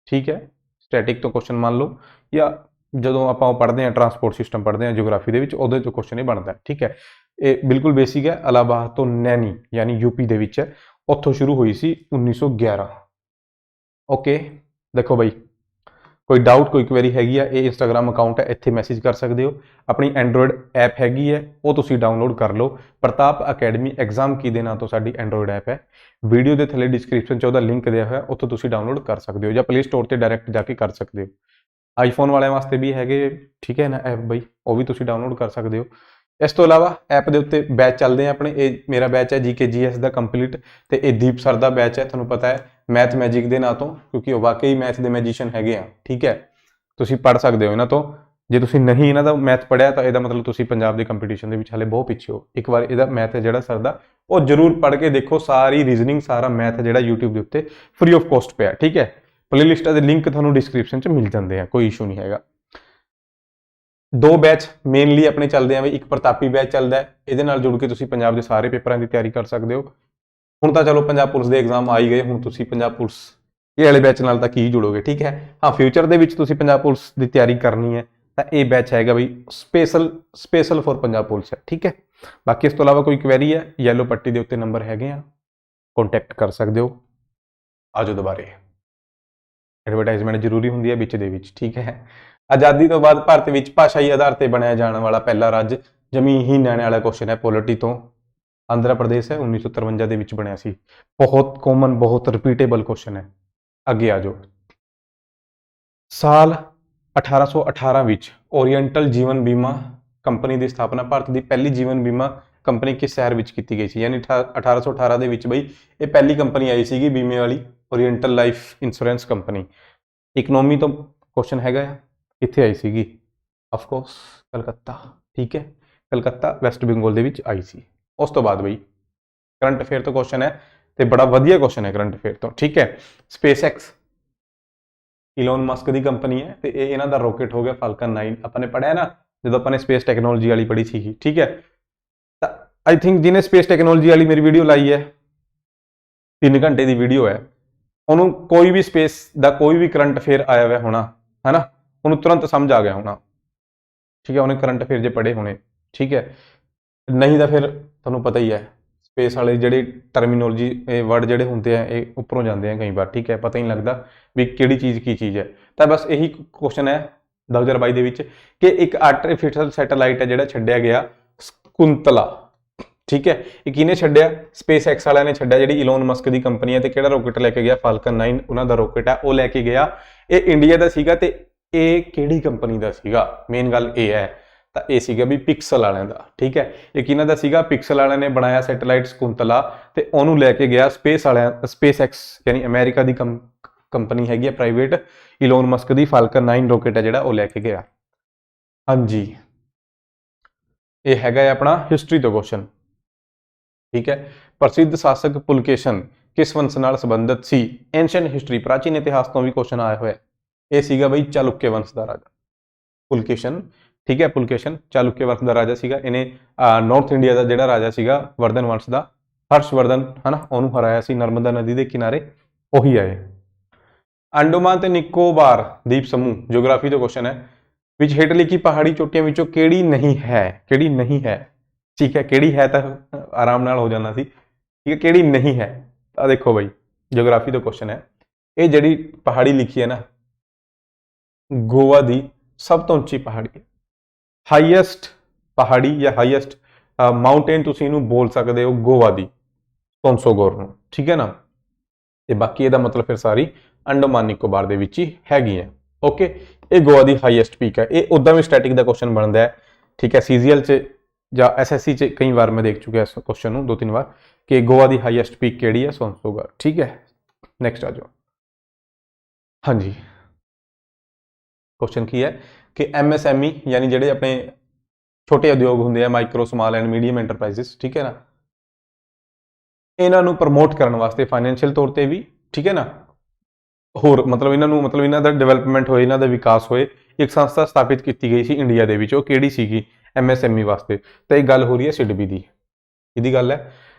ਠੀਕ ਹੈ, ਸਟੈਟਿਕ ਤੋਂ ਕੁਐਸਚਨ ਮੰਨ ਲਓ, ਜਾਂ ਜਦੋਂ ਆਪਾਂ ਪੜ੍ਹਦੇ ਹਾਂ ਟਰਾਂਸਪੋਰਟ ਸਿਸਟਮ ਪੜ੍ਹਦੇ ਹਾਂ ਜਿਓਗ੍ਰਾਫੀ ਦੇ ਵਿੱਚ, ਉਹਦੇ ਤੋਂ ਕੁਐਸਚਨ ਇਹ ਬਣਦਾ। ਠੀਕ ਹੈ, ਇਹ ਬਿਲਕੁਲ ਬੇਸਿਕ ਹੈ। ਇਲਾਹਾਬਾਦ ਤੋਂ ਨੈਣੀ ਯਾਨੀ UP ਦੇ ਵਿੱਚ ਹੈ, ਉੱਥੋਂ ਸ਼ੁਰੂ ਹੋਈ ਸੀ 1911। ਓਕੇ, ਦੇਖੋ ਬਈ ਕੋਈ ਡਾਊਟ ਕੋਈ ਕੁਐਰੀ ਹੈਗੀ ਆ, ਇਹ ਇੰਸਟਾਗ੍ਰਾਮ ਅਕਾਊਂਟ ਹੈ, ਇੱਥੇ ਮੈਸੇਜ ਕਰ ਸਕਦੇ ਹੋ। ਆਪਣੀ ਐਂਡਰੋਇਡ ਐਪ ਹੈਗੀ ਹੈ, ਉਹ ਤੁਸੀਂ ਡਾਊਨਲੋਡ ਕਰ ਲਓ। ਪ੍ਰਤਾਪ ਅਕੈਡਮੀ ਐਗਜ਼ਾਮ ਕੀ ਦੇ ਨਾਂ ਤੋਂ ਸਾਡੀ ਐਂਡਰੋਇਡ ਐਪ ਹੈ। ਵੀਡੀਓ ਦੇ ਥੱਲੇ ਡਿਸਕ੍ਰਿਪਸ਼ਨ 'ਚ ਉਹਦਾ ਲਿੰਕ ਦਿਆ ਹੋਇਆ, ਉੱਥੋਂ ਤੁਸੀਂ ਡਾਊਨਲੋਡ ਕਰ ਸਕਦੇ ਹੋ ਜਾਂ ਪਲੇ ਸਟੋਰ ਤੇ ਡਾਇਰੈਕਟ ਜਾ ਕੇ ਕਰ ਸਕਦੇ ਹੋ। ਆਈਫੋਨ ਵਾਲਿਆਂ ਵਾਸਤੇ ਵੀ ਹੈਗੇ, ਠੀਕ ਹੈ ਨਾ ਐਪ ਬਈ, ਉਹ ਵੀ ਤੁਸੀਂ ਡਾਊਨਲੋਡ ਕਰ ਸਕਦੇ ਹੋ। ਇਸ ਤੋਂ ਇਲਾਵਾ ਐਪ ਦੇ ਉੱਤੇ ਬੈਚ ਚੱਲਦੇ ਆ ਆਪਣੇ। ਇਹ ਮੇਰਾ ਬੈਚ ਹੈ GK GS ਦਾ ਕੰਪਲੀਟ, ਤੇ ਇਹ ਦੀਪ ਸਰ ਦਾ ਬੈਚ ਹੈ, ਤੁਹਾਨੂੰ ਪਤਾ ਹੈ ਮੈਥ ਮੈਜਿਕ ਦੇ ਨਾਂ ਤੋਂ, ਕਿਉਂਕਿ ਉਹ ਵਾਕਈ ਮੈਥ ਦੇ ਮੈਜੀਸ਼ੀਅਨ ਹੈਗੇ ਆ। ਠੀਕ ਹੈ, ਤੁਸੀਂ ਪੜ੍ਹ ਸਕਦੇ ਹੋ ਇਹਨਾਂ ਤੋਂ। ਜੇ ਤੁਸੀਂ ਨਹੀਂ ਇਹਨਾਂ ਦਾ ਮੈਥ ਪੜ੍ਹਿਆ ਤਾਂ ਇਹਦਾ ਮਤਲਬ ਤੁਸੀਂ ਪੰਜਾਬ ਦੇ ਕੰਪੀਟੀਸ਼ਨ ਦੇ ਵਿੱਚ ਹਾਲੇ ਬਹੁਤ ਪਿੱਛੇ ਹੋ। ਇੱਕ ਵਾਰ ਇਹਦਾ ਮੈਥ ਹੈ ਜਿਹੜਾ ਸਰ ਦਾ, ਉਹ ਜ਼ਰੂਰ ਪੜ੍ਹ ਕੇ ਦੇਖੋ। ਸਾਰੀ ਰੀਜ਼ਨਿੰਗ, ਸਾਰਾ ਮੈਥ ਜਿਹੜਾ YouTube ਦੇ ਉੱਤੇ ਫ੍ਰੀ ਆਫ ਕੋਸਟ ਪਿਆ। ਠੀਕ ਹੈ, ਪਲੇਲਿਸਟਾਂ ਦੇ ਲਿੰਕ ਤੁਹਾਨੂੰ ਡਿਸਕ੍ਰਿਪਸ਼ਨ 'ਚ ਮਿਲ ਜਾਂਦੇ ਆ, ਕੋਈ ਇਸ਼ੂ ਨਹੀਂ ਹੈਗਾ। ਦੋ ਬੈਚ ਮੇਨਲੀ ਆਪਣੇ ਚੱਲਦੇ ਆ ਬਈ। ਇੱਕ ਪ੍ਰਤਾਪੀ ਬੈਚ ਚੱਲਦਾ ਹੈ, ਇਹਦੇ ਨਾਲ ਜੁੜ ਕੇ ਤੁਸੀਂ ਪੰਜਾਬ ਦੇ ਸਾਰੇ ਪੇਪਰਾਂ ਦੀ ਤਿਆਰੀ ਕਰ ਸਕਦੇ ਹੋ। ਹੁਣ ਤਾਂ ਚਲੋ ਪੰਜਾਬ ਪੁਲਿਸ ਦੇ ਐਗਜ਼ਾਮ ਆ ਹੀ ਗਏ, ਹੁਣ ਤੁਸੀਂ ਪੰਜਾਬ ਪੁਲਿਸ ਇਹ ਵਾਲੇ ਬੈਚ ਨਾਲ ਤਾਂ ਕੀ ਜੁੜੋਗੇ। ਠੀਕ ਹੈ, ਹਾਂ ਫਿਊਚਰ ਦੇ ਵਿੱਚ ਤੁਸੀਂ ਪੰਜਾਬ ਪੁਲਿਸ ਦੀ ਤਿਆਰੀ ਕਰਨੀ ਹੈ ਤਾਂ ਇਹ ਬੈਚ ਹੈਗਾ ਬਈ, ਸਪੈਸ਼ਲ ਫॉर ਪੰਜਾਬ ਪੁਲਿਸ ਹੈ। ਠੀਕ ਹੈ, ਬਾਕੀ ਇਸ ਤੋਂ ਇਲਾਵਾ ਕੋਈ ਕੁਐਰੀ ਹੈ, ਯੈਲੋ ਪੱਟੀ ਦੇ ਉੱਤੇ ਨੰਬਰ ਹੈਗੇ ਆ, ਕੰਟੈਕਟ ਕਰ ਸਕਦੇ ਹੋ। ਆਜੋ ਦੁਬਾਰੇ, ਐਡਵਰਟਾਈਜ਼ਮੈਂਟ ਜ਼ਰੂਰੀ ਹੁੰਦੀ ਹੈ ਵਿੱਚ ਦੇ ਵਿੱਚ। ਠੀਕ ਹੈ, ਆਜ਼ਾਦੀ ਤੋਂ ਬਾਅਦ ਭਾਰਤ ਵਿੱਚ ਭਾਸ਼ਾਈ ਆਧਾਰ ਤੇ ਬਣਾਇਆ ਜਾਣ ਵਾਲਾ ਪਹਿਲਾ ਰਾਜ ਜ਼ਮੀਨ ਹੀ ਲੈਣ ਵਾਲਾ ਕੁਐਸਚਨ ਹੈ ਪੋਲਿਟੀ ਤੋਂ। ਆਂਧਰਾ ਪ੍ਰਦੇਸ਼ ਹੈ, 1953 ਦੇ ਵਿੱਚ ਬਣਿਆ ਸੀ। ਬਹੁਤ ਕਾਮਨ, ਬਹੁਤ ਰਿਪੀਟੇਬਲ ਕੁਐਸਚਨ ਹੈ। ਅੱਗੇ ਆ ਜਾਓ। ਸਾਲ 1818 ਵਿੱਚ ਓਰੀਐਂਟਲ ਜੀਵਨ ਬੀਮਾ ਕੰਪਨੀ ਦੀ ਸਥਾਪਨਾ ਭਾਰਤ ਦੀ ਪਹਿਲੀ ਜੀਵਨ ਬੀਮਾ ਕੰਪਨੀ ਕਿਸ ਸ਼ਹਿਰ ਵਿੱਚ ਕੀਤੀ ਗਈ ਸੀ? ਯਾਨੀ 1818 ਦੇ ਵਿੱਚ ਬਈ ਇਹ ਪਹਿਲੀ ਕੰਪਨੀ ਆਈ ਸੀਗੀ ਬੀਮੇ ਵਾਲੀ, oriental life insurance company. Economy ਤੋਂ ਕੁਐਸਚਨ ਹੈਗਾ ਆ, ਕਿੱਥੇ ਆਈ ਸੀਗੀ? Of course Calcutta. ਠੀਕ ਹੈ, ਕਲਕੱਤਾ ਵੈਸਟ ਬੰਗਾਲ ਦੇ ਵਿੱਚ ਆਈ ਸੀ। ਉਸ ਤੋਂ ਬਾਅਦ ਬਈ ਕਰੰਟ ਅਫੇਅਰ ਤੋਂ ਕੁਐਸਚਨ ਹੈ ਤੇ ਬੜਾ ਵਧੀਆ ਕੁਐਸਚਨ ਹੈ ਕਰੰਟ ਅਫੇਅਰ ਤੋਂ। ਠੀਕ ਹੈ, SpaceX ਇਲੋਨ ਮਸਕ ਦੀ ਕੰਪਨੀ ਹੈ ਤੇ ਇਹ ਇਹਨਾਂ ਦਾ ਰੋਕੇਟ ਹੋ ਗਿਆ ਫਾਲਕਨ 9। ਆਪਾਂ ਨੇ ਪੜ੍ਹਿਆ ਨਾ ਜਦੋਂ ਆਪਾਂ ਨੇ ਸਪੇਸ ਟੈਕਨੋਲੋਜੀ ਵਾਲੀ ਪੜ੍ਹੀ ਸੀਗੀ। ਠੀਕ ਹੈ, ਤਾਂ ਆਈ ਥਿੰਕ ਜਿਹਨੇ ਸਪੇਸ ਟੈਕਨੋਲੋਜੀ ਵਾਲੀ ਮੇਰੀ ਵੀਡੀਓ ਲਾਈ ਹੈ, 3 ਘੰਟੇ ਦੀ ਵੀਡੀਓ ਹੈ, ਉਹਨੂੰ ਕੋਈ ਵੀ ਸਪੇਸ ਦਾ ਕੋਈ ਵੀ ਕਰੰਟ ਅਫੇਅਰ ਆਇਆ ਹੋਇਆ ਹੋਣਾ ਹੈ ਨਾ, ਉਹਨੂੰ ਤੁਰੰਤ ਸਮਝ ਆ ਗਿਆ ਹੋਣਾ। ਠੀਕ ਹੈ, ਉਹਨੇ ਕਰੰਟ ਅਫੇਅਰ ਜੇ ਪੜ੍ਹੇ ਹੋਣੇ। ਠੀਕ ਹੈ, ਨਹੀਂ ਤਾਂ ਫਿਰ ਤੁਹਾਨੂੰ ਪਤਾ ਹੀ ਹੈ ਸਪੇਸ ਵਾਲੇ ਜਿਹੜੇ ਟਰਮੀਨੋਲੋਜੀ ਵਰਡ ਜਿਹੜੇ ਹੁੰਦੇ ਆ ਇਹ ਉੱਪਰੋਂ ਜਾਂਦੇ ਆ ਕਈ ਵਾਰ। ਠੀਕ ਹੈ, ਪਤਾ ਹੀ ਨਹੀਂ ਲੱਗਦਾ ਵੀ ਕਿਹੜੀ ਚੀਜ਼ ਕੀ ਚੀਜ਼ ਹੈ। ਤਾਂ ਬਸ ਇਹੀ ਕੁਐਸਚਨ ਹੈ 2022 ਦੇ ਵਿੱਚ ਕਿ ਇੱਕ ਆਰਟੀਫੀਸ਼ੀਅਲ ਸੈਟੇਲਾਈਟ ਹੈ ਜਿਹੜਾ ਛੱਡਿਆ ਗਿਆ ਸਕੁੰਤਲਾ। ਠੀਕ ਹੈ, ਇਹ ਕਿਹਨੇ ਛੱਡਿਆ? SpaceX ਵਾਲਿਆਂ ਨੇ ਛੱਡਿਆ, ਜਿਹੜੀ ਇਲੋਨ ਮਸਕ ਦੀ ਕੰਪਨੀ ਹੈ। ਤੇ ਕਿਹੜਾ ਰੋਕੇਟ ਲੈ ਕੇ ਗਿਆ? ਫਾਲਕਨ 9 ਉਹਨਾਂ ਦਾ ਰੋਕੇਟ ਹੈ, ਉਹ ਲੈ ਕੇ ਗਿਆ। ਇਹ ਇੰਡੀਆ ਦਾ ਸੀਗਾ ਤੇ ਇਹ ਕਿਹੜੀ ਕੰਪਨੀ ਦਾ ਸੀਗਾ? ਮੇਨ ਗੱਲ ਇਹ ਹੈ, ਤਾਂ ਇਹ ਸੀਗਾ ਵੀ ਪਿਕਸਲ ਵਾਲਿਆਂ ਦਾ। ਠੀਕ ਹੈ, ਇਹ ਕਿਹਨਾਂ ਦਾ ਸੀਗਾ? ਪਿਕਸਲ ਵਾਲਿਆਂ ਨੇ ਬਣਾਇਆ ਸੈਟੇਲਾਈਟ ਸਕੁੰਤਲਾ ਤੇ ਉਹਨੂੰ ਲੈ ਕੇ ਗਿਆ SpaceX ਯਾਨੀ ਅਮਰੀਕਾ ਦੀ ਕੰਪਨੀ ਹੈਗੀ ਹੈ ਪ੍ਰਾਈਵੇਟ, ਇਲੋਨ ਮਸਕ ਦੀ ਫਾਲਕਨ 9 ਰੋਕੇਟ ਹੈ ਜਿਹੜਾ ਉਹ ਲੈ ਕੇ ਗਿਆ। ਹਾਂਜੀ, ਇਹ ਹੈਗਾ ਹੈ ਆਪਣਾ ਹਿਸਟਰੀ ਤੋਂ ਕੁਐਸਚਨ। ਠੀਕ ਹੈ, ਪ੍ਰਸਿੱਧ ਸ਼ਾਸਕ ਪੁਲਕੇਸ਼ਨ ਕਿਸ ਵੰਸ਼ ਨਾਲ ਸੰਬੰਧਿਤ ਸੀ? ਐਂਸ਼ੀਅੰਟ ਹਿਸਟਰੀ, ਪ੍ਰਾਚੀਨ ਇਤਿਹਾਸ ਤੋਂ ਵੀ ਕੁਐਸਚਨ ਆਇਆ ਹੋਇਆ। ਇਹ ਸੀਗਾ ਬਈ ਚਾਲੁਕਿਆ ਵੰਸ਼ ਦਾ ਰਾਜਾ ਪੁਲਕੇਸ਼ਨ। ਠੀਕ ਹੈ, ਪੁਲਕੇਸ਼ਨ ਚਾਲੁਕਿਆ ਵੰਸ਼ ਦਾ ਰਾਜਾ ਸੀਗਾ। ਇਹਨੇ ਨਾਰਥ ਇੰਡੀਆ ਦਾ ਜਿਹੜਾ ਰਾਜਾ ਸੀਗਾ ਵਰਧਨ ਵੰਸ਼ ਦਾ, ਹਰਸ਼ਵਰਧਨ ਹਨਾ, ਉਹਨੂੰ ਹਰਾਇਆ ਸੀ ਨਰਮਦਾ ਨਦੀ ਦੇ ਕਿਨਾਰੇ, ਉਹੀ ਆਏ। ਅੰਡੋਮਾਨ ਤੇ ਨਿਕੋਬਾਰ ਦੀਪ ਸਮੂਹ, ਜਿਓਗ੍ਰਾਫੀ ਦਾ ਕੁਐਸਚਨ ਹੈ, ਵਿੱਚ ਹੇਠ ਲਿਖੀ ਪਹਾੜੀ ਚੋਟੀਆਂ ਵਿੱਚੋਂ ਕਿਹੜੀ ਨਹੀਂ ਹੈ? ਕਿਹੜੀ ਨਹੀਂ ਹੈ? ਠੀਕ ਹੈ, ਕਿਹੜੀ ਹੈ ਤਾਂ ਆਰਾਮ ਨਾਲ ਹੋ ਜਾਣਾ ਸੀ। ਠੀਕ ਹੈ, ਕਿਹੜੀ ਨਹੀਂ ਹੈ? ਤਾਂ ਦੇਖੋ ਬਈ ਜਿਓਗ੍ਰਾਫੀ ਦਾ ਕੁਐਸਚਨ ਹੈ, ਇਹ ਜਿਹੜੀ ਪਹਾੜੀ ਲਿਖੀ ਹੈ ਨਾ, ਗੋਆ ਦੀ ਸਭ ਤੋਂ ਉੱਚੀ ਪਹਾੜੀ ਹੈ, ਹਾਈਐਸਟ ਪਹਾੜੀ ਜਾਂ ਹਾਈਐਸਟ ਮਾਊਂਟੇਨ ਤੁਸੀਂ ਇਹਨੂੰ ਬੋਲ ਸਕਦੇ ਹੋ, ਗੋਆ ਦੀ ਕੋਂਸੋਗੋਰ ਨੂੰ। ਠੀਕ ਹੈ ਨਾ, ਤੇ ਬਾਕੀ ਇਹਦਾ ਮਤਲਬ ਫਿਰ ਸਾਰੀ ਅੰਡੋਮਾਨ ਨਿਕੋਬਾਰ ਦੇ ਵਿੱਚ ਹੀ ਹੈਗੀ ਹੈ। ਓਕੇ, ਇਹ ਗੋਆ ਦੀ ਹਾਈਐਸਟ ਪੀਕ ਹੈ। ਇਹ ਉਦਾਂ ਵੀ ਸਟੈਟਿਕ ਦਾ ਕੁਐਸਚਨ ਬਣਦਾ ਹੈ। ਠੀਕ ਹੈ, ਸੀਜੀਐਲ 'ਚ ਜਾਂ ਐਸਐਸਸੀ 'ਚ ਕਈ ਵਾਰ ਮੈਂ ਦੇਖ ਚੁੱਕਿਆ ਇਸ ਕੁਐਸਚਨ ਨੂੰ 2-3 ਵਾਰ ਕਿ ਗੋਆ ਦੀ ਹਾਈਐਸਟ ਪੀਕ ਕਿਹੜੀ ਹੈ? ਕੋਂਸੋਗੋਰ। ਠੀਕ ਹੈ, ਨੈਕਸਟ ਆ ਜਾਓ। ਹਾਂਜੀ, ਕੁਐਸਚਨ ਕੀ ਹੈ ਕਿ ਐਮਐਸਐਮਈ ਯਾਨੀ ਜਿਹੜੇ ਆਪਣੇ ਛੋਟੇ ਉਦਯੋਗ ਹੁੰਦੇ ਆ, micro small and medium enterprises, ਠੀਕ ਹੈ ਨਾ, ਇਹਨਾਂ ਨੂੰ ਪ੍ਰਮੋਟ ਕਰਨ ਵਾਸਤੇ ਫਾਈਨੈਂਸ਼ੀਅਲ ਤੌਰ ਤੇ ਵੀ, ਠੀਕ ਹੈ ਨਾ, ਹੋਰ ਮਤਲਬ ਇਹਨਾਂ ਨੂੰ ਮਤਲਬ ਇਹਨਾਂ ਦਾ ਡਿਵੈਲਪਮੈਂਟ ਹੋਏ, ਇਹਨਾਂ ਦਾ ਵਿਕਾਸ ਹੋਏ, ਇੱਕ ਸੰਸਥਾ ਸਥਾਪਿਤ ਕੀਤੀ ਗਈ ਸੀ ਇੰਡੀਆ ਦੇ ਵਿੱਚ। ਉਹ ਕਿਹੜੀ ਸੀਗੀ ਐਮਐਸਐਮਈ ਵਾਸਤੇ? ਤਾਂ ਇਹ ਗੱਲ ਹੋ ਰਹੀ ਹੈ ਸਿਡਬੀ ਦੀ। ਇਹਦੀ ਗੱਲ ਹੈ,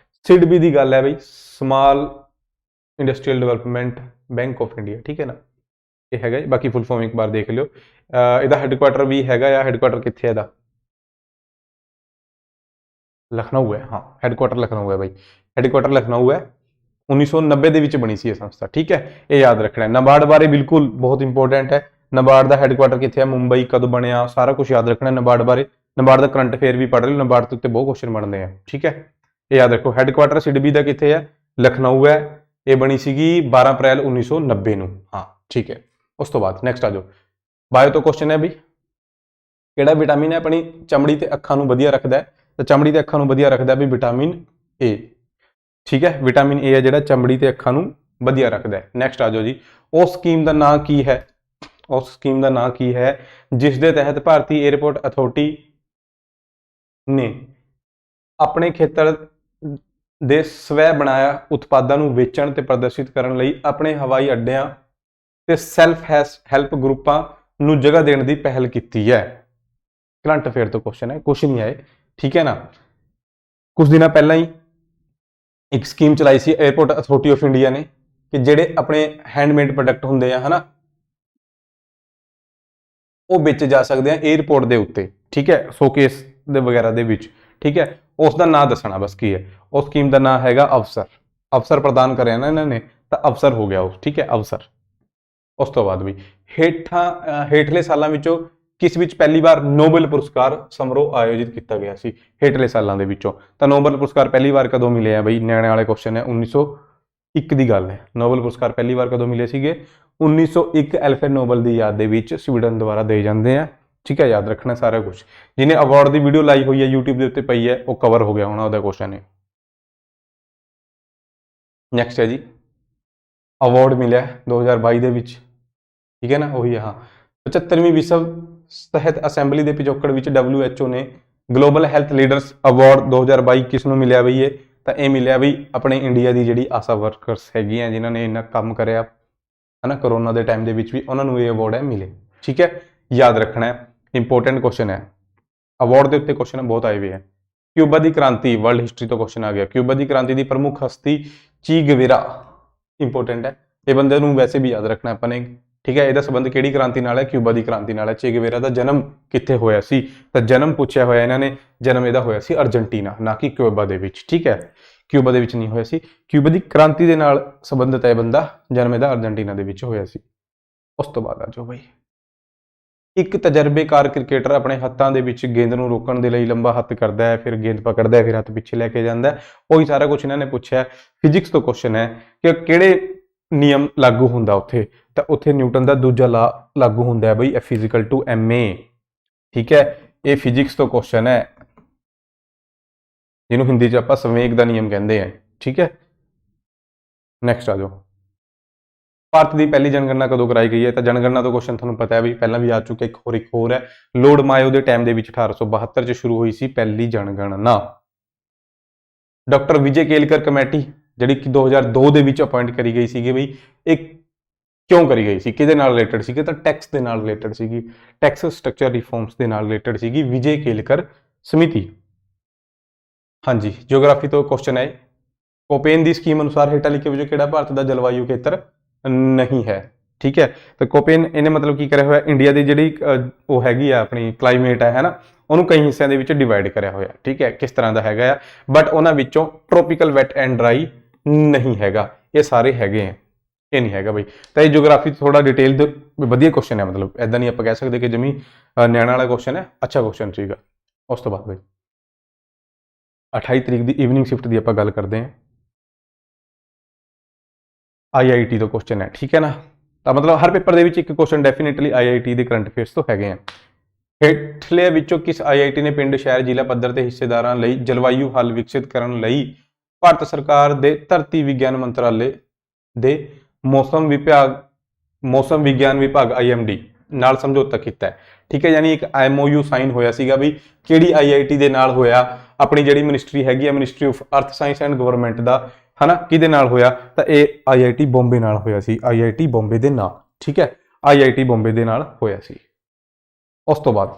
ਸਿਡਬੀ ਦੀ ਗੱਲ ਹੈ ਬਈ, small industrial development bank of India. ਠੀਕ ਹੈ ਨਾ, ਇਹ ਹੈਗਾ। ਬਾਕੀ ਫੁੱਲ ਫਾਰਮ ਇੱਕ ਵਾਰ ਦੇਖ ਲਿਓ। ਇਹਦਾ ਹੈੱਡਕੁਆਟਰ ਵੀ ਹੈਗਾ ਆ। ਹੈੱਡਕੁਆਟਰ ਕਿੱਥੇ ਹੈ ਇਹਦਾ? ਲਖਨਊ ਹੈ। ਹਾਂ, ਹੈੱਡਕੁਆਟਰ ਲਖਨਊ ਹੈ ਬਾਈ, ਹੈੱਡਕੁਆਟਰ ਲਖਨਊ ਹੈ। 1990 ਦੇ ਵਿੱਚ ਬਣੀ ਸੀ ਇਹ ਸੰਸਥਾ। ਠੀਕ ਹੈ, ਇਹ ਯਾਦ ਰੱਖਣਾ। ਨਬਾਰਡ ਬਾਰੇ ਬਿਲਕੁਲ ਬਹੁਤ ਇੰਪੋਰਟੈਂਟ ਹੈ। ਨਬਾਰਡ ਦਾ ਹੈੱਡਕੁਆਟਰ ਕਿੱਥੇ ਹੈ? ਮੁੰਬਈ। ਕਦੋਂ ਬਣਿਆ? ਸਾਰਾ ਕੁਝ ਯਾਦ ਰੱਖਣਾ ਨਬਾਰਡ ਬਾਰੇ। ਨਬਾਰਡ ਦਾ ਕਰੰਟ ਅਫੇਅਰ ਵੀ ਪੜ੍ਹ ਲਿਓ, ਨਬਾਰਡ ਦੇ ਉੱਤੇ ਬਹੁਤ ਕੁਐਸਚਨ ਬਣਦੇ ਆ। ਠੀਕ ਹੈ, ਇਹ ਯਾਦ ਰੱਖੋ। ਹੈੱਡਕੁਆਟਰ ਸਿਡਬੀ ਦਾ ਕਿੱਥੇ ਹੈ? ਲਖਨਊ ਹੈ। ਇਹ ਬਣੀ ਸੀਗੀ 12 ਅਪ੍ਰੈਲ 1990 ਨੂੰ। ਹਾਂ, ਠੀਕ ਹੈ। ਉਸ ਤੋਂ ਬਾਅਦ ਨੈਕਸਟ ਆ ਜਾਓ। ਬਾਇਓ ਤੋਂ ਕੁਐਸਚਨ ਹੈ ਵੀ, ਕਿਹੜਾ ਵਿਟਾਮਿਨ ਹੈ ਆਪਣੀ ਚਮੜੀ ਤੇ ਅੱਖਾਂ ਨੂੰ ਵਧੀਆ ਰੱਖਦਾ ਹੈ? ਤਾਂ ਚਮੜੀ ਤੇ ਅੱਖਾਂ ਨੂੰ ਵਧੀਆ ਰੱਖਦਾ ਵੀ ਵਿਟਾਮਿਨ ਏ। ਠੀਕ ਹੈ, ਵਿਟਾਮਿਨ ਏ ਹੈ ਜਿਹੜਾ ਚਮੜੀ ਤੇ ਅੱਖਾਂ ਨੂੰ ਵਧੀਆ ਰੱਖਦਾ ਹੈ। ਨੈਕਸਟ ਆ ਜਾਓ ਜੀ। ਉਸ ਸਕੀਮ ਦਾ ਨਾਂ ਕੀ ਹੈ? ਉਸ ਸਕੀਮ ਦਾ ਨਾਂ ਕੀ ਹੈ ਜਿਸ ਦੇ ਤਹਿਤ ਭਾਰਤੀ 에ਅਰਪੋਰਟ ਅਥਾਰਟੀ ਨੇ ਆਪਣੇ ਖੇਤਰ ਦੇ ਸਵੈ ਬਣਾਇਆ ਉਤਪਾਦਾਂ ਨੂੰ ਵੇਚਣ ਤੇ ਪ੍ਰਦਰਸ਼ਿਤ ਕਰਨ ਲਈ ਆਪਣੇ ਹਵਾਈ ਅੱਡਿਆਂ ਤੇ ਸੈਲਫ ਹੈਲਪ ਗਰੁੱਪਾਂ ਨੂੰ ਜਗ੍ਹਾ ਦੇਣ ਦੀ ਪਹਿਲ ਕੀਤੀ ਹੈ? ਕਰੰਟ ਅਫੇਅਰ ਤੋਂ ਕੁਐਸਚਨ ਹੈ, ਕੁਛ ਨਹੀਂ ਆਏ। ਠੀਕ ਹੈ ਨਾ, ਕੁਝ ਦਿਨਾਂ ਪਹਿਲਾਂ ਹੀ ਇੱਕ ਸਕੀਮ ਚਲਾਈ ਸੀ 에ਅਰਪੋਰਟ ਅਥਾਰਟੀ ਆਫ ਇੰਡੀਆ ਨੇ ਕਿ ਜਿਹੜੇ ਆਪਣੇ ਹੈਂਡਮੇਡ ਪ੍ਰੋਡਕਟ ਹੁੰਦੇ ਆ ਹਨਾ, ਉਹ ਵੇਚੇ ਜਾ ਸਕਦੇ ਆ 에ਅਰਪੋਰਟ ਦੇ ਉੱਤੇ। ਠੀਕ ਹੈ, ਸ਼ੋਕੇਸ ਦੇ ਵਗੈਰਾ ਦੇ ਵਿੱਚ। ਠੀਕ ਹੈ, ਉਸ ਦਾ ਨਾਂ ਦੱਸਣਾ ਬਸ ਕੀ ਹੈ। ਉਸ ਸਕੀਮ ਦਾ ਨਾਂ ਹੈਗਾ ਅਵਸਰ। ਅਵਸਰ ਪ੍ਰਦਾਨ ਕਰਿਆ ਨਾ ਇਹਨਾਂ ਨੇ, ਤਾਂ ਅਵਸਰ ਹੋ ਗਿਆ ਉਹ। ਠੀਕ ਹੈ, ਅਵਸਰ। ਉਸ ਤੋਂ ਬਾਅਦ ਵੀ ਹੇਠਲੇ ਸਾਲਾਂ ਵਿੱਚੋਂ ਕਿਸ ਵਿੱਚ ਪਹਿਲੀ ਵਾਰ ਨੋਬਲ ਪੁਰਸਕਾਰ ਸਮਾਰੋਹ ਆਯੋਜਿਤ ਕੀਤਾ ਗਿਆ ਸੀ? ਹੇਠਲੇ ਸਾਲਾਂ ਦੇ ਵਿੱਚੋਂ ਤਾਂ ਨੋਬਲ ਪੁਰਸਕਾਰ ਪਹਿਲੀ ਵਾਰ ਕਦੋਂ ਮਿਲੇ ਆ ਬਈ? ਨਿਆਣੇ ਵਾਲੇ ਕੁਐਸਚਨ ਹੈ। 1901 ਦੀ ਗੱਲ ਹੈ। ਨੋਬਲ ਪੁਰਸਕਾਰ ਪਹਿਲੀ ਵਾਰ ਕਦੋਂ ਮਿਲੇ ਸੀਗੇ? 1901 ਐਲਫਰੈਡ ਨੋਬਲ ਦੀ ਯਾਦ ਦੇ ਵਿੱਚ ਸਵੀਡਨ ਦੁਆਰਾ ਦੇ ਜਾਂਦੇ ਆ। ਠੀਕ ਹੈ, ਯਾਦ ਰੱਖਣਾ ਸਾਰਾ ਕੁਝ। ਜਿਹਨੇ ਅਵਾਰਡ ਦੀ ਵੀਡੀਓ ਲਾਈ ਹੋਈ ਹੈ YouTube ਦੇ ਉੱਤੇ ਪਈ ਹੈ, ਉਹ ਕਵਰ ਹੋ ਗਿਆ ਹੋਣਾ ਉਹਦਾ ਕੁਐਸਚਨ ਹੈ। ਨੈਕਸਟ ਹੈ ਜੀ, ਅਵਾਰਡ ਮਿਲਿਆ 2022 ਦੇ ਵਿੱਚ। ਠੀਕ ਹੈ ਨਾ, ਉਹੀ ਹਾਂ 75ਵੀਂ ਵਿਸ਼ਵ ਸਿਹਤ ਅਸੈਂਬਲੀ ਦੇ ਪਿਛੋਕੜ ਵਿੱਚ WHO ਨੇ ਗਲੋਬਲ ਹੈਲਥ ਲੀਡਰਸ ਅਵਾਰਡ 2022 ਕਿਸ ਨੂੰ ਮਿਲਿਆ ਬਈ? ਇਹ ਤਾਂ ਇਹ ਮਿਲਿਆ ਬਈ ਆਪਣੇ ਇੰਡੀਆ ਦੀ ਜਿਹੜੀ ਆਸ਼ਾ ਵਰਕਰਸ ਹੈਗੀਆਂ ਜਿਨ੍ਹਾਂ ਨੇ ਇੰਨਾ ਕੰਮ ਕਰਿਆ ਹਨਾ ਕਰੋਨਾ ਦੇ ਟਾਈਮ ਦੇ ਵਿੱਚ ਵੀ, ਉਹਨਾਂ ਨੂੰ ਇਹ ਅਵਾਰਡ ਹੈ ਮਿਲੇ। ਠੀਕ ਹੈ, ਯਾਦ ਰੱਖਣਾ ਹੈ, ਇੰਪੋਰਟੈਂਟ ਕੁਐਸਚਨ ਹੈ। ਅਵਾਰਡ ਦੇ ਉੱਤੇ ਕੁਐਸਚਨ ਬਹੁਤ ਆਏ ਹੋਏ ਹੈ। ਕਿਊਬਾ ਦੀ ਕ੍ਰਾਂਤੀ, ਵਰਲਡ ਹਿਸਟਰੀ ਤੋਂ ਕੁਐਸਚਨ ਆ ਗਿਆ। ਕਿਊਬਾ ਦੀ ਕ੍ਰਾਂਤੀ ਦੀ ਪ੍ਰਮੁੱਖ ਹਸਤੀ ਚੀ ਗਵੇਰਾ, ਇੰਪੋਰਟੈਂਟ ਹੈ। ਇਹ ਬੰਦੇ ਨੂੰ ਵੈਸੇ ਵੀ ਯਾਦ ਰੱਖਣਾ ਆਪਾਂ ਨੇ। ਠੀਕ ਹੈ, ਇਹਦਾ ਸੰਬੰਧ ਕਿਹੜੀ ਕ੍ਰਾਂਤੀ ਨਾਲ ਹੈ? ਕਿਊਬਾ ਦੀ ਕ੍ਰਾਂਤੀ ਨਾਲ ਹੈ। ਚੇ ਗਵੇਰਾ ਦਾ ਜਨਮ ਕਿੱਥੇ ਹੋਇਆ ਸੀ? ਤਾਂ ਜਨਮ ਪੁੱਛਿਆ ਹੋਇਆ ਇਹਨਾਂ ਨੇ, ਜਨਮ ਇਹਦਾ ਹੋਇਆ ਸੀ ਅਰਜਨਟੀਨਾ, ਨਾ ਕਿ ਕਿਊਬਾ ਦੇ ਵਿੱਚ। ਠੀਕ ਹੈ, ਕਿਊਬਾ ਦੇ ਵਿੱਚ ਨਹੀਂ ਹੋਇਆ ਸੀ। ਕਿਊਬਾ ਦੀ ਕ੍ਰਾਂਤੀ ਦੇ ਨਾਲ ਸੰਬੰਧਿਤ ਹੈ ਬੰਦਾ, ਜਨਮ ਇਹਦਾ ਅਰਜਨਟੀਨਾ ਦੇ ਵਿੱਚ ਹੋਇਆ ਸੀ। ਉਸ ਤੋਂ ਬਾਅਦ ਆ ਜਾਓ ਬਈ, ਇੱਕ ਤਜਰਬੇਕਾਰ ਕ੍ਰਿਕਟਰ ਆਪਣੇ ਹੱਥਾਂ ਦੇ ਵਿੱਚ ਗੇਂਦ ਨੂੰ ਰੋਕਣ ਦੇ ਲਈ ਲੰਬਾ ਹੱਥ ਕਰਦਾ ਹੈ, ਫਿਰ ਗੇਂਦ ਪਕੜਦਾ ਹੈ, ਫਿਰ ਹੱਥ ਪਿੱਛੇ ਲੈ ਕੇ ਜਾਂਦਾ ਹੈ। ਉਹੀ ਸਾਰਾ ਕੁਝ ਇਹਨਾਂ ਨੇ ਪੁੱਛਿਆ। ਫਿਜ਼ਿਕਸ ਤੋਂ ਕੁਐਸਚਨ ਹੈ ਕਿ ਕਿਹੜੇ ਨਿਯਮ ਲਾਗੂ ਹੁੰਦਾ ਉੱਥੇ? ਤਾਂ ਉੱਥੇ ਨਿਊਟਨ ਦਾ ਦੂਜਾ ਲਾ ਲਾਗੂ ਹੁੰਦਾ ਹੈ ਬਈ, F = ma। ਠੀਕ ਹੈ, ਇਹ ਫਿਜ਼ਿਕਸ ਤੋਂ ਕੁਐਸਚਨ ਹੈ, ਜਿਹਨੂੰ ਹਿੰਦੀ 'ਚ ਆਪਾਂ ਸੰਵੇਗ ਦਾ ਨਿਯਮ ਕਹਿੰਦੇ ਆ। ਠੀਕ ਹੈ, ਨੈਕਸਟ ਆ ਜਾਓ। ਭਾਰਤ ਦੀ ਪਹਿਲੀ ਜਨਗਣਨਾ ਕਦੋਂ ਕਰਾਈ ਗਈ ਹੈ? ਤਾਂ ਜਨਗਣਨਾ ਤੋਂ ਕੁਐਸਚਨ ਤੁਹਾਨੂੰ ਪਤਾ ਹੈ ਵੀ ਪਹਿਲਾਂ ਵੀ ਆ ਚੁੱਕਿਆ, ਇੱਕ ਹੋਰ ਹੈ ਲॉर्ड ਮਾਇਓ ਦੇ ਟਾਈਮ ਦੇ ਵਿੱਚ 1872 ਚ ਸ਼ੁਰੂ ਹੋਈ ਸੀ ਪਹਿਲੀ ਜਨਗਣਨਾ। ਡਾਕਟਰ ਵਿਜੇ ਕੇਲਕਰ ਕਮੇਟੀ ਜਿਹੜੀ ਕਿ 2002 ਦੇ ਵਿੱਚ ਅਪਾਇੰਟ ਕਰੀ ਗਈ ਸੀਗੀ ਬਈ, ਇਹ ਕਿਉਂ ਕਰੀ ਗਈ ਸੀ, ਕਿਹਦੇ ਨਾਲ ਰਿਲੇਟਡ ਸੀਗੀ? ਤਾਂ ਟੈਕਸ ਦੇ ਨਾਲ ਰਿਲੇਟਡ ਸੀਗੀ, ਟੈਕਸ ਸਟਰਕਚਰ ਰਿਫਾਰਮਸ ਦੇ ਨਾਲ ਰਿਲੇਟਡ ਸੀਗੀ ਵਿਜੇ ਕੇਲਕਰ ਸਮਿਤੀ। ਹਾਂਜੀ, ਜਿਓਗ੍ਰਾਫੀ ਤੋਂ ਕੁਐਸਚਨ ਹੈ, ਕੋਪੇਨ ਦੀ ਸਕੀਮ ਅਨੁਸਾਰ ਹੇਠਾਂ ਲਿਖੇ ਵਿੱਚੋਂ ਕਿਹੜਾ ਭਾਰਤ ਦਾ ਜਲਵਾਯੂ ਖੇਤਰ ਨਹੀਂ ਹੈ? ਠੀਕ ਹੈ, ਤਾਂ ਕੋਪੇਨ ਇਹਨੇ ਮਤਲਬ ਕੀ ਕਰਿਆ ਹੋਇਆ, ਇੰਡੀਆ ਦੀ ਜਿਹੜੀ ਉਹ ਹੈਗੀ ਆ ਆਪਣੀ ਕਲਾਈਮੇਟ ਹੈ ਨਾ, ਉਹਨੂੰ ਕਈ ਹਿੱਸਿਆਂ ਦੇ ਵਿੱਚ ਡਿਵਾਈਡ ਕਰਿਆ ਹੋਇਆ। ਠੀਕ ਹੈ, ਕਿਸ ਤਰ੍ਹਾਂ ਦਾ ਹੈਗਾ ਆ, ਬਟ ਉਹਨਾਂ ਵਿੱਚੋਂ ਟ੍ਰੋਪੀਕਲ ਵੈਟ ਐਂਡ ਡਰਾਈ ਨਹੀਂ ਹੈਗਾ, ਇਹ ਸਾਰੇ ਹੈਗੇ ਆ, ਇਹ ਨਹੀਂ ਹੈਗਾ ਬਈ। ਤਾਂ ਇਹ ਜਿਓਗ੍ਰਾਫੀ ਥੋੜਾ ਡਿਟੇਲ ਦੇ ਵਧੀਆ ਕੁਐਸਚਨ ਹੈ, ਮਤਲਬ ਐਦਾਂ ਨਹੀਂ ਆਪਾਂ ਕਹਿ ਸਕਦੇ ਕਿ ਜਮੀ ਨਿਆਣਾ ਵਾਲਾ ਕੁਐਸਚਨ ਹੈ, ਅੱਛਾ ਕੁਐਸਚਨ ਸੀਗਾ। ਉਸ ਤੋਂ ਬਾਅਦ ਬਈ 28 ਤਰੀਕ ਦੀ ਈਵਨਿੰਗ ਸ਼ਿਫਟ ਦੀ ਆਪਾਂ ਗੱਲ ਕਰਦੇ ਹਾਂ। IIT ਤੋਂ ਕੁਐਸਚਨ ਹੈ, ਠੀਕ ਹੈ ਨਾ, ਤਾਂ ਮਤਲਬ ਹਰ ਪੇਪਰ ਦੇ ਵਿੱਚ ਇੱਕ ਕੁਐਸਚਨ ਡੈਫੀਨਿਟਲੀ IIT ਦੇ ਕਰੰਟ ਅਫੇਅਰਸ ਤੋਂ ਹੈਗੇ ਆ। ਹੇਠਲੇ ਵਿੱਚੋਂ ਕਿਸ IIT ਨੇ ਪਿੰਡ, ਸ਼ਹਿਰ, ਜ਼ਿਲ੍ਹਾ ਪੱਧਰ ਤੇ ਹਿੱਸੇਦਾਰਾਂ ਲਈ ਜਲਵਾਯੂ ਹੱਲ ਵਿਕਸਿਤ ਕਰਨ ਲਈ ਭਾਰਤ ਸਰਕਾਰ ਦੇ ਧਰਤੀ ਵਿਗਿਆਨ ਮੰਤਰਾਲੇ ਦੇ ਮੌਸਮ ਵਿਗਿਆਨ ਵਿਭਾਗ IMD ਨਾਲ ਸਮਝੌਤਾ ਕੀਤਾ ਹੈ? ਠੀਕ ਹੈ, ਯਾਨੀ ਇੱਕ MOU ਸਾਈਨ ਹੋਇਆ ਸੀਗਾ ਵੀ ਕਿਹੜੀ IIT ਦੇ ਨਾਲ ਹੋਇਆ, ਆਪਣੀ ਜਿਹੜੀ ਮਿਨਿਸਟਰੀ ਹੈਗੀ ਆ, ਮਿਨਿਸਟਰੀ ਆਫ ਅਰਥ ਸਾਇੰਸ ਐਂਡ ਗਵਰਨਮੈਂਟ ਦਾ, ਹਨਾ, ਕਿਹਦੇ ਨਾਲ ਹੋਇਆ? ਤਾਂ ਇਹ IIT ਬੰਬੇ ਨਾਲ ਹੋਇਆ ਸੀ, IIT ਬੰਬੇ ਦੇ ਨਾਲ। ਠੀਕ ਹੈ, IIT ਬੰਬੇ ਦੇ ਨਾਲ ਹੋਇਆ ਸੀ। ਉਸ ਤੋਂ ਬਾਅਦ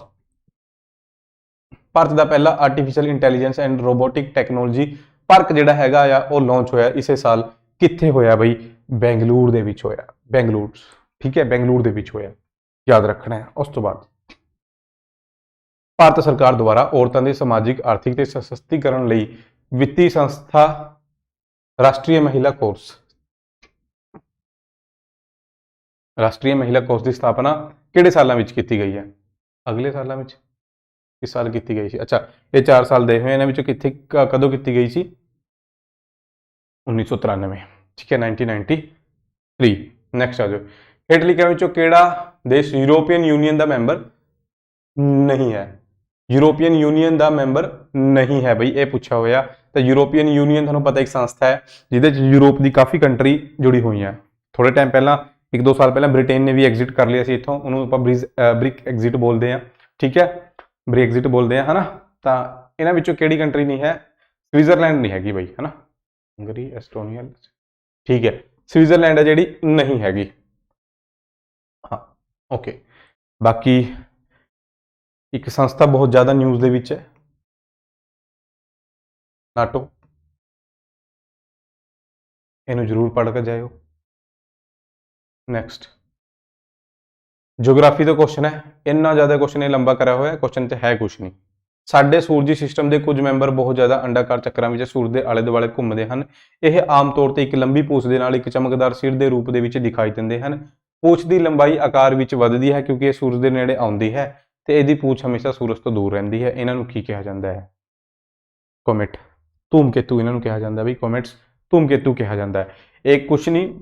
ਭਾਰਤ ਦਾ ਪਹਿਲਾ artificial intelligence and robotic technology park ਜਿਹੜਾ ਹੈਗਾ ਆ ਉਹ ਲਾਂਚ ਹੋਇਆ ਇਸੇ ਸਾਲ, ਕਿੱਥੇ ਹੋਇਆ ਬਈ? ਬੈਂਗਲੁਰੂ ਦੇ ਵਿੱਚ ਹੋਇਆ, ਬੈਂਗਲੁਰੂ। ਠੀਕ ਹੈ, ਬੈਂਗਲੁਰੂ ਦੇ ਵਿੱਚ ਹੋਇਆ, ਯਾਦ ਰੱਖਣਾ ਹੈ। ਉਸ ਤੋਂ ਬਾਅਦ ਭਾਰਤ ਸਰਕਾਰ ਦੁਆਰਾ ਔਰਤਾਂ ਦੇ ਸਮਾਜਿਕ, ਆਰਥਿਕ ਤੇ ਸਸ਼ਕਤੀਕਰਨ ਲਈ ਵਿੱਤੀ ਸੰਸਥਾ ਰਾਸ਼ਟਰੀ ਮਹਿਲਾ ਕੋਰਸ ਦੀ ਸਥਾਪਨਾ ਕਿਹੜੇ ਸਾਲਾਂ ਵਿੱਚ ਕੀਤੀ ਗਈ ਹੈ? ਅਗਲੇ ਸਾਲਾਂ ਵਿੱਚ, ਇਸ ਸਾਲ ਕੀਤੀ ਗਈ ਸੀ। ਅੱਛਾ, ਇਹ 4 ਸਾਲ ਦੇ ਹੋਏ, ਇਹਨਾਂ ਵਿੱਚੋਂ ਕਦੋਂ ਕੀਤੀ ਗਈ ਸੀ? 1993। ਠੀਕ ਹੈ, 1993। ਨੈਕਸਟ ਆ ਜਾਓ, ਹੇਠ ਲਿਖਿਆਂ ਵਿੱਚੋਂ ਕਿਹੜਾ ਦੇਸ਼ ਯੂਰੋਪੀਅਨ ਯੂਨੀਅਨ ਦਾ ਮੈਂਬਰ ਨਹੀਂ ਹੈ? ਯੂਰੋਪੀਅਨ ਯੂਨੀਅਨ ਦਾ ਮੈਂਬਰ ਨਹੀਂ ਹੈ ਬਈ, ਇਹ ਪੁੱਛਿਆ ਹੋਇਆ। ਤਾਂ ਯੂਰੋਪੀਅਨ ਯੂਨੀਅਨ ਤੁਹਾਨੂੰ ਪਤਾ ਇੱਕ ਸੰਸਥਾ ਹੈ ਜਿਹਦੇ ਚ ਯੂਰੋਪ ਦੀ ਕਾਫੀ ਕੰਟਰੀ ਜੁੜੀ ਹੋਈਆਂ। ਥੋੜੇ ਟਾਈਮ ਪਹਿਲਾਂ, 1-2 ਸਾਲ ਪਹਿਲਾਂ ਬ੍ਰਿਟੇਨ ਨੇ ਵੀ ਐਗਜ਼ਿਟ ਕਰ ਲਿਆ ਸੀ ਇੱਥੋਂ, ਉਹਨੂੰ ਆਪਾਂ ਬ੍ਰਿਕ ਐਗਜ਼ਿਟ ਬੋਲਦੇ ਆ। ਠੀਕ ਹੈ, ਬ੍ਰਿਕ ਐਗਜ਼ਿਟ ਬੋਲਦੇ ਆ, ਹਨਾ। ਤਾਂ ਇਹਨਾਂ ਵਿੱਚੋਂ ਕਿਹੜੀ ਕੰਟਰੀ ਨਹੀਂ ਹੈ? ਸਵਿਟਜ਼ਰਲੈਂਡ ਨਹੀਂ ਹੈਗੀ ਬਈ, ਹਨਾ, ਹੰਗਰੀ, ਐਸਟੋਨੀਆ। ਠੀਕ ਹੈ, ਸਵਿਟਜ਼ਰਲੈਂਡ ਹੈ ਜਿਹੜੀ ਨਹੀਂ ਹੈਗੀ। ਹਾਂ, ਓਕੇ। ਬਾਕੀ ਇੱਕ ਸੰਸਥਾ ਬਹੁਤ ਜ਼ਿਆਦਾ ਨਿਊਜ਼ ਦੇ ਵਿੱਚ ਹੈ, ਨਾਟੋ, ਇਹਨੂੰ ਜ਼ਰੂਰ ਪੜ੍ਹ ਕੇ ਜਾਇਓ। ਨੈਕਸਟ ਜਿਓਗ੍ਰਾਫੀ ਦਾ ਕੁਐਸਚਨ ਹੈ, ਇੰਨਾ ਜ਼ਿਆਦਾ ਕੁਐਸਚਨ ਇਹ ਲੰਬਾ ਕਰਿਆ ਹੋਇਆ, ਕੁਐਸਚਨ ਤੇ ਹੈ ਕੁਛ ਨਹੀਂ। ਸਾਡੇ ਸੂਰਜੀ ਸਿਸਟਮ ਦੇ ਕੁਝ ਮੈਂਬਰ ਬਹੁਤ ਜ਼ਿਆਦਾ ਅੰਡਾਕਾਰ ਚੱਕਰਾਂ ਵਿੱਚ ਸੂਰਜ ਦੇ ਆਲੇ ਦੁਆਲੇ ਘੁੰਮਦੇ ਹਨ। ਇਹ ਆਮ ਤੌਰ ਤੇ ਇੱਕ ਲੰਬੀ ਪੂਛ ਦੇ ਨਾਲ ਇੱਕ ਚਮਕਦਾਰ ਸਿਰ ਦੇ ਰੂਪ ਦੇ ਵਿੱਚ ਦਿਖਾਈ ਦਿੰਦੇ ਹਨ। ਪੂਛ ਦੀ ਲੰਬਾਈ ਆਕਾਰ ਵਿੱਚ ਵੱਧਦੀ ਹੈ ਕਿਉਂਕਿ ਇਹ ਸੂਰਜ ਦੇ ਨੇੜੇ ਆਉਂਦੀ ਹੈ ਤੇ ਇਹਦੀ ਪੂਛ ਹਮੇਸ਼ਾ ਸੂਰਜ ਤੋਂ ਦੂਰ ਰਹਿੰਦੀ ਹੈ। ਇਹਨਾਂ ਨੂੰ ਕੀ ਕਿਹਾ ਜਾਂਦਾ ਹੈ? ਕੋਮੇਟ, ਧੂਮਕੇਤੂ ਇਹਨਾਂ ਨੂੰ ਕਿਹਾ ਜਾਂਦਾ ਬਈ, ਕੋਮੇਟਸ, ਧੂਮਕੇਤੂ ਕਿਹਾ ਜਾਂਦਾ ਹੈ। ਇਹ ਕੁਛ ਨਹੀਂ,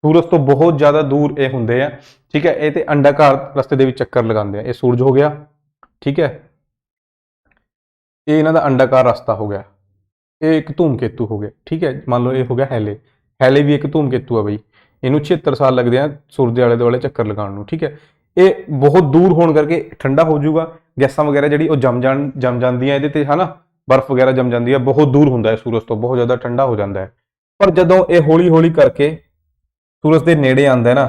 ਸੂਰਜ ਤੋਂ ਬਹੁਤ ਜ਼ਿਆਦਾ ਦੂਰ ਇਹ ਹੁੰਦੇ ਆ। ਠੀਕ ਹੈ, ਇਹ ਤੇ ਅੰਡਾਕਾਰ ਰਸਤੇ ਦੇ ਵਿੱਚ ਚੱਕਰ ਲਗਾਉਂਦੇ ਆ। ਇਹ ਸੂਰਜ ਹੋ ਗਿਆ, ਠੀਕ ਹੈ, ਇਹ ਇਹਨਾਂ ਦਾ ਅੰਡਾਕਾਰ ਰਸਤਾ ਹੋ ਗਿਆ, ਇਹ ਇੱਕ ਧੂਮਕੇਤੂ ਹੋ ਗਿਆ। ਠੀਕ ਹੈ, ਮੰਨ ਲਓ ਇਹ ਹੋ ਗਿਆ ਹੈਲੇ, ਹੈਲੇ ਵੀ ਇੱਕ ਧੂਮਕੇਤੂ ਆ ਬਈ, ਇਹਨੂੰ 76 ਸਾਲ ਲੱਗਦੇ ਆ ਸੂਰਜ ਦੇ ਆਲੇ ਦੁਆਲੇ ਚੱਕਰ ਲਗਾਉਣ ਨੂੰ। ਠੀਕ ਹੈ, ਇਹ ਬਹੁਤ ਦੂਰ ਹੋਣ ਕਰਕੇ ਠੰਡਾ ਹੋ ਜਾਊਗਾ, ਗੈਸਾਂ ਵਗੈਰਾ ਜਿਹੜੀ ਉਹ ਜੰਮ ਜਾਂਦੀਆਂ ਇਹਦੇ ਤੇ, ਹਨਾ, ਬਰਫ਼ ਵਗੈਰਾ ਜੰਮ ਜਾਂਦੀ ਹੈ, ਬਹੁਤ ਦੂਰ ਹੁੰਦਾ ਹੈ ਸੂਰਜ ਤੋਂ, ਬਹੁਤ ਜ਼ਿਆਦਾ ਠੰਡਾ ਹੋ ਜਾਂਦਾ ਹੈ। ਪਰ ਜਦੋਂ ਇਹ ਹੌਲੀ ਹੌਲੀ ਕਰਕੇ ਸੂਰਜ ਦੇ ਨੇੜੇ ਆਉਂਦਾ ਹੈ ਨਾ,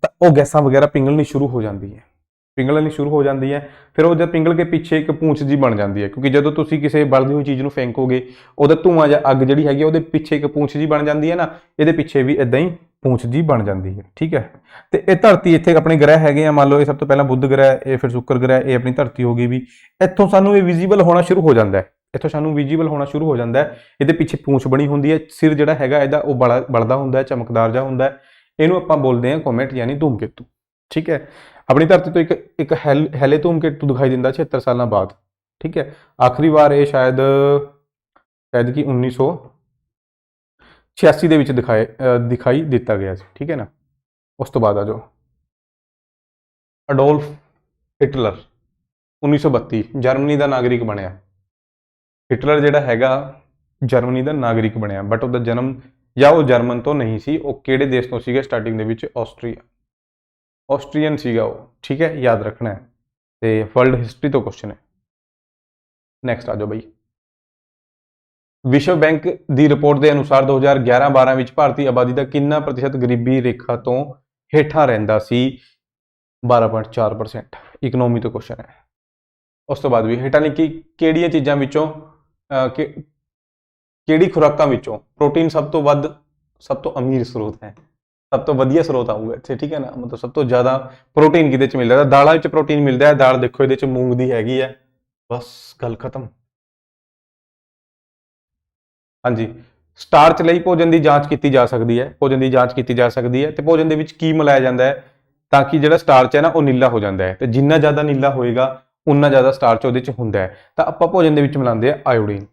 ਤਾਂ ਉਹ ਗੈਸਾਂ ਵਗੈਰਾ ਪਿਘਲਣੀ ਸ਼ੁਰੂ ਹੋ ਜਾਂਦੀ ਹੈ, ਫਿਰ ਉਹ ਜਦ ਪਿਘਲ ਕੇ ਪਿੱਛੇ ਇੱਕ ਪੂੰਛ ਜੀ ਬਣ ਜਾਂਦੀ ਹੈ, ਕਿਉਂਕਿ ਜਦੋਂ ਤੁਸੀਂ ਕਿਸੇ ਬਲਦੀ ਹੋਈ ਚੀਜ਼ ਨੂੰ ਫੈਂਕੋਗੇ, ਉਹਦਾ ਧੂੰਆਂ ਜਾਂ ਅੱਗ ਜਿਹੜੀ ਹੈਗੀ ਉਹਦੇ ਪਿੱਛੇ ਇੱਕ ਪੂੰਛ ਜੀ ਬਣ ਜਾਂਦੀ ਹੈ ਨਾ, ਇਹਦੇ ਪਿੱਛੇ ਵੀ ਇਦਾਂ ਹੀ ਪੂੰਛ ਜੀ ਬਣ ਜਾਂਦੀ ਹੈ। ਠੀਕ ਹੈ, ਤੇ ਇਹ ਧਰਤੀ ਇੱਥੇ ਆਪਣੇ ਗ੍ਰਹਿ ਹੈਗੇ ਆ, ਮੰਨ ਲਓ ਇਹ ਸਭ ਤੋਂ ਪਹਿਲਾਂ ਬੁੱਧ ਗ੍ਰਹਿ, ਇਹ ਫਿਰ ਸ਼ੁੱਕਰ ਗ੍ਰਹਿ, ਇਹ ਆਪਣੀ ਧਰਤੀ ਹੋ ਗਈ ਵੀ। ਇੱਥੋਂ ਸਾਨੂੰ ਇਹ ਵਿਜ਼ੀਬਲ ਹੋਣਾ ਸ਼ੁਰੂ ਹੋ ਜਾਂਦਾ ਹੈ, ਇਹਦੇ ਪਿੱਛੇ ਪੂੰਛ ਬਣੀ ਹੁੰਦੀ ਹੈ, ਸਿਰ ਜਿਹੜਾ ਹੈਗਾ ਇਹਦਾ ਉਹ ਬਲਦਾ ਹੁੰਦਾ ਹੈ, ਚਮਕਦਾਰ ਜਿਹਾ ਹੁੰਦਾ ਹੈ। ਇਹਨੂੰ ਆਪਾਂ ਬੋਲਦੇ ਹਾਂ ਕੋਮੇਟ ਯਾਨੀ ਧੂਮਕੇਤੂ। ਠੀਕ ਹੈ, ਆਪਣੀ ਧਰਤੀ ਤੋਂ ਇੱਕ ਹੈਲੇ ਧੂਮਕੇਤੂ ਦਿਖਾਈ ਦਿੰਦਾ 76 ਸਾਲਾਂ ਬਾਅਦ। ਠੀਕ ਹੈ, ਆਖਰੀ ਵਾਰ ਇਹ ਸ਼ਾਇਦ ਕਿ 1986 ਦੇ ਵਿੱਚ ਦਿਖਾਈ ਦਿੱਤਾ ਗਿਆ ਸੀ। ਠੀਕ ਹੈ ਨਾ। ਉਸ ਤੋਂ ਬਾਅਦ ਆ ਜਾਓ, ਅਡੋਲਫ ਹਿਟਲਰ 1932 ਜਰਮਨੀ ਦਾ ਨਾਗਰਿਕ ਬਣਿਆ। ਹਿਟਲਰ ਜਿਹੜਾ ਹੈਗਾ ਜਰਮਨੀ ਦਾ ਨਾਗਰਿਕ ਬਣਿਆ, ਬਟ ਉਹਦਾ ਜਨਮ ਜਾਂ ਉਹ ਜਰਮਨ ਤੋਂ ਨਹੀਂ ਸੀ, ਉਹ ਕਿਹੜੇ ਦੇਸ਼ ਤੋਂ ਸੀਗੇ ਸਟਾਰਟਿੰਗ ਦੇ ਵਿੱਚ? ਆਸਟਰੀਅਨ ਸੀਗਾ ਉਹ, ਠੀਕ ਹੈ, ਯਾਦ ਰੱਖਣਾ ਹੈ। ਤੇ ਵਰਲਡ ਹਿਸਟਰੀ ਤੋਂ ਕੁਐਸਚਨ ਹੈ। ਨੈਕਸਟ ਆ ਜਾਓ ਬਈ। ਵਿਸ਼ਵ ਬੈਂਕ ਦੀ ਰਿਪੋਰਟ ਦੇ ਅਨੁਸਾਰ 2011-12 ਵਿੱਚ ਭਾਰਤੀ ਆਬਾਦੀ ਦਾ ਕਿੰਨਾ ਪ੍ਰਤੀਸ਼ਤ ਗਰੀਬੀ ਰੇਖਾ ਤੋਂ ਹੇਠਾਂ ਰਹਿੰਦਾ ਸੀ? 12.4%। ਇਕਨੋਮੀ ਤੋਂ ਕੁਐਸਚਨ ਹੈ। ਉਸ ਤੋਂ ਬਾਅਦ ਵੀ ਹੇਠਾਂ ਲਿਖੀ ਕਿਹੜੀਆਂ ਚੀਜ਼ਾਂ ਵਿੱਚੋਂ ਕਿਹੜੀ ਖੁਰਾਕਾਂ ਵਿੱਚੋਂ ਪ੍ਰੋਟੀਨ ਸਭ ਤੋਂ ਅਮੀਰ ਸਰੋਤ ਹੈ? ਸਭ ਤੋਂ ਵਧੀਆ ਸਰੋਤ ਆਊਗਾ ਇੱਥੇ, ਠੀਕ ਹੈ ਨਾ, ਮਤਲਬ ਸਭ ਤੋਂ ਜ਼ਿਆਦਾ ਪ੍ਰੋਟੀਨ ਕਿਹਦੇ ਚ ਮਿਲਦਾ? ਦਾਲਾਂ ਵਿੱਚ ਪ੍ਰੋਟੀਨ ਮਿਲਦਾ ਹੈ। ਦਾਲ ਦੇਖੋ ਇਹਦੇ ਚ ਮੂੰਗ ਦੀ ਹੈਗੀ ਹੈ, ਬਸ ਗੱਲ ਖਤਮ। ਹਾਂਜੀ, ਸਟਾਰਚ ਲਈ ਭੋਜਨ ਦੀ ਜਾਂਚ ਕੀਤੀ ਜਾ ਸਕਦੀ ਹੈ, ਭੋਜਨ ਦੀ ਜਾਂਚ ਕੀਤੀ ਜਾ ਸਕਦੀ ਹੈ। ਤੇ ਭੋਜਨ ਦੇ ਵਿੱਚ ਕੀ ਮਿਲਾਇਆ ਜਾਂਦਾ ਹੈ ਤਾਂ ਕਿ ਜਿਹੜਾ ਸਟਾਰਚ ਹੈ ਨਾ ਉਹ ਨੀਲਾ ਹੋ ਜਾਂਦਾ ਹੈ? ਤੇ ਜਿੰਨਾ ਜ਼ਿਆਦਾ ਨੀਲਾ ਹੋਏਗਾ ਉਨਾ ਜ਼ਿਆਦਾ ਸਟਾਰਚ ਉਹਦੇ ਚ ਹੁੰਦਾ ਹੈ। ਤਾਂ ਆਪਾਂ ਭੋਜਨ ਦੇ ਵਿੱਚ ਮਿਲਾਉਂਦੇ ਆ ਆਇਓਡੀਨ,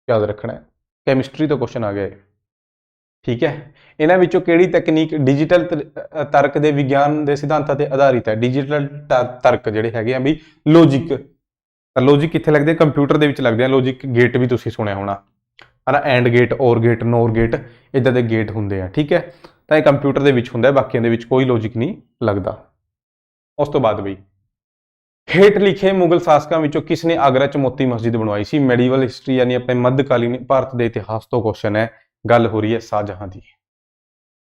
ਯਾਦ ਰੱਖਣਾ ਹੈ। ਕੈਮਿਸਟਰੀ ਤੋਂ ਕੁਐਸਚਨ ਆ ਗਿਆ, ਠੀਕ ਹੈ। ਇਹਨਾਂ ਵਿੱਚੋਂ ਕਿਹੜੀ ਤਕਨੀਕ ਡਿਜੀਟਲ ਤਰਕ ਦੇ ਵਿਗਿਆਨ ਦੇ ਸਿਧਾਂਤਾਂ ਤੇ ਆਧਾਰਿਤ ਹੈ? ਡਿਜੀਟਲ ਤਰਕ ਜਿਹੜੇ ਹੈਗੇ ਆ ਵੀ ਲੌਜਿਕ, ਤਾਂ ਲੌਜਿਕ ਕਿੱਥੇ ਲੱਗਦੇ ਆ? ਕੰਪਿਊਟਰ ਦੇ ਵਿੱਚ ਲੱਗਦੇ ਆ। ਲੌਜਿਕ ਗੇਟ ਵੀ ਤੁਸੀਂ ਸੁਣਿਆ ਹੋਣਾ ਹੈ ਨਾ, ਐਂਡ ਗੇਟ, ਔਰ ਗੇਟ, ਨੋਰ ਗੇਟ, ਇਦਾਂ ਦੇ ਗੇਟ ਹੁੰਦੇ ਆ, ਠੀਕ ਹੈ। ਤਾਂ ਇਹ ਕੰਪਿਊਟਰ ਦੇ ਵਿੱਚ ਹੁੰਦਾ, ਬਾਕੀਆਂ ਦੇ ਵਿੱਚ ਕੋਈ ਲੌਜਿਕ ਨਹੀਂ ਲੱਗਦਾ। ਉਸ ਤੋਂ ਬਾਅਦ ਬਈ ਹੇਠ ਲਿਖੇ ਮੁਗਲ ਸ਼ਾਸਕਾਂ ਵਿੱਚੋਂ ਕਿਸ ਨੇ ਆਗਰਾ ਚ ਮੋਤੀ ਮਸਜਿਦ ਬਣਵਾਈ ਸੀ? ਮੈਡੀਵਲ ਹਿਸਟਰੀ ਯਾਨੀ ਆਪਣੇ ਮੱਧਕਾਲੀਨ ਭਾਰਤ ਦੇ ਇਤਿਹਾਸ ਤੋਂ ਕੁਐਸਚਨ ਹੈ। ਗੱਲ ਹੋ ਰਹੀ ਹੈ ਸ਼ਾਹਜਹਾਂ ਦੀ,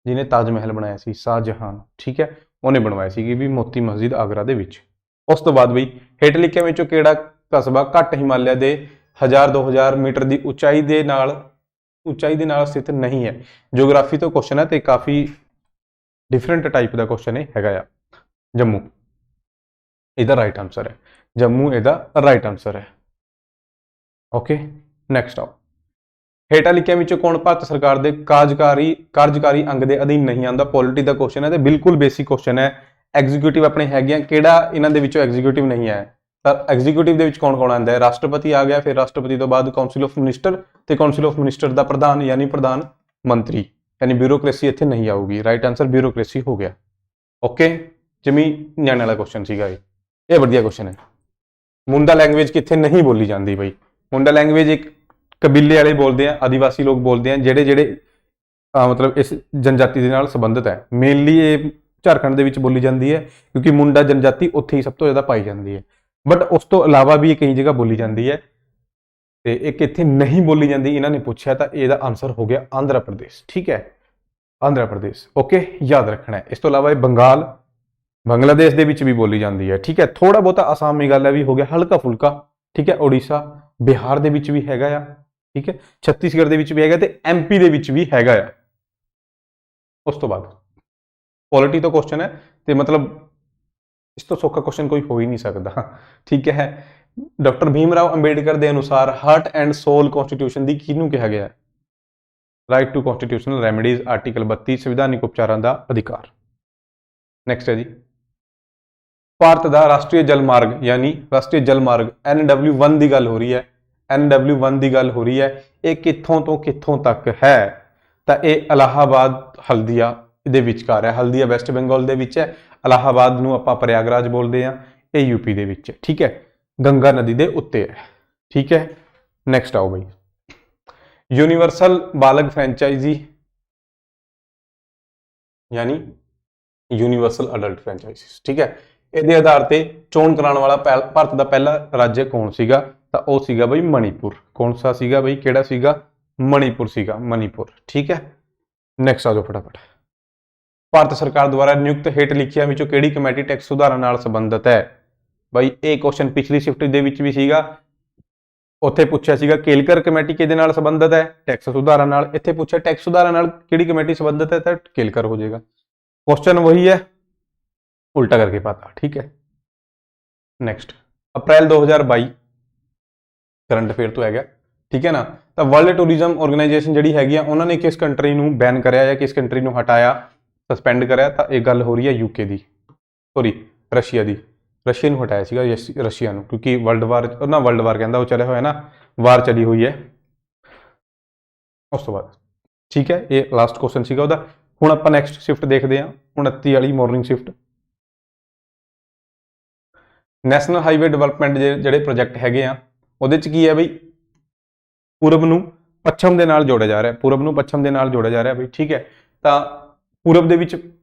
ਜਿਹਨੇ ਤਾਜ ਮਹਿਲ ਬਣਾਇਆ ਸੀ, ਸ਼ਾਹਜਹਾਂ, ਠੀਕ ਹੈ, ਉਹਨੇ ਬਣਵਾਇਆ ਸੀ ਕਿ ਵੀ ਮੋਤੀ ਮਸਜਿਦ ਆਗਰਾ ਦੇ ਵਿੱਚ। ਉਸ ਤੋਂ ਬਾਅਦ ਬਈ ਹੇਠ ਲਿਖਿਆਂ ਵਿੱਚੋਂ ਕਿਹੜਾ ਕਸਬਾ ਘੱਟ ਹਿਮਾਲਿਆ ਦੇ 1000-2000 ਮੀਟਰ ਦੀ ਉਚਾਈ ਦੇ ਨਾਲ ਸਥਿਤ ਨਹੀਂ ਹੈ? ਜਿਓਗ੍ਰਾਫੀ ਤੋਂ ਕੁਐਸਚਨ ਹੈ ਤੇ ਕਾਫੀ ਡਿਫਰੈਂਟ ਟਾਈਪ ਦਾ ਕੁਐਸਚਨ ਹੈਗਾ ਆ। ਜੰਮੂ ਇਹਦਾ ਰਾਈਟ ਆਨਸਰ ਹੈ, ਜੰਮੂ ਇਹਦਾ ਰਾਈਟ ਆਨਸਰ ਹੈ। ਓਕੇ, ਨੈਕਸਟ ਆਓ। ਹੇਠਾਂ ਲਿਖਿਆਂ ਵਿੱਚੋਂ ਕੌਣ ਭਾਰਤ ਸਰਕਾਰ ਦੇ ਕਾਰਜਕਾਰੀ ਅੰਗ ਦੇ ਅਧੀਨ ਨਹੀਂ ਆਉਂਦਾ? ਪੋਲਿਟੀ ਦਾ ਕੁਐਸਚਨ ਹੈ ਤੇ ਬਿਲਕੁਲ ਬੇਸਿਕ ਕੁਐਸਚਨ ਹੈ। ਐਗਜ਼ੀਕਿਊਟਿਵ ਆਪਣੇ ਹੈਗੇ ਆ, ਕਿਹੜਾ ਇਹਨਾਂ ਦੇ ਵਿੱਚੋਂ ਐਗਜ਼ੀਕਿਊਟਿਵ ਨਹੀਂ ਹੈ? ਤਾਂ ਐਗਜ਼ੀਕਿਊਟਿਵ ਦੇ ਵਿੱਚ ਕੌਣ ਕੌਣ ਆਉਂਦਾ ਹੈ? ਰਾਸ਼ਟਰਪਤੀ ਆ ਗਿਆ, ਫਿਰ ਰਾਸ਼ਟਰਪਤੀ ਤੋਂ ਬਾਅਦ ਕਾਉਂਸਲ ਆਫ ਮਿਨਿਸਟਰ, ਤੇ ਕਾਉਂਸਲ ਆਫ ਮਿਨਿਸਟਰ ਦਾ ਪ੍ਰਧਾਨ ਯਾਨੀ ਪ੍ਰਧਾਨ ਮੰਤਰੀ, ਯਾਨੀ ਬਿਊਰੋਕ੍ਰੇਸੀ ਇੱਥੇ ਨਹੀਂ ਆਊਗੀ। ਰਾਈਟ ਆਨਸਰ ਬਿਊਰੋਕ੍ਰੇਸੀ ਹੋ ਗਿਆ। ਓਕੇ, ਜਮੀ ਨਿਆਣੇ ਵਾਲਾ ਕੁਐਸਚਨ ਸੀਗਾ ਇਹ ਵਧੀਆ ਕੁਐਸਚਨ ਹੈ। ਮੁੰਡਾ ਲੈਂਗੁਏਜ ਕਿੱਥੇ ਨਹੀਂ ਬੋਲੀ ਜਾਂਦੀ ਬਈ? ਮੁੰਡਾ ਲੈਂਗੁਏਜ ਇੱਕ ਕਬੀਲੇ ਵਾਲੇ ਬੋਲਦੇ ਆ, ਆਦੀਵਾਸੀ ਲੋਕ ਬੋਲਦੇ ਆ, ਜਿਹੜੇ ਮਤਲਬ ਇਸ ਜਨਜਾਤੀ ਦੇ ਨਾਲ ਸੰਬੰਧਿਤ ਹੈ। ਮੇਨਲੀ ਇਹ ਝਾਰਖੰਡ ਦੇ ਵਿੱਚ ਬੋਲੀ ਜਾਂਦੀ ਹੈ ਕਿਉਂਕਿ ਮੁੰਡਾ ਜਨਜਾਤੀ ਉੱਥੇ ਹੀ ਸਭ ਤੋਂ ਜ਼ਿਆਦਾ ਪਾਈ ਜਾਂਦੀ ਹੈ। ਬਟ ਉਸ ਤੋਂ ਇਲਾਵਾ ਵੀ ਇਹ ਕਈ ਜਗ੍ਹਾ ਬੋਲੀ ਜਾਂਦੀ ਹੈ ਤੇ ਇੱਕ ਇੱਥੇ ਨਹੀਂ ਬੋਲੀ ਜਾਂਦੀ, ਇਹਨਾਂ ਨੇ ਪੁੱਛਿਆ ਤਾਂ ਇਹਦਾ ਆਨਸਰ ਹੋ ਗਿਆ ਆਂਧਰਾ ਪ੍ਰਦੇਸ਼, ਠੀਕ ਹੈ, ਆਂਧਰਾ ਪ੍ਰਦੇਸ਼। ਓਕੇ, ਯਾਦ ਰੱਖਣਾ ਹੈ। ਇਸ ਤੋਂ ਇਲਾਵਾ ਇਹ ਬੰਗਲਾਦੇਸ਼ ਦੇ ਵਿੱਚ ਵੀ ਬੋਲੀ ਜਾਂਦੀ ਹੈ, ਠੀਕ ਹੈ। ਥੋੜਾ ਬਹੁਤਾ ਆਸਾਮ ਮੇਘਾਲਿਆ ਵੀ ਹੋ ਗਿਆ, ਹਲਕਾ ਫੁਲਕਾ, ਠੀਕ ਹੈ। ਉੜੀਸਾ, ਬਿਹਾਰ ਦੇ ਵਿੱਚ ਵੀ ਹੈਗਾ ਆ, ਠੀਕ ਹੈ। ਛੱਤੀਸਗੜ੍ਹ ਦੇ ਵਿੱਚ ਵੀ ਹੈਗਾ ਤੇ ਐਮਪੀ ਦੇ ਵਿੱਚ ਵੀ ਹੈਗਾ ਆ। ਉਸ ਤੋਂ ਬਾਅਦ ਪੋਲਿਟੀ ਤੋਂ ਕੁਐਸਚਨ ਹੈ ਤੇ ਮਤਲਬ ਇਸ ਤੋਂ ਸੌਖਾ ਕੁਐਸਚਨ ਕੋਈ ਹੋ ਹੀ ਨਹੀਂ ਸਕਦਾ, ਠੀਕ ਹੈ। ਡਾਕਟਰ ਭੀਮ ਰਾਓ ਅੰਬੇਡਕਰ ਦੇ ਅਨੁਸਾਰ ਹਾਰਟ ਐਂਡ ਸੋਲ ਕਨਸਟੀਟਿਊਸ਼ਨ ਦੀ ਕਿਹਨੂੰ ਕਿਹਾ ਗਿਆ ਹੈ? Right to constitutional remedies, article 32, ਸੰਵਿਧਾਨਿਕ ਉਪਚਾਰਾਂ ਦਾ ਅਧਿਕਾਰ। ਨੈਕਸਟ ਹੈ ਜੀ, ਭਾਰਤ ਦਾ ਰਾਸ਼ਟਰੀ ਜਲ ਮਾਰਗ ਯਾਨੀ ਰਾਸ਼ਟਰੀ ਜਲ ਮਾਰਗ NW1 ਦੀ ਗੱਲ ਹੋ ਰਹੀ ਹੈ, NW1 ਦੀ ਗੱਲ ਹੋ ਰਹੀ ਹੈ। ਇਹ ਕਿੱਥੋਂ ਤੋਂ ਕਿੱਥੋਂ ਤੱਕ ਹੈ? ਤਾਂ ਇਹ ਇਲਾਹਾਬਾਦ ਹਲਦੀਆ ਦੇ ਵਿਚਕਾਰ ਹੈ। ਹਲਦੀਆ ਵੈਸਟ ਬੰਗਾਲ ਦੇ ਵਿੱਚ ਹੈ, ਇਲਾਹਾਬਾਦ ਨੂੰ ਆਪਾਂ ਪ੍ਰਯਾਗਰਾਜ ਬੋਲਦੇ ਹਾਂ, ਇਹ ਯੂਪੀ ਦੇ ਵਿੱਚ ਹੈ, ਠੀਕ ਹੈ। ਗੰਗਾ ਨਦੀ ਦੇ ਉੱਤੇ ਹੈ, ਠੀਕ ਹੈ। ਨੈਕਸਟ ਆਓ ਬਈ, ਯੂਨੀਵਰਸਲ ਬਾਲਗ ਫਰੈਂਚਾਈਜ਼ੀ ਯਾਨੀ ਯੂਨੀਵਰਸਲ ਅਡਲਟ ਫਰੈਂਚਾਈਜ਼ੀ, ਠੀਕ ਹੈ। ਇਹਦੇ ਆਧਾਰ ਤੇ ਚੋਣ ਕਰਾਉਣ ਵਾਲਾ ਭਾਰਤ ਦਾ ਪਹਿਲਾ ਰਾਜ ਕੌਣ ਸੀਗਾ? ਤਾਂ ਉਹ ਸੀਗਾ ਬਈ ਮਣੀਪੁਰ। ਕੌਣ ਸਾ ਸੀਗਾ ਬਈ? ਕਿਹੜਾ ਸੀਗਾ? ਮਣੀਪੁਰ ਸੀਗਾ, ਮਣੀਪੁਰ, ਠੀਕ ਹੈ। ਨੈਕਸਟ ਆ ਜਾਓ ਫਟਾਫਟ। ਭਾਰਤ ਸਰਕਾਰ ਦੁਆਰਾ ਨਿਯੁਕਤ ਹੇਠ ਲਿਖਿਆਂ ਵਿੱਚੋਂ ਕਿਹੜੀ ਕਮੇਟੀ ਟੈਕਸ ਸੁਧਾਰਾਂ ਨਾਲ ਸੰਬੰਧਿਤ ਹੈ? ਬਈ ਇਹ ਕੁਐਸਚਨ ਪਿਛਲੀ ਸ਼ਿਫਟ ਦੇ ਵਿੱਚ ਵੀ ਸੀਗਾ, ਉੱਥੇ ਪੁੱਛਿਆ ਸੀਗਾ ਕੇਲਕਰ ਕਮੇਟੀ ਕਿਹਦੇ ਨਾਲ ਸੰਬੰਧਿਤ ਹੈ? ਟੈਕਸ ਸੁਧਾਰਾਂ ਨਾਲ। ਇੱਥੇ ਪੁੱਛਿਆ ਟੈਕਸ ਸੁਧਾਰਾਂ ਨਾਲ ਕਿਹੜੀ ਕਮੇਟੀ ਸੰਬੰਧਿਤ ਹੈ? ਤਾਂ ਕੇਲਕਰ ਹੋ ਜਾਏਗਾ। क्वेश्चन वही है, उल्टा करके पाता, ठीक है। नेक्स्ट, अप्रैल 2022 करंट अफेयर तो है, ठीक है ना। तो वर्ल्ड टूरिज्म ऑर्गेनाइजेशन जी हैगी उन्होंने किस कंट्री ਨੂੰ बैन कराया या किस कंट्री ਨੂੰ हटाया, सस्पेंड कराया? तो यह गल हो रही है यूके की, सॉरी रशिया की। रशिया ਨੂੰ हटाया ਸੀਗਾ, रशिया ਨੂੰ, क्योंकि वर्ल्ड वार ना, वर्ल्ड वार कहता वो चलिया होया ना, वार चली हुई है। उस तो बाद ठीक है, ये लास्ट क्वेश्चन ਸੀਗਾ ਉਹਦਾ। ਹੁਣ ਆਪਾਂ ਨੈਕਸਟ ਸ਼ਿਫਟ ਦੇਖਦੇ ਹਾਂ 29 ਵਾਲੀ morning shift. National highway development ਜਿਹੜੇ ਪ੍ਰੋਜੈਕਟ ਹੈਗੇ ਆ ਉਹਦੇ ਚ ਕੀ ਹੈ ਬਈ, ਪੂਰਬ ਨੂੰ ਪੱਛਮ ਦੇ ਨਾਲ ਜੋੜਿਆ ਜਾ ਰਿਹਾ, ਪੂਰਬ ਨੂੰ ਪੱਛਮ ਦੇ ਨਾਲ ਜੋੜਿਆ ਜਾ ਰਿਹਾ ਬਈ, ਠੀਕ ਹੈ। ਤਾਂ ਪੂਰਬ ਦੇ ਵਿੱਚ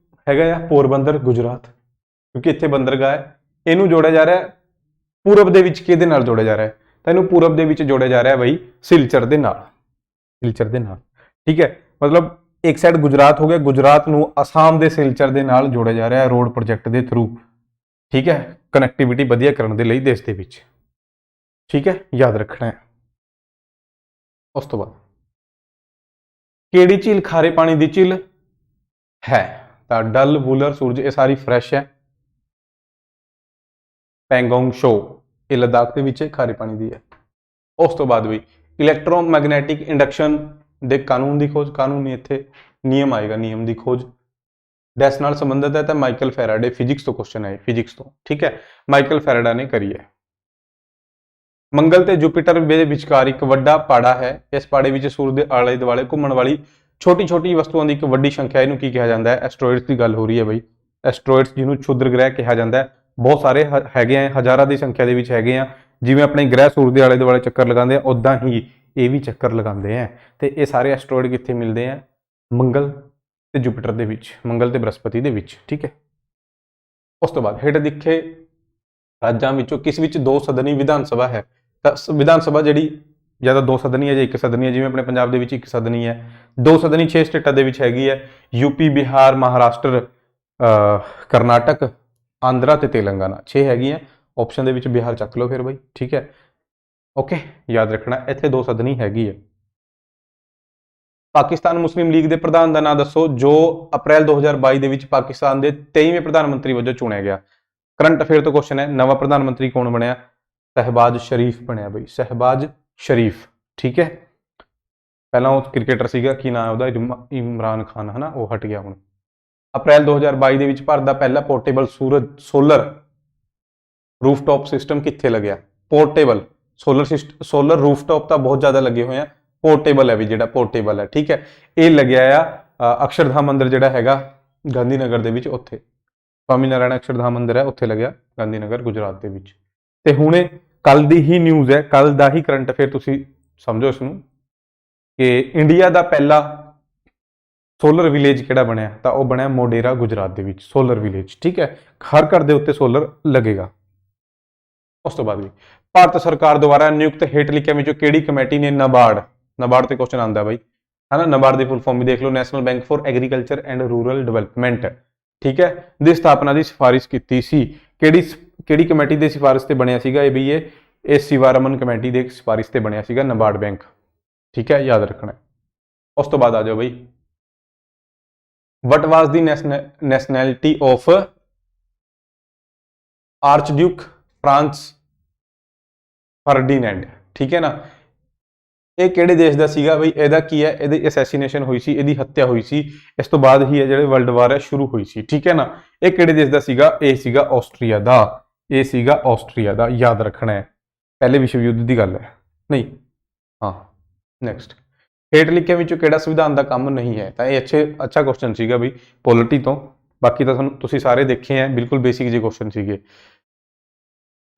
ਹੈਗਾ ਆ ਪੋਰਬੰਦਰ ਗੁਜਰਾਤ, ਕਿਉਂਕਿ ਇੱਥੇ ਬੰਦਰਗਾਹ ਹੈ। ਇਹਨੂੰ ਜੋੜਿਆ ਜਾ ਰਿਹਾ ਪੂਰਬ ਦੇ ਵਿੱਚ, ਕਿਹਦੇ ਨਾਲ ਜੋੜਿਆ ਜਾ ਰਿਹਾ ਤਾਂ ਇਹਨੂੰ ਪੂਰਬ ਦੇ ਵਿੱਚ ਜੋੜਿਆ ਜਾ ਰਿਹਾ ਬਈ ਸਿਲਚਰ ਦੇ ਨਾਲ, ਸਿਲਚਰ ਦੇ ਨਾਲ, ਠੀਕ ਹੈ। ਮਤਲਬ ਇੱਕ ਸਾਈਡ ਗੁਜਰਾਤ ਹੋ ਗਿਆ, ਗੁਜਰਾਤ ਨੂੰ ਅਸਾਮ ਦੇ ਸਿਲਚਰ ਦੇ ਨਾਲ ਜੋੜਿਆ ਜਾ ਰਿਹਾ ਰੋਡ ਪ੍ਰੋਜੈਕਟ ਦੇ ਥਰੂ, ਠੀਕ ਹੈ, ਕਨੈਕਟੀਵਿਟੀ ਵਧੀਆ ਕਰਨ ਦੇ ਲਈ ਦੇਸ਼ ਦੇ ਵਿੱਚ, ਠੀਕ ਹੈ, ਯਾਦ ਰੱਖਣਾ ਹੈ। ਉਸ ਤੋਂ ਬਾਅਦ ਕਿਹੜੀ ਝੀਲ ਖਾਰੇ ਪਾਣੀ ਦੀ ਝੀਲ ਹੈ ਤਾਂ ਡਲ, ਵੂਲਰ, ਸੂਰਜ, ਇਹ ਸਾਰੀ ਫਰੈਸ਼ ਹੈ। ਪੈਂਗੋਂਗ ਸ਼ੋ ਇਹ ਲਦਾਖ ਦੇ ਵਿੱਚ ਖਾਰੇ ਪਾਣੀ ਦੀ ਹੈ। ਉਸ ਤੋਂ ਬਾਅਦ ਵੀ ਇਲੈਕਟ੍ਰੋਮੈਗਨੈਟਿਕ ਇੰਡਕਸ਼ਨ ਦੇ ਕਾਨੂੰਨ ਦੀ ਖੋਜ, ਕਾਨੂੰਨ ਨਹੀਂ ਇੱਥੇ ਨਿਯਮ ਆਏਗਾ, ਨਿਯਮ ਦੀ ਖੋਜ ਡੈਸ ਨਾਲ ਸੰਬੰਧਿਤ ਹੈ ਤਾਂ ਮਾਈਕਲ ਫੈਰਾਡੇ, ਫਿਜ਼ਿਕਸ ਤੋਂ ਕੁਐਸਚਨ ਹੈ, ਫਿਜ਼ਿਕਸ ਤੋਂ, ਠੀਕ ਹੈ, ਮਾਈਕਲ ਫੈਰਾਡਾ ਨੇ ਕਰੀ ਹੈ। ਮੰਗਲ ਤੇ ਜੁਪੀਟਰ ਦੇ ਵਿਚਕਾਰ ਇੱਕ ਵੱਡਾ ਪਾੜਾ ਹੈ, ਇਸ ਪਾੜੇ ਵਿੱਚ ਸੂਰਜ ਦੇ ਆਲੇ ਦੁਆਲੇ ਘੁੰਮਣ ਵਾਲੀ ਛੋਟੀ ਛੋਟੀ ਵਸਤੂਆਂ ਦੀ ਇੱਕ ਵੱਡੀ ਸੰਖਿਆ, ਇਹਨੂੰ ਕੀ ਕਿਹਾ ਜਾਂਦਾ ਹੈ? ਐਸਟਰੋਇਡਸ ਦੀ ਗੱਲ ਹੋ ਰਹੀ ਹੈ ਬਈ, ਐਸਟਰੋਇਡਸ ਜਿਹਨੂੰ ਛੁਦਰ ਗ੍ਰਹਿ ਕਿਹਾ ਜਾਂਦਾ ਹੈ। ਬਹੁਤ ਸਾਰੇ ਹੈਗੇ ਆ, ਹਜ਼ਾਰਾਂ ਦੀ ਸੰਖਿਆ ਦੇ ਵਿੱਚ ਹੈਗੇ ਆ। ਜਿਵੇਂ ਆਪਣੇ ਗ੍ਰਹਿ ਸੂਰਜ ਦੇ ਆਲੇ ਦੁਆਲੇ ਚੱਕਰ ਲਗਾਉਂਦੇ ਆ, ਉਦਾਂ ਹੀ ਇਹ ਵੀ ਚੱਕਰ ਲਗਾਉਂਦੇ ਆ। ਤੇ ਇਹ ਸਾਰੇ ਐਸਟਰੋਇਡ ਕਿੱਥੇ ਮਿਲਦੇ ਆ? ਮੰਗਲ ਤੇ ਜੁਪੀਟਰ ਦੇ ਵਿੱਚ, ਮੰਗਲ ਤੇ ਬ੍ਰਹਸਪਤੀ ਦੇ ਵਿੱਚ, ਠੀਕ ਹੈ। ਉਸ ਤੋਂ ਬਾਅਦ ਹੇਠ ਦਿਖੇ ਰਾਜਾਂ ਵਿੱਚੋਂ ਕਿਸ ਵਿੱਚ ਦੋ ਸਦਨੀ ਵਿਧਾਨ ਸਭਾ ਹੈ? ਤਾਂ ਵਿਧਾਨ ਸਭਾ ਜਿਹੜੀ ਜਾਂ ਤਾਂ ਦੋ ਸਦਨੀ ਹੈ ਜਾਂ ਇੱਕ ਸਦਨੀ ਹੈ। ਜਿਵੇਂ ਆਪਣੇ ਪੰਜਾਬ ਦੇ ਵਿੱਚ ਇੱਕ ਸਦਨੀ ਹੈ, ਦੋ ਸਦਨੀ 6 ਸਟੇਟਾਂ ਦੇ ਵਿੱਚ ਹੈਗੀ ਹੈ, ਯੂਪੀ, ਬਿਹਾਰ, ਮਹਾਰਾਸ਼ਟਰ, ਕਰਨਾਟਕ, ਆਂਧਰਾ ਤੇ ਤੇਲੰਗਾਨਾ, 6 ਹੈਗੀਆਂ। ਆਪਸ਼ਨ ਦੇ ਵਿੱਚ ਬਿਹਾਰ ਚੱਕ ਲਓ ਫਿਰ ਬਾਈ, ਠੀਕ ਹੈ, ਓਕੇ, ਯਾਦ ਰੱਖਣਾ ਇੱਥੇ ਦੋ ਸਦਨੀ ਹੈਗੀ ਹੈ। ਪਾਕਿਸਤਾਨ ਮੁਸਲਿਮ ਲੀਗ ਦੇ ਪ੍ਰਧਾਨ ਦਾ ਨਾਮ ਦੱਸੋ ਜੋ ਅਪ੍ਰੈਲ 2022 ਦੇ ਵਿੱਚ ਪਾਕਿਸਤਾਨ ਦੇ 23ਵੇਂ ਪ੍ਰਧਾਨ ਮੰਤਰੀ ਵਜੋਂ ਚੁਣਿਆ ਗਿਆ। ਕਰੰਟ ਅਫੇਅਰ ਤੋਂ ਕੁਐਸਚਨ ਹੈ, ਨਵਾਂ ਪ੍ਰਧਾਨ ਮੰਤਰੀ ਕੌਣ ਬਣਿਆ? ਸ਼ਹਿਬਾਜ਼ ਸ਼ਰੀਫ ਬਣਿਆ ਬਈ, ਸ਼ਹਿਬਾਜ਼ ਸ਼ਰੀਫ, ਠੀਕ ਹੈ। ਪਹਿਲਾਂ ਉਹ ਕ੍ਰਿਕਟਰ ਸੀਗਾ, ਕੀ ਨਾਮ ਉਹਦਾ? ਇਮਰਾਨ ਖਾਨ, ਹਨਾ, ਉਹ ਹਟ ਗਿਆ ਹੁਣ। ਅਪ੍ਰੈਲ 2022 ਦੇ ਵਿੱਚ ਭਾਰਤ ਦਾ ਪਹਿਲਾ ਪੋਰਟੇਬਲ ਸੋਲਰ ਰੂਫਟਾਪ ਸਿਸਟਮ ਕਿੱਥੇ ਲੱਗਿਆ? ਪੋਰਟੇਬਲ ਸੋਲਰ ਰੂਫਟਾਪ ਤਾਂ ਬਹੁਤ ਜ਼ਿਆਦਾ ਲੱਗੇ ਹੋਏ ਆ, ਪੋਰਟੇਬਲ ਹੈ ਵੀ ਜਿਹੜਾ ਪੋਰਟੇਬਲ ਹੈ, ਠੀਕ ਹੈ। ਇਹ ਲੱਗਿਆ ਆ ਅਕਸ਼ਰਧਾਮ ਮੰਦਿਰ ਜਿਹੜਾ ਹੈਗਾ ਗਾਂਧੀਨਗਰ ਦੇ ਵਿੱਚ, ਉੱਥੇ ਸਵਾਮੀ ਨਾਰਾਇਣ ਅਕਸ਼ਰਧਾਮ ਮੰਦਿਰ ਹੈ, ਉੱਥੇ ਲੱਗਿਆ ਗਾਂਧੀਨਗਰ ਗੁਜਰਾਤ ਦੇ ਵਿੱਚ। ਤੇ ਹੁਣੇ ਕੱਲ ਦੀ ਹੀ ਨਿਊਜ਼ ਹੈ, ਕੱਲ ਦਾ ਹੀ ਕਰੰਟ ਅਫੇਅਰ ਤੁਸੀਂ ਸਮਝੋ ਇਸ ਨੂੰ, ਕਿ ਇੰਡੀਆ ਦਾ ਪਹਿਲਾ ਸੋਲਰ ਵਿਲੇਜ ਕਿਹੜਾ ਬਣਿਆ? ਤਾਂ ਉਹ ਬਣਿਆ ਮੋਡੇਰਾ ਗੁਜਰਾਤ ਦੇ ਵਿੱਚ, ਸੋਲਰ ਵਿਲੇਜ, ਠੀਕ ਹੈ। ਹਰ ਘਰ ਦੇ ਉੱਤੇ ਸੋਲਰ ਲੱਗੇਗਾ। ਉਸ ਤੋਂ ਬਾਅਦ ਵੀ ਭਾਰਤ ਸਰਕਾਰ ਦੁਆਰਾ ਨਿਯੁਕਤ ਹੇਠ ਲਿਖਿਆਂ ਵਿੱਚੋਂ ਕਿਹੜੀ ਕਮੇਟੀ ਨੇ ਨਾਬਾਰਡ ਤੇ ਕੁਐਸਚਨ ਆਉਂਦਾ ਬਾਈ, ਹਨਾ, ਨਾਬਾਰਡ ਦੀ ਫੁੱਲ ਫਾਰਮ ਵੀ ਦੇਖ ਲਓ, national bank for agriculture and rural development, ਠੀਕ ਹੈ, ਦੀ ਸਥਾਪਨਾ ਦੀ ਸਿਫਾਰਿਸ਼ ਕੀਤੀ ਸੀ। ਕਿਹੜੀ ਕਮੇਟੀ ਦੇ ਸਿਫਾਰਿਸ਼ ਤੇ ਬਣਿਆ ਸੀਗਾ ਇਹ ਵੀ? ਇਹ ਸਿਵਾਰਮਨ ਕਮੇਟੀ ਦੇ ਸਿਫਾਰਿਸ਼ ਤੇ ਬਣਿਆ ਸੀਗਾ ਨਾਬਾਰਡ ਬੈਂਕ, ਠੀਕ ਹੈ, ਯਾਦ ਰੱਖਣਾ। ਉਸ ਤੋਂ ਬਾਅਦ ਆ ਜਾਓ ਬਈ, ਵਟ ਵਾਸ ਦੀ ਨੈਸ਼ਨੈਲਿਟੀ ਆਫ ਆਰਚਡਿਊਕ ਫ੍ਰਾਂਸ ਫਰਡੀਨੈਂਡ, ਠੀਕ ਹੈ ਨਾ। ਇਹ ਕਿਹੜੇ ਦੇਸ਼ ਦਾ ਸੀਗਾ ਬਈ? ਇਹਦਾ ਕੀ ਹੈ? ਇਹਦੀ ਅਸੈਸੀਨੇਸ਼ਨ ਹੋਈ ਸੀ, ਇਹਦੀ ਹੱਤਿਆ ਹੋਈ ਸੀ, ਇਸ ਤੋਂ ਬਾਅਦ ਹੀ ਇਹ ਜਿਹੜੇ ਵਰਲਡ ਵਾਰ ਹੈ ਸ਼ੁਰੂ ਹੋਈ ਸੀ, ਠੀਕ ਹੈ ਨਾ। ਇਹ ਕਿਹੜੇ ਦੇਸ਼ ਦਾ ਸੀਗਾ? ਇਹ ਸੀਗਾ ਆਸਟਰੀਆ ਦਾ, ਇਹ ਸੀਗਾ ਆਸਟਰੀਆ ਦਾ, ਯਾਦ ਰੱਖਣਾ ਹੈ। ਪਹਿਲੇ ਵਿਸ਼ਵ ਯੁੱਧ ਦੀ ਗੱਲ ਹੈ, ਨਹੀਂ, ਹਾਂ। ਨੈਕਸਟ, ਹੇਠ ਲਿਖਿਆਂ ਵਿੱਚੋਂ ਕਿਹੜਾ ਸੰਵਿਧਾਨ ਦਾ ਕੰਮ ਨਹੀਂ ਹੈ? ਤਾਂ ਇਹ ਅੱਛਾ ਕੁਐਸਚਨ ਸੀਗਾ ਬਈ ਪੋਲਿਟੀ ਤੋਂ, ਬਾਕੀ ਤਾਂ ਤੁਸੀਂ ਸਾਰੇ ਦੇਖੇ ਹੈ, ਬਿਲਕੁਲ ਬੇਸਿਕ ਜਿਹੇ ਕੁਐਸਚਨ ਸੀਗੇ।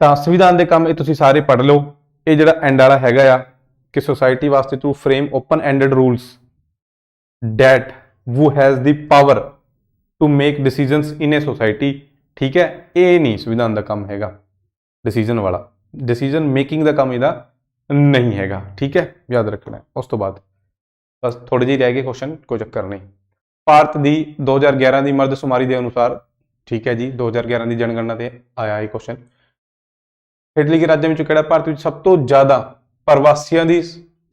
ਤਾਂ ਸੰਵਿਧਾਨ ਦੇ ਕੰਮ ਇਹ ਤੁਸੀਂ ਸਾਰੇ ਪੜ੍ਹ ਲਓ। ਇਹ ਜਿਹੜਾ ਐਂਡ ਵਾਲਾ ਹੈਗਾ ਆ ਕਿ ਸੋਸਾਇਟੀ ਵਾਸਤੇ to frame open ended rules that who has the power to make decisions in a society, ਠੀਕ ਹੈ। ਇਹ ਨਹੀਂ ਸੰਵਿਧਾਨ ਦਾ ਕੰਮ ਹੈਗਾ ਡਿਸੀਜਨ ਵਾਲਾ, ਡਿਸੀਜਨ ਮੇਕਿੰਗ ਦਾ ਕੰਮ ਇਹਦਾ ਨਹੀਂ ਹੈਗਾ, ਠੀਕ ਹੈ, ਯਾਦ ਰੱਖਣਾ। ਉਸ ਤੋਂ ਬਾਅਦ ਬਸ ਥੋੜੇ ਜਿਹੇ ਰਹਿ ਗਏ ਕੁਐਸਚਨ, ਕੋਈ ਚੱਕਰ ਨਹੀਂ। ਭਾਰਤ ਦੀ 2011 ਦੀ ਮਰਦਸ਼ੁਮਾਰੀ ਦੇ ਅਨੁਸਾਰ, ਠੀਕ ਹੈ ਜੀ, 2011 ਦੀ ਜਨਗਣਨਾ ਤੇ ਆਇਆ ਇਹ ਕੁਐਸਚਨ, ਹੇਠ ਲਿਖੇ ਰਾਜਾਂ ਵਿੱਚੋਂ ਕਿਹੜਾ ਭਾਰਤ ਵਿੱਚ ਸਭ ਤੋਂ ਜ਼ਿਆਦਾ ਪ੍ਰਵਾਸੀਆਂ ਦੀ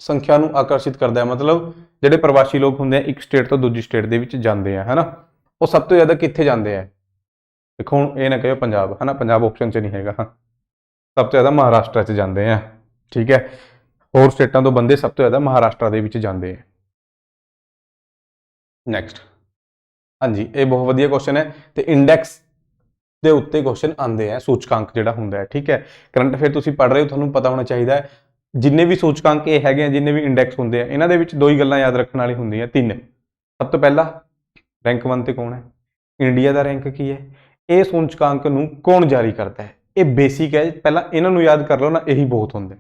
ਸੰਖਿਆ ਨੂੰ ਆਕਰਸ਼ਿਤ ਕਰਦਾ ਹੈ? ਮਤਲਬ ਜਿਹੜੇ ਪ੍ਰਵਾਸੀ ਲੋਕ ਹੁੰਦੇ ਆ ਇੱਕ ਸਟੇਟ ਤੋਂ ਦੂਜੀ ਸਟੇਟ ਦੇ ਵਿੱਚ ਜਾਂਦੇ ਆ, ਹਨਾ, ਉਹ ਸਭ ਤੋਂ ਜ਼ਿਆਦਾ ਕਿੱਥੇ ਜਾਂਦੇ ਆ? ਦੇਖੋ ਹੁਣ ਇਹ ਨਾ ਕਹੋ ਪੰਜਾਬ, ਹਨਾ, ਪੰਜਾਬ ਆਪਸ਼ਨ 'ਚ ਨਹੀਂ ਹੈਗਾ, ਸਭ ਤੋਂ ਜ਼ਿਆਦਾ ਮਹਾਰਾਸ਼ਟਰ 'ਚ ਜਾਂਦੇ ਆ, ਠੀਕ ਹੈ। ਹੋਰ ਸਟੇਟਾਂ ਤੋਂ ਬੰਦੇ ਸਭ ਤੋਂ ਜ਼ਿਆਦਾ ਮਹਾਰਾਸ਼ਟਰ ਦੇ ਵਿੱਚ ਜਾਂਦੇ ਆ। ਨੈਕਸਟ, ਹਾਂਜੀ, ਇਹ ਬਹੁਤ ਵਧੀਆ ਕੁਐਸਚਨ ਹੈ ਤੇ ਇੰਡੈਕਸ ਦੇ ਉੱਤੇ ਕੁਐਸਚਨ ਆਉਂਦੇ ਆ, ਸੂਚਕਾਂਕ ਜਿਹੜਾ ਹੁੰਦਾ ਹੈ, ਠੀਕ ਹੈ। ਕਰੰਟ ਅਫੇਅਰ ਤੁਸੀਂ ਪੜ੍ਹ ਰਹੇ ਹੋ, ਤੁਹਾਨੂੰ ਪਤਾ ਹੋਣਾ ਚਾਹੀਦਾ ਹੈ ਜਿੰਨੇ ਵੀ ਸੂਚਕਾਂਕ ਇਹ ਹੈਗੇ ਆ, ਜਿੰਨੇ ਵੀ ਇੰਡੈਕਸ ਹੁੰਦੇ ਆ, ਇਹਨਾਂ ਦੇ ਵਿੱਚ ਦੋ ਹੀ ਗੱਲਾਂ ਯਾਦ ਰੱਖਣ ਵਾਲੀ ਹੁੰਦੀਆਂ, ਤਿੰਨ। ਸਭ ਤੋਂ ਪਹਿਲਾਂ ਰੈਂਕ 1 ਤੇ ਕੌਣ ਹੈ? ਇੰਡੀਆ ਦਾ ਰੈਂਕ ਕੀ ਹੈ? ਇਹ ਸੂਚਕਾਂਕ ਨੂੰ ਕੌਣ ਜਾਰੀ ਕਰਦਾ ਹੈ? ਇਹ ਬੇਸਿਕ ਹੈ, ਪਹਿਲਾਂ ਇਹਨਾਂ ਨੂੰ ਯਾਦ ਕਰ ਲਓ ਨਾ, ਇਹੀ ਬਹੁਤ ਹੁੰਦੇ।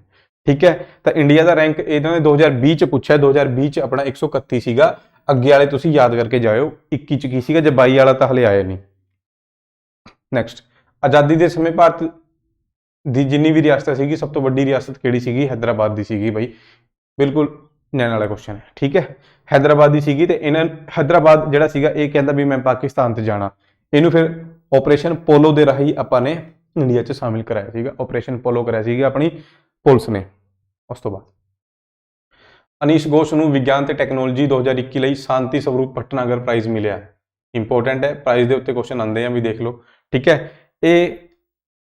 ठीक है। तो इंडिया का रैंक इन्होंने 2020 च पूछा, 2020 च अपना 131 सीगा। अगे वाले तुसीं याद करके जाओ, 21 च की सीगा, जे 22 वाला तो हले आया नहीं। नैक्सट, आज़ादी के समय भारत की जिन्नी भी रियासत सीगी, सब तो वड्डी रियासत किहड़ी सीगी? हैदराबाद की सीगी बई, बिल्कुल नैन वाला क्वेश्चन है, ठीक है। हैदराबाद की सीगी, ते इन्हां हैदराबाद जिहड़ा सीगा ये कहंदा भी मैं पाकिस्तान ते जाना, इनू फिर ऑपरेशन पोलो के राही आपां ने इंडिया च शामिल कराया सीगा। ऑपरेशन पोलो कराया सीगा अपनी पुलिस ने। उस तो बाद अनीश घोष नूं विज्ञान ते टैक्नोलॉजी 2021 ਲਈ शांति स्वरूप भटनागर प्राइज़ मिलिਆ। इंपोर्टेंट है, प्राइज़ के उत्ते क्वेश्चन आते हैं भी, देख लो, ठीक है। ये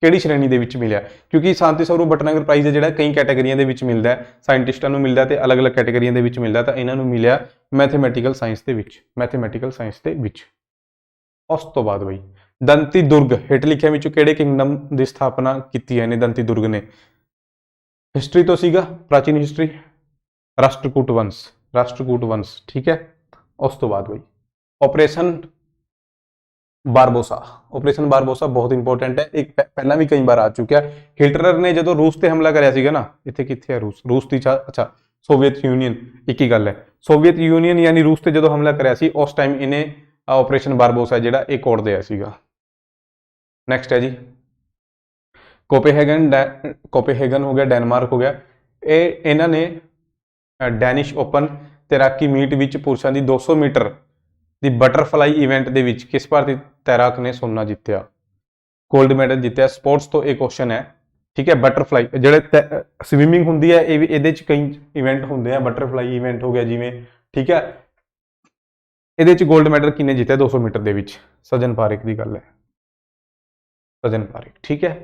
ਕਿਹੜੀ श्रेणी ਦੇ ਵਿੱਚ ਮਿਲਿਆ? क्योंकि शांति स्वरूप भटनागर प्राइज़ ਜਿਹੜਾ कई कैटेगरियां ਦੇ ਵਿੱਚ ਮਿਲਦਾ है, ਸਾਇੰਟਿਸਟਾਂ ਨੂੰ ਮਿਲਦਾ ਤੇ ਅਲੱਗ-ਅਲੱਗ ਕੈਟੇਗਰੀਆਂ ਦੇ ਵਿੱਚ ਮਿਲਦਾ, ਤਾਂ ਇਹਨਾਂ ਨੂੰ ਮਿਲਿਆ ਮੈਥਮੈਟੀਕਲ ਸਾਇੰਸ ਦੇ ਵਿੱਚ, ਮੈਥਮੈਟੀਕਲ ਸਾਇੰਸ ਦੇ ਵਿੱਚ। ਉਸ ਤੋਂ ਬਾਅਦ ਬਈ ਦੰਤੀ ਦੁਰਗ ਹੇਠ ਲਿਖਿਆਂ ਵਿੱਚੋਂ ਕਿਹੜੇ ਕਿੰਗਡਮ ਦੀ ਸਥਾਪਨਾ ਕੀਤੀ ਹੈ ਨੇ ਦੰਤੀ ਦੁਰਗ ਨੇ? हिस्ट्री तो सीगा, प्राचीन हिस्ट्री, राष्ट्रकूट वंश, राष्ट्रकूट वंश, ठीक है। उस तो बाद भाई ऑपरेशन बारबोसा, ऑपरेशन बारबोसा बहुत इंपॉर्टेंट है, एक पहला भी कई बार आ चुका है। हिटलर ने जो रूस से हमला कराया सीगा ना, इत्थे कित्थे है रूस? रूस की अच्छा सोवियत यूनियन, एक ही गल है। सोवियत यूनियन यानी रूस से जो हमला कराया सी, उस टाइम इन्हें ऑपरेशन बारबोसा जिहड़ा एक कोड दिया सीगा। नैक्सट है जी कोपेहेगन, कोपेहेगन हो गया, डेनमार्क हो गया। ये इन्हों ने डैनिश ओपन तैराकी मीट विच पुरुषों की 200 मीटर की बटरफ्लाई इवेंट के विच किस भारतीय तैराक ने सोना जितया? गोल्ड मेडल जितया। स्पोर्ट्स तो एक क्वेश्चन है, ठीक है। बटरफ्लाई जिहड़े स्विमिंग होंदी है, ये भी इहदे च कई इवेंट होंदे हैं, बटरफ्लाई इवेंट हो गया जिवें, ठीक है। इहदे च गोल्ड मेडल किने जितया 200 मीटर के विच? सजन पारेख की गल है, सजन पारेख, ठीक है।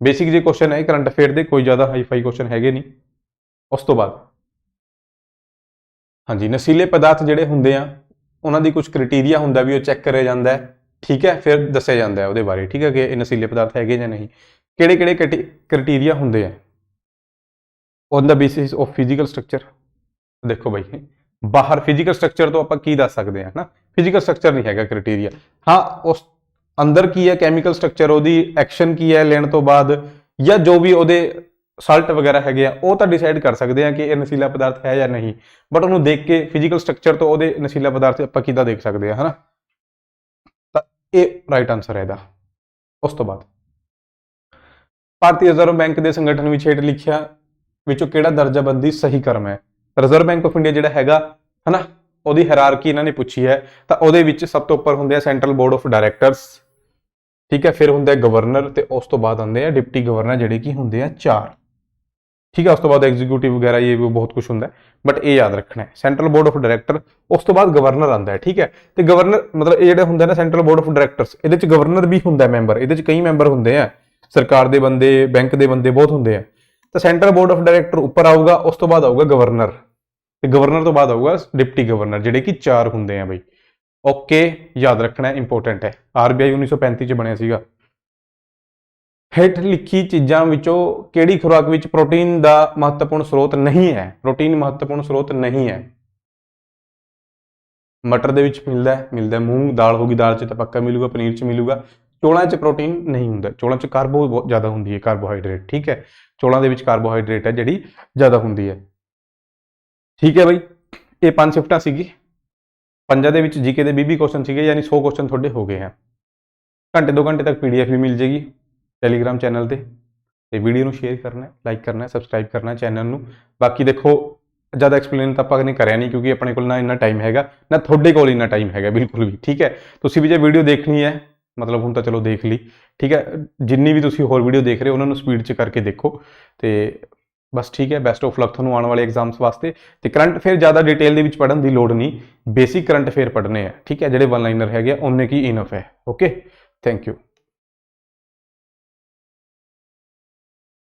बेसिक जे क्वेश्चन है करंट अफेयर के, कोई ज़्यादा हाई फाई क्वेश्चन है नहीं। उस तो बाद हाँ जी नशीले पदार्थ जिहड़े हुंदे आ उन्हां दी कुछ क्राइटेरिया हुंदा भी, वो चैक करिया जांदा है, ठीक है। फिर दस्सिया जांदा है उहदे बारे, ठीक है, कि ये नशीले पदार्थ है जां नहीं। किहड़े-किहड़े क्राइटेरिया हुंदे आ? On the basis of physical structure. देखो भाई बाहर फिजिकल स्ट्रक्चर तो आपां की दस सकते हैं ना, फिजिकल स्ट्रक्चर नहीं हैगा क्राइटेरिया। हाँ उस अंदर की है कैमिकल स्ट्रक्चर, ਉਹਦੀ एक्शन की है लेने तो बाद, या जो भी ਉਹਦੇ साल्ट वगैरह है वो तो डिसाइड कर सकते हैं कि यह नशीला पदार्थ है या नहीं। बट उन्होंने देख के फिजिकल स्ट्रक्चर तो वो नशीला पदार्थ आप किदा देख सकते हैं, है ना। तो ये राइट आंसर है इसदा। उस तो बाद भारतीय रिजर्व बैंक के संगठन में हेठ लिखिया विचों किहड़ा दर्जाबंदी सही क्रम है? रिजर्व बैंक ऑफ इंडिया जिहड़ा हैगा, है ना, ਉਹਦੀ ਹਾਇਰਾਰਕੀ इन्होंने पूछी है। तो ਉਹਦੇ ਵਿੱਚ सब तो उपर ਹੁੰਦੇ सेंट्रल बोर्ड ऑफ डायरैक्टर्स, ठीक है। फिर होंगे गवर्नर, तो उस तो बाद आते हैं डिप्टी गवर्नर, जिहड़े कि होंगे 4, ठीक है। उस तो बाद एग्जीक्यूटिव वगैरह ये भी बहुत कुछ होंगे, बट ये याद रखना है सेंट्रल बोर्ड ऑफ डायरैक्टर, उस तो बाद गवर्नर आता है, ठीक है। तो गवर्नर मतलब ये होंगे ना सेंट्रल बोर्ड ऑफ डायरैक्टर्स, ये गवर्नर भी होंगे मैंबर, ये कई मैंबर होंगे हैं, सरकार के बंदे, बैंक के बंदे बहुत होंगे हैं। तो सेंट्रल बोर्ड ऑफ डायरैक्टर उपर आऊगा, उस तो बाद आऊगा गवर्नर, तो गवर्नर तो बाद आऊगा डिप्टी गवर्नर, जिहड़े कि 4 होंगे हैं बई। ओके याद रखना है, इंपोर्टेंट है। RBI 1935 बनिया सीगा। हेठ लिखी चीज़ों विचों किहड़ी खुराक विच प्रोटीन का महत्वपूर्ण स्रोत नहीं है? प्रोटीन महत्वपूर्ण स्रोत नहीं है। मटर दे विच मिलता है, मूंग दाल होगी, दाल च तो पक्का मिलूगा, पनीर च मिलूगा। चौलों च प्रोटीन नहीं होंगे, चौलों च कार्बो बहुत ज़्यादा होंगी है, कार्बोहाइड्रेट, ठीक है। चौलों के कार्बोहाइड्रेट है जी ज़्यादा होंगी है, ठीक है बई। ये 5 शिफ्टां सीगी, 5 दे विच जीके दे 20 क्वेश्चन सीगे, यानी 100 क्वेश्चन थोड़े हो गए हैं। घंटे 2 घंटे तक PDF भी मिल जाएगी टैलीग्राम चैनल पर। तो वीडियो को शेयर करना है, लाइक करना है, सबसक्राइब करना है चैनल में। बाकी देखो ज़्यादा एक्सप्लेन तो आपने कराया नहीं, क्योंकि अपने को ना इन्ना टाइम हैगा, ना थोड़े को इन्ना टाइम हैगा बिल्कुल भी, ठीक है। तुसीं भी जो वीडियो देखनी है, मतलब हुण तो चलो देख ली, ठीक है। जिन्नी भी तुसीं होर वीडियो देख रहे हो उन्होंने स्पीड च करके देखो, तो बस ठीक है। बेस्ट ऑफ लक तुहानूं आने वाले एग्जाम्स वास्ते। तो करंट अफेयर ज़्यादा डिटेल दे विच पढ़न की लोड़ नहीं, बेसिक करंट अफेयर पढ़ने हैं, ठीक है। जिहड़े वन लाइनर है उन्ने की इनफ है। Okay, thank you.